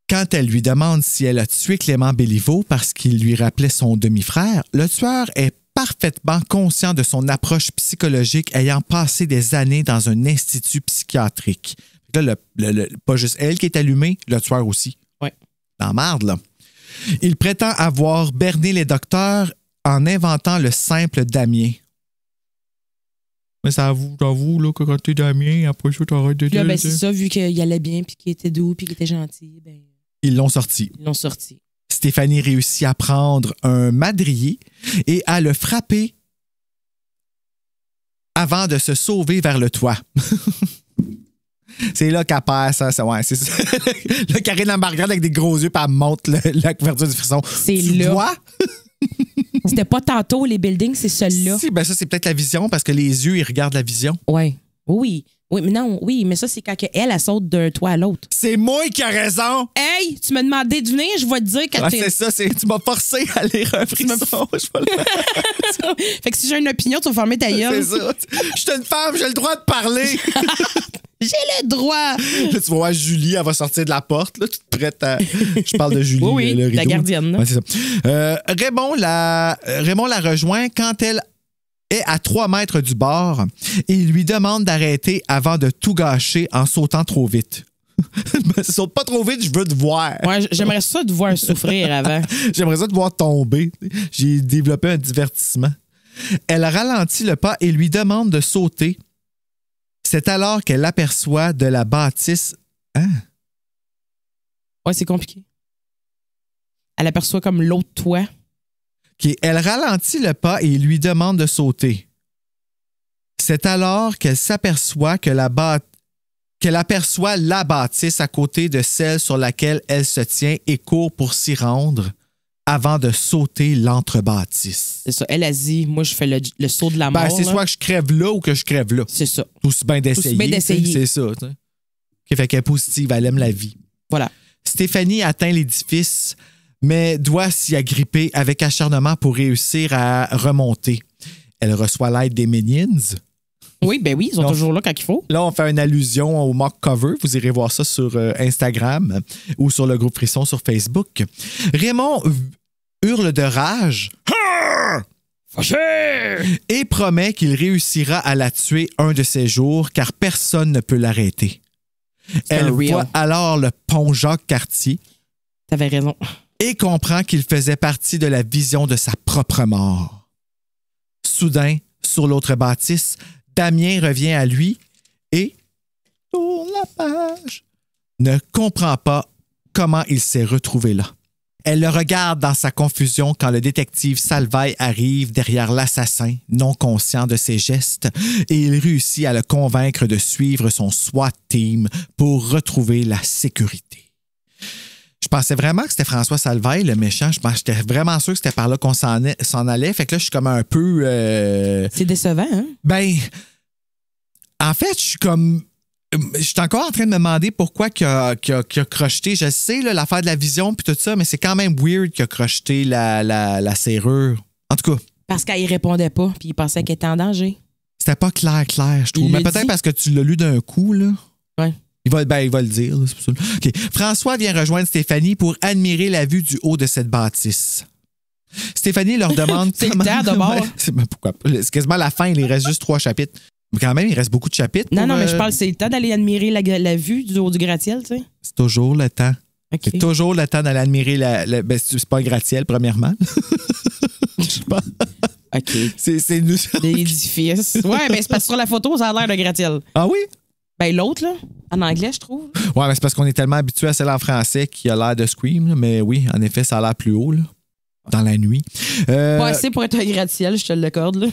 S5: Quand elle lui demande si elle a tué Clément Béliveau parce qu'il lui rappelait son demi-frère, le tueur est parfaitement conscient de son approche psychologique ayant passé des années dans un institut psychiatrique. Là, pas juste elle qui est allumée, le tueur aussi.
S6: Oui.
S5: Dans la marde, là. Il prétend avoir berné les docteurs en inventant le simple Damien. Mais c'est à vous, là, que quand t'es Damien, après ça, t'arrêtes de dire.
S6: Là, c'est ça, vu qu'il allait bien, puis qu'il était doux, puis qu'il était gentil, ben...
S5: Ils l'ont sorti. Stéphanie réussit à prendre un madrier et à le frapper avant de se sauver vers le toit. C'est là qu'elle perd ça. Ouais, c'est ça. Là, Karine la regarde avec des gros yeux, puis elle monte la couverture du frisson.
S6: C'est
S5: tu
S6: là.
S5: Vois?
S6: C'était pas tantôt les buildings, c'est celui-là.
S5: Si, ben ça, c'est peut-être la vision, parce que les yeux, ils regardent la vision.
S6: Ouais. Oui. Oui, mais non, oui, mais ça, c'est quand elle saute d'un toit à l'autre.
S5: C'est moi qui a raison!
S6: Hey, tu m'as demandé de venir, je vais te dire quand
S5: c'est ça, tu m'as forcé à lire un frisson.
S6: Fait que si j'ai une opinion, tu vas fermer ta gueule.
S5: C'est ça. Je suis une femme, j'ai le droit de parler.
S6: J'ai le droit.
S5: Là, tu vas voir Julie, elle va sortir de la porte, là, toute prête à... Je parle de Julie,
S6: oui,
S5: le rideau.
S6: La gardienne.
S5: Ouais, c'est ça. Raymond la rejoint quand elle est à 3 mètres du bord et il lui demande d'arrêter avant de tout gâcher en sautant trop vite. Saute pas trop vite, je veux te voir.
S6: Ouais, j'aimerais ça te voir souffrir avant.
S5: J'aimerais ça te voir tomber. J'ai développé un divertissement. Elle ralentit le pas et lui demande de sauter. C'est alors qu'elle aperçoit de la bâtisse. Hein?
S6: Ouais, c'est compliqué. Elle aperçoit comme l'autre toit.
S5: Okay. Elle ralentit le pas et lui demande de sauter. C'est alors qu'elle s'aperçoit qu'elle aperçoit la bâtisse à côté de celle sur laquelle elle se tient et court pour s'y rendre avant de sauter l'entrebâtisse.
S6: C'est ça. Elle a dit, moi, je fais le saut de la mort.
S5: C'est soit que je crève là ou que je crève là.
S6: C'est ça.
S5: Tout aussi bien d'essayer. C'est ça. Okay, fait qu'elle est positive, elle aime la vie.
S6: Voilà.
S5: Stéphanie atteint l'édifice, mais doit s'y agripper avec acharnement pour réussir à remonter. Elle reçoit l'aide des Minions.
S6: Oui, ben oui, ils sont toujours là quand il faut.
S5: Là, on fait une allusion au mock cover. Vous irez voir ça sur Instagram ou sur le groupe Frisson sur Facebook. Raymond hurle de rage.
S6: Fâché!
S5: Et promet qu'il réussira à la tuer un de ces jours car personne ne peut l'arrêter. Elle voit alors le pont Jacques-Cartier.
S6: T'avais raison.
S5: Et comprend qu'il faisait partie de la vision de sa propre mort. Soudain, sur l'autre bâtisse, Damien revient à lui et tourne la page. Ne comprend pas comment il s'est retrouvé là. Elle le regarde dans sa confusion quand le détective Salvaille arrive derrière l'assassin, non conscient de ses gestes, et il réussit à le convaincre de suivre son SWAT team pour retrouver la sécurité. Je pensais vraiment que c'était François Salvaille, le méchant. J'étais vraiment sûr que c'était par là qu'on s'en allait. Fait que là, je suis comme un peu...
S6: C'est décevant, hein?
S5: Ben, en fait, je suis comme... Je suis encore en train de me demander pourquoi qu'il a crocheté. Je sais, là, l'affaire de la vision puis tout ça, mais c'est quand même weird qu'il a crocheté la serrure. En tout cas.
S6: Parce qu'elle y répondait pas, puis il pensait qu'elle était en danger.
S5: C'était pas clair, je trouve. Mais peut-être parce que tu l'as lu d'un coup, là.
S6: Ouais.
S5: Il va le dire. Là, c'est pour ça. Okay. François vient rejoindre Stéphanie pour admirer la vue du haut de cette bâtisse. Stéphanie leur demande...
S6: C'est le temps de bord.
S5: Pourquoi pas? C'est quasiment la fin. Il reste juste 3 chapitres. Mais quand même, il reste beaucoup de chapitres.
S6: Non, mais je parle, c'est le temps d'aller admirer la vue du haut du gratte-ciel, tu sais.
S5: C'est toujours le temps.
S6: Okay.
S5: C'est toujours le temps d'aller admirer ben, c'est pas un gratte-ciel, premièrement. Je sais pas.
S6: OK.
S5: C'est nous.
S6: L'édifice. Ouais, ben c'est parce que sur la photo, ça a l'air de gratte-ciel.
S5: Ah oui?
S6: Ben, l'autre, là, en anglais, je trouve.
S5: Ouais, mais c'est parce qu'on est tellement habitué à celle en français qui a l'air de Scream. Là. Mais oui, en effet, ça a l'air plus haut, là. Dans la nuit.
S6: Pas assez pour être un gratte-ciel, je te l'accorde, là.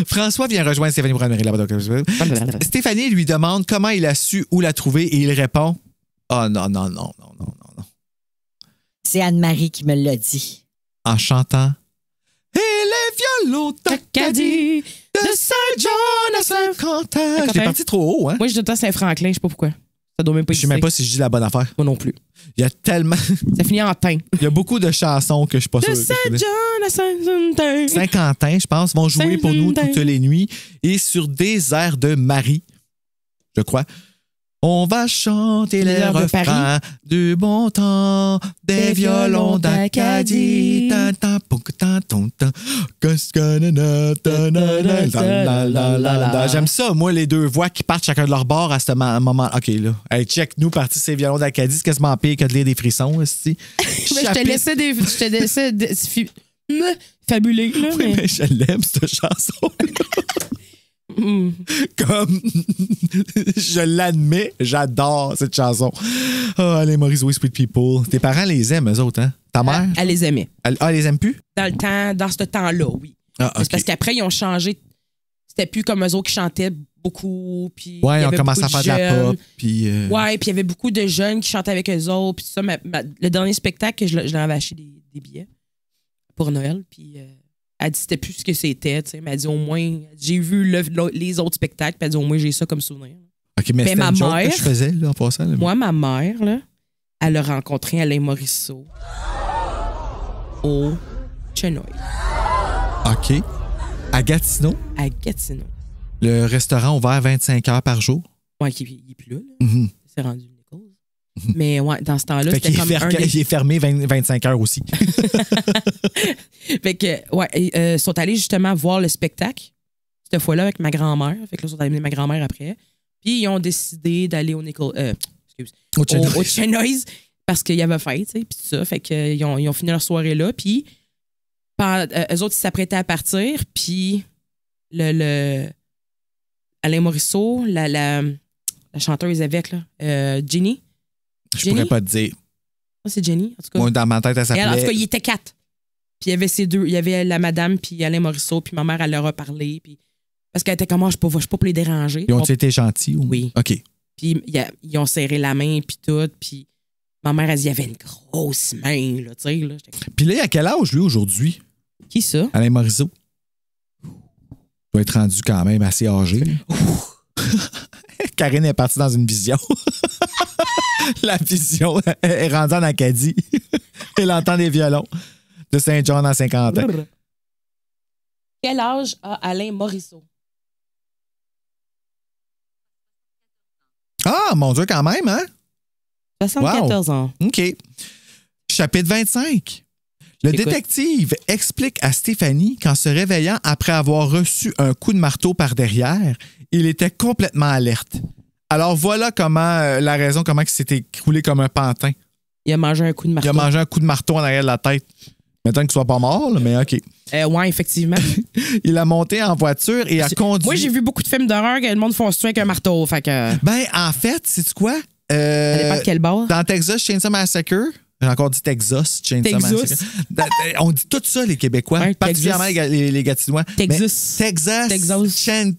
S5: François vient rejoindre Stéphanie pour admirer la Stéphanie lui demande comment il a su où la trouver et il répond oh non.
S7: C'est Anne-Marie qui me l'a dit.
S5: En chantant et les violons d'Acadie de Saint-John à Saint-Quentin. J'ai parti trop haut, hein?
S6: Moi, j'ai tout le temps Saint-Franklin, je sais pas pourquoi. Ça doit même pas
S5: Je sais même pas si je dis la bonne affaire.
S6: Moi non plus.
S5: Il y a tellement.
S6: Ça finit en teint.
S5: Il y a beaucoup de chansons que je suis pas sûr.
S6: De Saint-John à Saint-Quentin.
S5: Saint-Quentin, je pense, vont jouer pour nous toutes les nuits et sur des airs de Marie, je crois. On va chanter les refrains du bon temps, des violons d'Acadie. J'aime ça, moi, les deux voix qui partent chacun de leur bord à ce moment. OK, là. Hey, check, nous, partis ces violons d'Acadie, c'est quasiment pire que de lire des frissons, aussi.
S6: Je te laissais fabuler, là.
S5: Oui, mais je l'aime, cette chanson. Comme je l'admets, j'adore cette chanson. Oh, les Maurice We Sweet People. Tes parents les aiment, eux autres, hein? Ta mère?
S6: Elle les aimait.
S5: Elle les aime plus?
S6: Dans ce temps-là, oui.
S5: Ah, okay.
S6: C'est parce qu'après, ils ont changé. C'était plus comme eux autres qui chantaient beaucoup. Puis
S5: ouais, ils ont commencé à faire de la pop. Puis
S6: ouais, puis il y avait beaucoup de jeunes qui chantaient avec eux autres. Puis tout ça. Le dernier spectacle, que je leur avais acheté des billets pour Noël. Puis elle dit c'était plus ce que c'était. Elle m'a dit au moins, j'ai vu les autres spectacles. Puis elle dit au moins, j'ai ça comme souvenir.
S5: OK, mais c'était une joke que je faisais là, en passant. Là.
S6: Moi, ma mère, là, elle a rencontré Alain Morisseau au Chenoy.
S5: OK. À Gatineau?
S6: À Gatineau.
S5: Le restaurant ouvert 25 heures par jour?
S6: Ouais, il n'est plus là. C'est rendu une cause. Mais ouais, dans ce temps-là, c'était comme
S5: il est fermé 25 heures aussi.
S6: Fait que, ouais, ils sont allés justement voir le spectacle, cette fois-là, avec ma grand-mère. Fait que là, ils sont allés amener ma grand-mère après. Puis ils ont décidé d'aller au Chenoise parce qu'il y avait fête, tu sais, puis tout ça. Fait qu'ils ont fini leur soirée là. Puis eux autres, ils s'apprêtaient à partir. Puis Alain Morisseau, la chanteuse avec, là, Jenny.
S5: Je pourrais pas te dire.
S6: C'est Jenny, en tout cas.
S5: Moi, dans ma tête, elle s'appelait...
S6: En tout cas, il était 4. Puis il y avait ces deux. Il y avait la madame, puis Alain Morisseau, puis ma mère, elle leur a parlé. Puis... Parce qu'elle était comme, je ne suis pas pour les déranger.
S5: Ils ont-ils été gentils? Ou...
S6: Oui.
S5: OK.
S6: Puis ils ont serré la main, puis tout. Puis ma mère, elle dit, il y avait une grosse main, là, tu sais. Là.
S5: Puis là, il a quel âge, lui, aujourd'hui?
S6: Qui ça?
S5: Alain Morisseau. Il doit être rendu quand même assez âgé. Karine est partie dans une vision. La vision est rendue en Acadie. Elle entend des violons de Saint-John à 50 ans.
S6: Quel âge a Alain Morisseau?
S5: Ah, mon Dieu, quand même, hein?
S6: 74 ans.
S5: OK. Chapitre 25. Le détective explique à Stéphanie qu'en se réveillant après avoir reçu un coup de marteau par derrière, il était complètement alerte. Alors voilà la raison comment il s'était écroulé comme un pantin.
S6: Il a mangé un coup de marteau.
S5: Il a mangé un coup de marteau en arrière de la tête. Maintenant qu'il ne soit pas mort, là, mais OK.
S6: Ouais, effectivement.
S5: Il a monté en voiture et a conduit.
S6: Moi, j'ai vu beaucoup de films d'horreur que le monde font se tuer avec un marteau. Fait que...
S5: Ben, en fait, sais-tu quoi?
S6: Ça dépend de quel bord.
S5: Dans Texas Chainsaw Massacre, j'ai encore dit Texas Chainsaw Massacre. On dit tout ça, les Québécois, ouais, particulièrement les Gatinois.
S6: Texas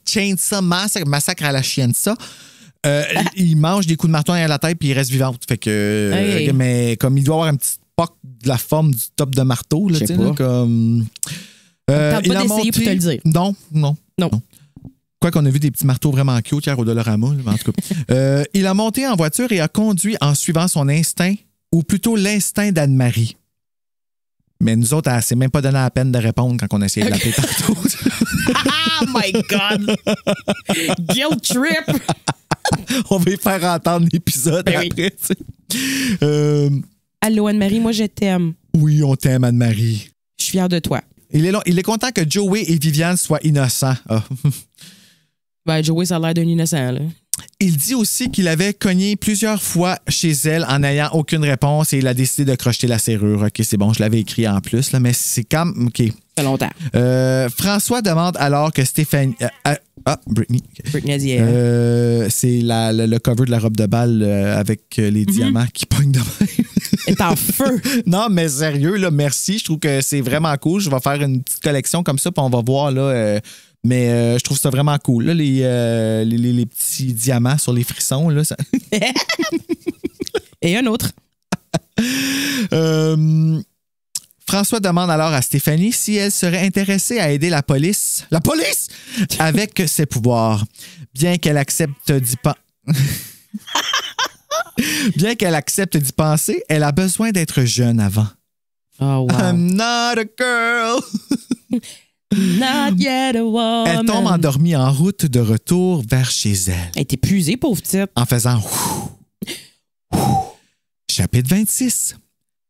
S5: Chainsaw Massacre à la chiensa. Il mange des coups de marteau derrière la tête puis il reste vivant. Fait que, mais comme il doit avoir un petit poc de la forme du top de marteau, là, tu sais, comme.
S6: T'as pas d'essayer pour te le dire.
S5: Non. Quoi qu'on a vu des petits marteaux vraiment cute hier au Dollarama, mais en tout cas. Il a monté en voiture et a conduit en suivant son instinct, ou plutôt l'instinct d'Anne-Marie. Mais nous autres, elle s'est même pas donné la peine de répondre quand on a essayé de l'appeler tantôt.
S6: Oh my God! Guilt trip!
S5: On va y faire entendre l'épisode après. Oui.
S6: Allô, Anne-Marie, moi, je t'aime.
S5: Oui, on t'aime, Anne-Marie.
S6: Je suis fière de toi.
S5: Il est content que Joey et Viviane soient innocents. Ah.
S6: Ben, Joey, ça a l'air d'un innocent, là.
S5: Il dit aussi qu'il avait cogné plusieurs fois chez elle en n'ayant aucune réponse et il a décidé de crocheter la serrure. OK, c'est bon, je l'avais écrit en plus, là, mais c'est comme... OK.
S6: Ça fait longtemps.
S5: François demande alors que Stéphanie... Britney.
S6: Britney a dit...
S5: c'est le cover de la robe de bal avec les diamants qui pognent de même.
S6: est en feu.
S5: Non, mais sérieux, là, merci. Je trouve que c'est vraiment cool. Je vais faire une petite collection comme ça, puis on va voir, là... mais je trouve ça vraiment cool, là, les petits diamants sur les frissons. Là, ça...
S6: Et un autre.
S5: François demande alors à Stéphanie si elle serait intéressée à aider la police avec ses pouvoirs. Bien qu'elle accepte d'y penser, elle a besoin d'être jeune avant.
S6: Oh, wow.
S5: I'm not a girl.
S6: Not yet a woman.
S5: Elle tombe endormie en route de retour vers chez elle.
S6: Elle est épuisée, pauvre petite.
S5: En faisant... Chapitre 26.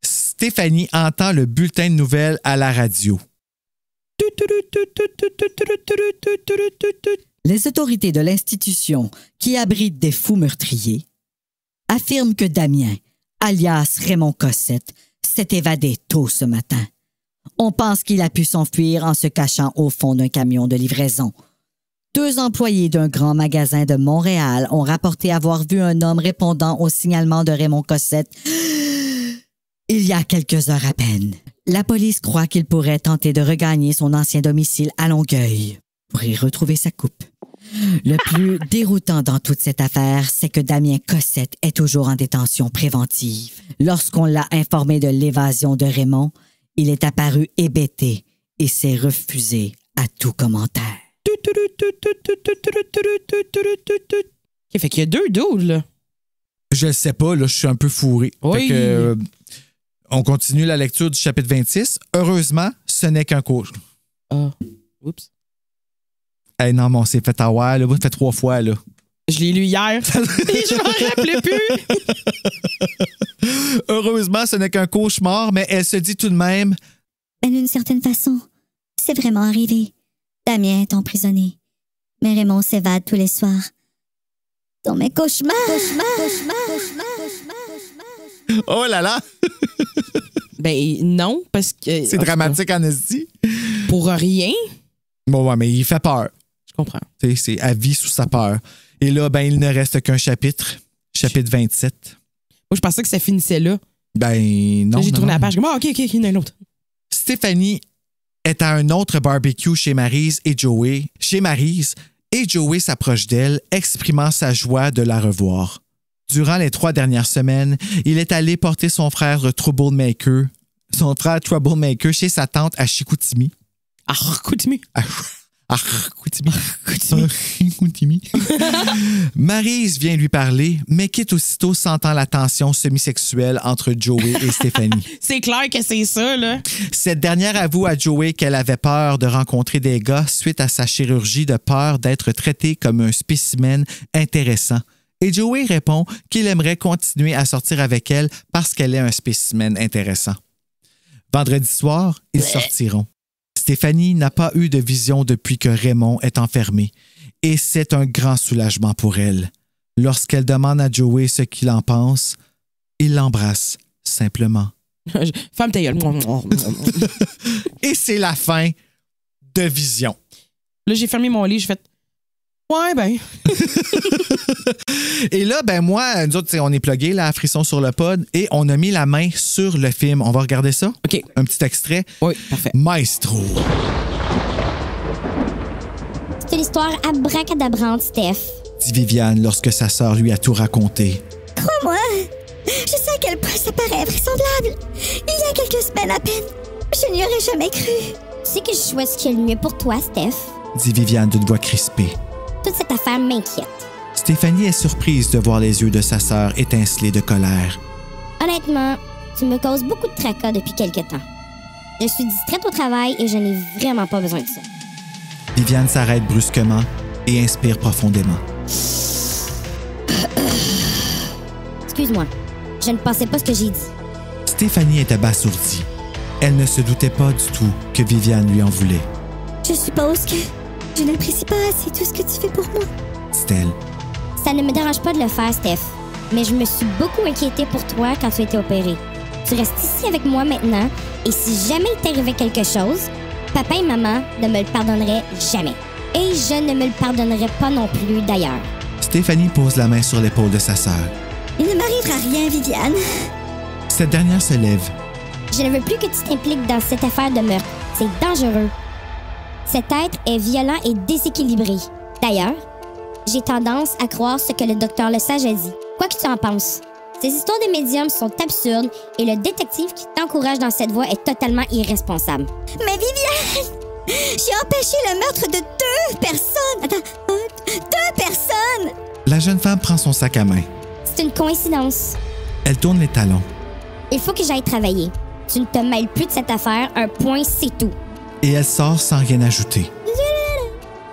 S5: Stéphanie entend le bulletin de nouvelles à la radio.
S7: Les autorités de l'institution qui abrite des fous meurtriers affirment que Damien, alias Raymond Cossette, s'est évadé tôt ce matin. On pense qu'il a pu s'enfuir en se cachant au fond d'un camion de livraison. 2 employés d'un grand magasin de Montréal ont rapporté avoir vu un homme répondant au signalement de Raymond Cossette il y a quelques heures à peine. La police croit qu'il pourrait tenter de regagner son ancien domicile à Longueuil pour y retrouver sa coupe. Le plus déroutant dans toute cette affaire, c'est que Damien Cossette est toujours en détention préventive. Lorsqu'on l'a informé de l'évasion de Raymond, il est apparu hébété et s'est refusé à tout commentaire.
S6: Fait qu'il y a 2 dudes, là.
S5: Je sais pas, là, je suis un peu fourré.
S6: Oui.
S5: Fait que, on continue la lecture du chapitre 26. Heureusement, ce n'est qu'un cours.
S6: Ah, oups.
S5: Hey, non, mais on s'est fait avoir, là. Ça fait 3 fois, là.
S6: Je l'ai lu hier. Et je m'en rappelais plus.
S5: Heureusement, ce n'est qu'un cauchemar, mais elle se dit tout de même...
S4: Mais d'une certaine façon, c'est vraiment arrivé. Damien est emprisonné. Mais Raymond s'évade tous les soirs. Dans mes cauchemars.
S5: Oh là là!
S6: Ben non, parce que...
S5: C'est dramatique en esti.
S6: Pour rien.
S5: Bon, ouais, mais il fait peur.
S6: Je comprends.
S5: C'est à vie sous sa peur. Et là, ben, il ne reste qu'un chapitre. Chapitre 27.
S6: Moi, je pensais que ça finissait là.
S5: Ben, non.
S6: Là, j'ai tourné
S5: non.
S6: la page. OK, il y en a un autre.
S5: Stéphanie est à un autre barbecue chez Maryse et Joey. Chez Maryse, et Joey s'approche d'elle, exprimant sa joie de la revoir. Durant les 3 dernières semaines, il est allé porter son frère Troublemaker chez sa tante à Chicoutimi.
S6: À Chicoutimi.
S5: Chicoutimi. Maryse vient lui parler, mais quitte aussitôt sentant la tension semi-sexuelle entre Joey et Stéphanie.
S6: C'est clair que c'est ça, là.
S5: Cette dernière avoue à Joey qu'elle avait peur de rencontrer des gars suite à sa chirurgie de peur d'être traitée comme un spécimen intéressant. Et Joey répond qu'il aimerait continuer à sortir avec elle parce qu'elle est un spécimen intéressant. Vendredi soir, ils sortiront. Stéphanie n'a pas eu de vision depuis que Raymond est enfermé et c'est un grand soulagement pour elle. Lorsqu'elle demande à Joey ce qu'il en pense, il l'embrasse simplement.
S6: Femme ta gueule.
S5: Et c'est la fin de Vision.
S6: Là, j'ai fermé mon lit, j'ai fait ouais, ben.
S5: Et là, ben moi, nous autres, on est plugués là, à Frisson sur le pod et on a mis la main sur le film. On va regarder ça?
S6: OK.
S5: Un petit extrait.
S6: Oui, parfait.
S5: Maestro.
S4: C'est une histoire abracadabrante, Steph.
S5: Dit Viviane lorsque sa sœur lui a tout raconté.
S4: Crois-moi, je sais à quel point ça paraît vraisemblable. Il y a quelques semaines à peine, je n'y aurais jamais cru. Tu sais que je choisis ce qui est le mieux pour toi, Steph.
S5: Dit Viviane d'une voix crispée.
S4: Toute cette affaire m'inquiète.
S5: Stéphanie est surprise de voir les yeux de sa sœur étinceler de colère.
S4: Honnêtement, tu me causes beaucoup de tracas depuis quelque temps. Je suis distraite au travail et je n'ai vraiment pas besoin de ça.
S5: Viviane s'arrête brusquement et inspire profondément.
S4: Excuse-moi, je ne pensais pas ce que j'ai dit.
S5: Stéphanie est abasourdie. Elle ne se doutait pas du tout que Viviane lui en voulait.
S4: Je suppose que je n'apprécie pas assez tout ce que tu fais pour moi.
S5: Stella.
S4: Ça ne me dérange pas de le faire, Steph. Mais je me suis beaucoup inquiétée pour toi quand tu as été opérée. Tu restes ici avec moi maintenant, et si jamais il t'arrivait quelque chose, Papa et maman ne me le pardonneraient jamais. Et je ne me le pardonnerai pas non plus, d'ailleurs.
S5: Stéphanie pose la main sur l'épaule de sa sœur.
S4: Il ne m'arrivera rien, Viviane.
S5: Cette dernière se lève.
S4: Je ne veux plus que tu t'impliques dans cette affaire de meurtre. C'est dangereux. Cet être est violent et déséquilibré. D'ailleurs, j'ai tendance à croire ce que le docteur Lesage a dit. Quoi que tu en penses. Ces histoires de médiums sont absurdes et le détective qui t'encourage dans cette voie est totalement irresponsable. Mais Viviane! J'ai empêché le meurtre de 2 personnes! Attends, 2 personnes!
S5: La jeune femme prend son sac à main.
S4: C'est une coïncidence.
S5: Elle tourne les talons.
S4: Il faut que j'aille travailler. Tu ne te mêles plus de cette affaire, un point, c'est tout.
S5: Et elle sort sans rien ajouter.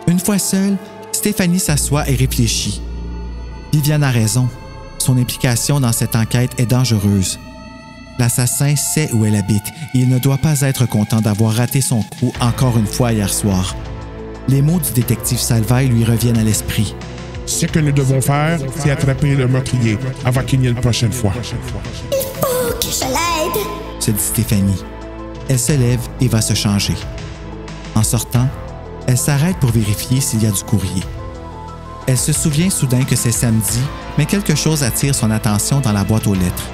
S5: Une fois seule, Stéphanie s'assoit et réfléchit. Viviane a raison. Son implication dans cette enquête est dangereuse. L'assassin sait où elle habite et il ne doit pas être content d'avoir raté son coup encore une fois hier soir. Les mots du détective Salvaille lui reviennent à l'esprit.
S9: Ce que nous devons faire, c'est attraper le meurtrier avant qu'il n'y ait une prochaine fois.
S4: Il faut que je l'aide!
S5: Se dit Stéphanie. Elle se lève et va se changer. En sortant, elle s'arrête pour vérifier s'il y a du courrier. Elle se souvient soudain que c'est samedi, mais quelque chose attire son attention dans la boîte aux lettres.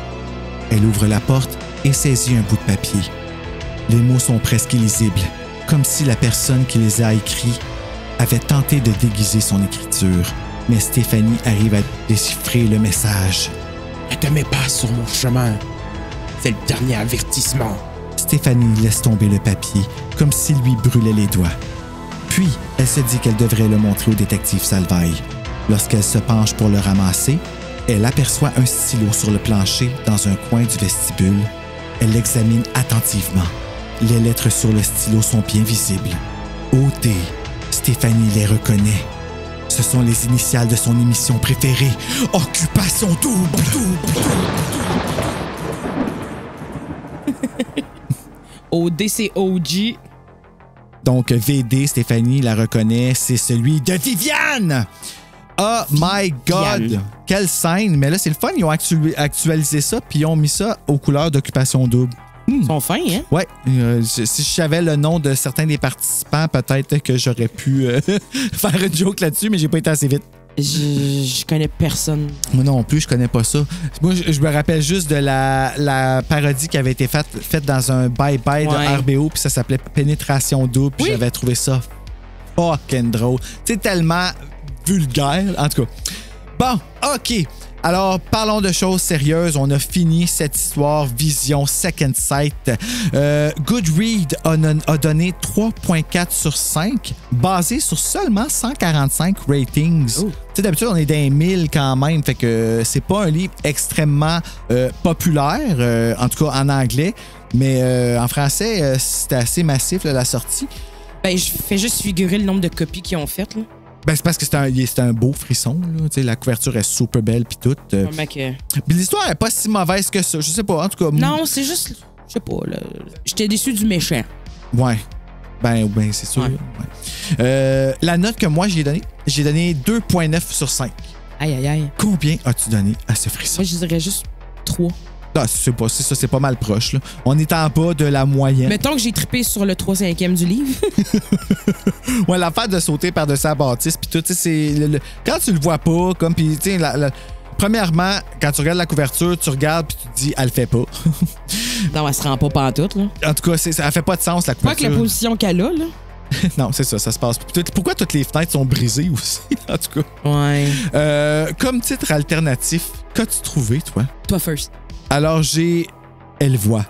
S5: Elle ouvre la porte et saisit un bout de papier. Les mots sont presque illisibles, comme si la personne qui les a écrits avait tenté de déguiser son écriture. Mais Stéphanie arrive à déchiffrer le message.
S11: Ne te mets pas sur mon chemin. C'est le dernier avertissement.
S5: Stéphanie laisse tomber le papier, comme s'il lui brûlait les doigts. Puis, elle se dit qu'elle devrait le montrer au détective Salvaille. Lorsqu'elle se penche pour le ramasser, elle aperçoit un stylo sur le plancher dans un coin du vestibule. Elle l'examine attentivement. Les lettres sur le stylo sont bien visibles. O.T. Stéphanie les reconnaît. Ce sont les initiales de son émission préférée, Occupation Double.
S6: OD, c'est OG.
S5: Donc, VD, Stéphanie la reconnaît, c'est celui de Viviane! Oh my God!
S6: Viviane.
S5: Quelle scène! Mais là, c'est le fun, ils ont actualisé ça, puis ils ont mis ça aux couleurs d'Occupation Double.
S6: Ils sont fins, hein?
S5: Ouais. Si je savais le nom de certains des participants, peut-être que j'aurais pu faire une joke là-dessus, mais j'ai pas été assez vite.
S6: Je connais personne.
S5: Moi non plus, je connais pas ça. Moi, je me rappelle juste de la parodie qui avait été faite dans un bye-bye de RBO, puis ça s'appelait Pénétration Double, puis j'avais trouvé ça fucking drôle. C'est tellement vulgaire, en tout cas. Bon, OK. Alors, parlons de choses sérieuses. On a fini cette histoire Vision Second Sight. Goodreads a donné 3.4 sur 5, basé sur seulement 145 ratings. Tu sais, d'habitude, on est dans 1000 quand même, fait que c'est pas un livre extrêmement populaire, en tout cas en anglais, mais en français, c'était assez massif, là, la sortie.
S6: Ben, je fais juste figurer le nombre de copies qu'ils ont faites, là.
S5: Ben, c'est parce que c'est un beau frisson, là. Tu sais, la couverture est super belle puis tout. Puis l'histoire est pas si mauvaise que ça. Je sais pas, en tout cas.
S6: Non, c'est juste. Je sais pas, là. J'étais déçu du méchant.
S5: Ouais. Ben, c'est sûr. Ouais. La note que moi j'ai donné 2.9 sur 5.
S6: Aïe, aïe, aïe.
S5: Combien as-tu donné à ce frisson?
S6: Moi, je dirais juste 3.
S5: Ah, c'est ça, c'est pas mal proche, là. On est en bas de la moyenne.
S6: Mettons que j'ai trippé sur le 3/5e du livre.
S5: Ouais, l'affaire de sauter par-dessus la bâtisse, puis tout, tu sais, c'est. Quand tu le vois pas, comme, puis, tu sais, premièrement, quand tu regardes la couverture, tu regardes, puis tu te dis, elle le fait pas.
S6: Non, elle se rend pas pantoute, là.
S5: En tout cas, ça fait pas de sens, la couverture.
S6: Pas que la position qu'elle a, là.
S5: Non, c'est ça se passe. Pourquoi toutes les fenêtres sont brisées aussi, en tout cas?
S6: Ouais.
S5: Comme titre alternatif, qu'as-tu trouvé, toi?
S6: Toi first. Alors,
S5: j'ai Elle voit.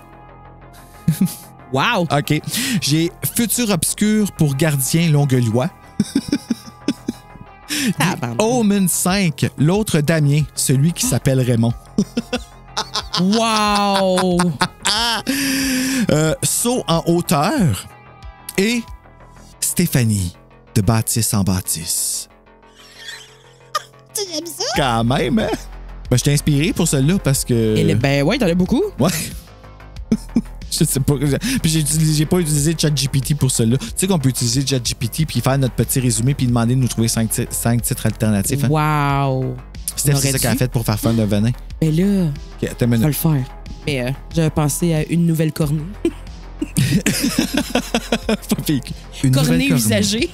S6: Wow!
S5: OK. J'ai Futur obscur pour gardien Longueuillois. Omen 5, l'autre Damien, celui qui s'appelle Raymond.
S6: Wow!
S5: Saut en hauteur et Stéphanie de bâtisse en bâtisse.
S4: Tu aimes ça?
S5: Quand même, hein? Ben, je t'ai inspiré pour celle-là parce que...
S6: Ben ouais, t'en as beaucoup.
S5: Ouais. Je sais pas. Puis j'ai pas utilisé ChatGPT pour cela. Tu sais qu'on peut utiliser ChatGPT puis faire notre petit résumé puis demander de nous trouver 5 titres alternatifs. Hein?
S6: Wow!
S5: C'était ça qu'elle a fait pour faire fun de venin.
S6: Mais là,
S5: okay,
S6: on va le faire. Mais j'avais pensé à une nouvelle cornée.
S5: Une
S6: Cornet
S5: nouvelle
S6: usagée.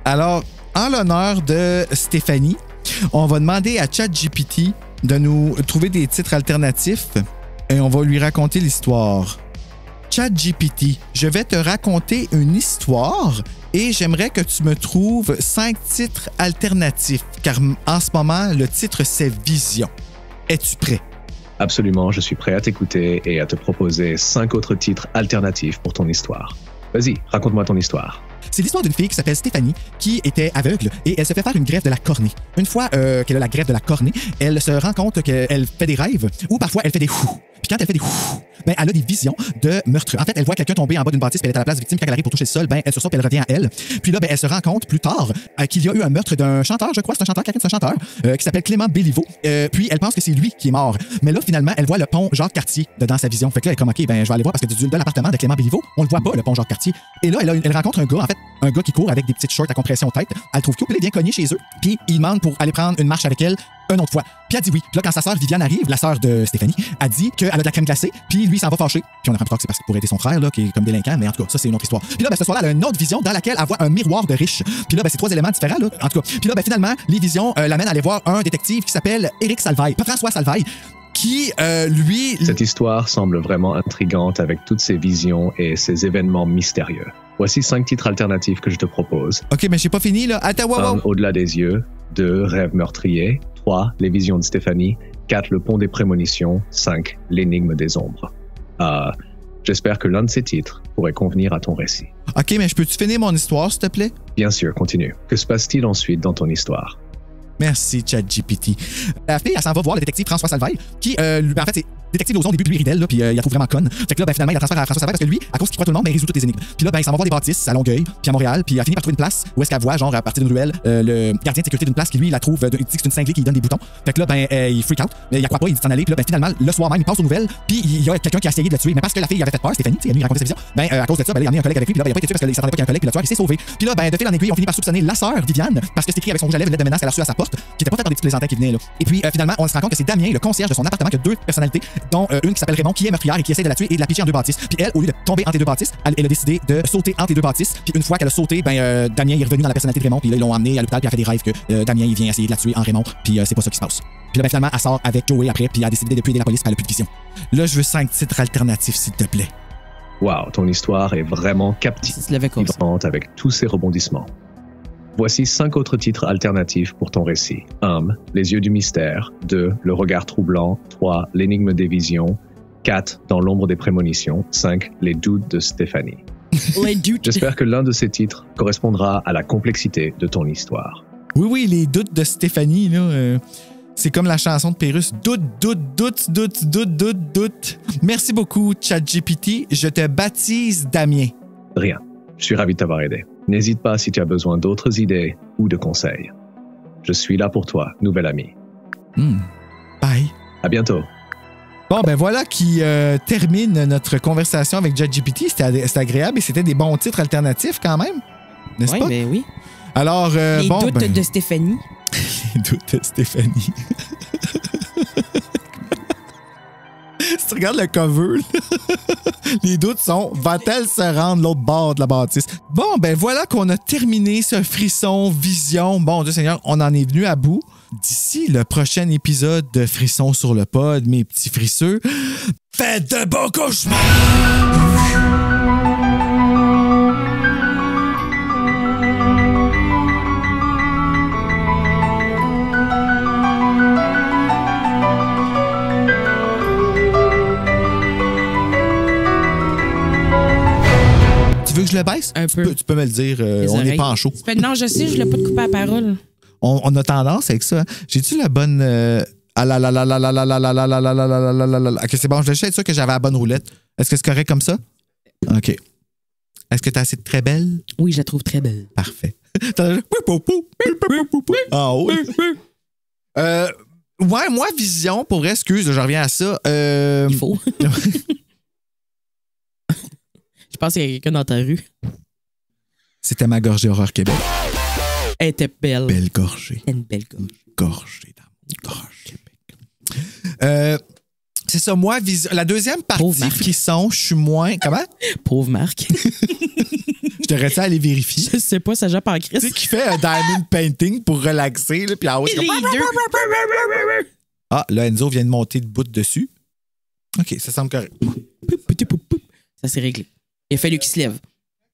S5: Alors, en l'honneur de Stéphanie, on va demander à ChatGPT de nous trouver des titres alternatifs et on va lui raconter l'histoire. ChatGPT, je vais te raconter une histoire et j'aimerais que tu me trouves 5 titres alternatifs, car en ce moment, le titre, c'est Vision. Es-tu prêt?
S8: Absolument, je suis prêt à t'écouter et à te proposer 5 autres titres alternatifs pour ton histoire. Vas-y, raconte-moi ton histoire.
S5: C'est l'histoire d'une fille qui s'appelle Stéphanie, qui était aveugle et elle se fait faire une greffe de la cornée. Une fois qu'elle a la greffe de la cornée, elle se rend compte qu'elle fait des rêves ou parfois elle fait des hou. Puis quand elle fait des hou, ben elle a des visions de meurtre. En fait, elle voit quelqu'un tomber en bas d'une bâtisse, puis elle est à la place victime. Quand elle arrive pour toucher le sol, ben elle sursaute, puis elle revient à elle. Puis là, ben elle se rend compte plus tard qu'il y a eu un meurtre d'un chanteur, je crois, c'est un chanteur, quelqu'un de ce chanteur, qui s'appelle Clément Béliveau. Puis elle pense que c'est lui qui est mort. Mais là, finalement, elle voit le pont Jacques-Cartier dans sa vision. Fait que là, elle est comme, OK, ben je vais aller voir parce que de l'appartement de Clément Béliveau, on le voit pas, le pont Jacques-Cartier. Et là, elle rencontre un gars, en fait, un gars qui court avec des petites shorts à compression tête. Elle trouve cute, puis elle vient cogner chez eux. Puis il demande pour aller prendre une marche avec elle une autre fois. Puis elle dit oui. Puis là, quand sa sœur Viviane arrive, la sœur de Stéphanie, a dit qu'elle a de la crème glacée, puis lui, il s'en va fâcher. Puis on apprend plus tard que c'est parce qu'il pourrait aider son frère, là, qui est comme délinquant, mais en tout cas, ça, c'est une autre histoire. Puis là, ben, ce soir-là, elle a une autre vision dans laquelle elle voit un miroir de riche. Puis là, ben, c'est 3 éléments différents, là, en tout cas. Puis là, ben, finalement, les visions l'amènent à aller voir un détective qui s'appelle Éric Salvaille, pas François Salvaille, qui, lui...
S8: Cette histoire semble vraiment intrigante avec toutes ces visions et ces événements mystérieux. Voici 5 titres alternatifs que je te propose.
S5: OK, mais j'ai pas fini, là. Attends, wow.
S8: 1. Au-delà des yeux. 2. Rêve meurtrier. 3. Les visions de Stéphanie. 4. Le pont des prémonitions. 5. L'énigme des ombres. J'espère que l'un de ces titres pourrait convenir à ton récit.
S5: OK, mais je peux-tu finir mon histoire, s'il te plaît?
S8: Bien sûr, continue. Que se passe-t-il ensuite dans ton histoire?
S5: Merci, ChatGPT. La fille, elle s'en va voir le détective François Salvaille, qui, en fait, c'est détective Lauzon au début, puis lui, ridelle, là, puis il la trouve vraiment conne. Fait que là, ben, finalement, il la transfère à François Salvaille parce que lui, à cause qu'il croit tout le monde, ben, il résout toutes les énigmes. Puis là, ben, il s'en va voir des bâtisses à Longueuil, puis à Montréal, puis il a fini par trouver une place où est-ce qu'elle voit, genre, à partir d'une ruelle, le gardien de sécurité d'une place qui, lui, il la trouve, il dit que c'est une cinglée qui lui donne des boutons. Fait que là, ben, il freak out, mais il croit pas, il dit s'en aller, puis là, ben, finalement, le soir même, il passe aux nouvelles, puis il y a quelqu'un qui a essayé de le tuer, mais parce que la fille avait fait peur, Stéphanie, elle lui racontait sa vision, ben, à cause de ça, ben, il a amené un collègue avec lui, puis là, ben, il a pas été tué parce qu'il s'attendait pas qu'il y ait un collègue, puis le tueur, il s'est sauvé. Puis là, ben, de fil en aiguille, on finit par soupçonner la sœur Viviane, parce que c'est écrit avec son rouge à lèvres, lettre de menace qu'elle a reçue à sa porte, qui était pas fait par des petits plaisantins qui venaient, là. Et puis, finalement, on se rend compte que c'est Damien, le concierge de son appartement, qui a 2 personnalités, dont une qui s'appelle Raymond, qui est meurtrière et qui essaie de la tuer et de la pitcher en 2 bâtisses. Puis elle, au lieu de tomber entre les 2 bâtisses, elle a décidé de sauter entre les 2 bâtisses. Puis une fois qu'elle a sauté, ben, Damien est revenu dans la personnalité de Raymond, puis là, ils l'ont emmené à l'hôpital, puis elle a fait des rêves que Damien, il vient essayer de la tuer en Raymond, puis c'est pas ça qui se passe. Puis là, ben, finalement, elle sort avec Joey après, puis elle a décidé de plus aider la police, puis elle a plus de vision. Là, je veux 5 titres alternatifs, s'il te plaît.
S8: Wow, ton histoire est vraiment captivante avec tous ces rebondissements. Voici 5 autres titres alternatifs pour ton récit. 1. Les yeux du mystère. 2. Le regard troublant. 3. L'énigme des visions. 4. Dans l'ombre des prémonitions. 5. Les doutes de Stéphanie. J'espère que l'un de ces titres correspondra à la complexité de ton histoire.
S5: Oui, oui, les doutes de Stéphanie, là, c'est comme la chanson de Pérus. Doute. Merci beaucoup, ChatGPT. Je te baptise Damien.
S8: Rien. Je suis ravi de t'avoir aidé. N'hésite pas si tu as besoin d'autres idées ou de conseils. Je suis là pour toi, nouvel ami.
S5: Bye.
S8: À bientôt.
S5: Bon, ben voilà qui termine notre conversation avec ChatGPT. C'était agréable et c'était des bons titres alternatifs quand même. N'est-ce pas?
S6: Oui, ben oui.
S5: Alors,
S6: les doutes de Stéphanie.
S5: Les doutes de Stéphanie. Si tu regardes le cover, les doutes sont « Va-t-elle se rendre l'autre bord de la bâtisse? » Bon, ben voilà qu'on a terminé ce frisson vision. Bon, Dieu Seigneur, on en est venu à bout. D'ici le prochain épisode de Frisson sur le pod, mes petits frisseux, faites de beaux cauchemars! Tu veux que je le baisse?
S6: Un peu.
S5: Tu peux me le dire, on n'est pas en show.
S6: Non, je sais, je l'ai pas de couper à parole.
S5: On a tendance avec ça. J'ai-tu la bonne... OK, c'est bon, je vais juste être sûr que j'avais la bonne roulette. Est-ce que c'est correct comme ça? OK. Est-ce que t'as assez de très belle?
S6: Oui, je la trouve très belle.
S5: Parfait. Ah oui. Ouais, moi, vision, pour excuse, je reviens à ça.
S6: Il faut. Je pense qu'il y a quelqu'un dans ta rue.
S5: C'était ma gorgée Horreur Québec.
S6: Elle était belle.
S5: Belle gorgée.
S6: Une belle gorgée.
S5: Gorgée d'amour. Horreur Québec. c'est ça. Moi, la deuxième partie frisson, je suis moins... Comment?
S6: Pauvre Marc.
S5: Je devrais ça aller vérifier.
S6: Je sais pas, ça jappe en crise.
S5: Tu sais, qui fait un diamond painting pour relaxer, là, puis en haut, c'est comme... Ah, là, Enzo vient de monter de bout dessus. OK, ça semble correct.
S6: Ça s'est réglé. Il a fallu qu'il se lève.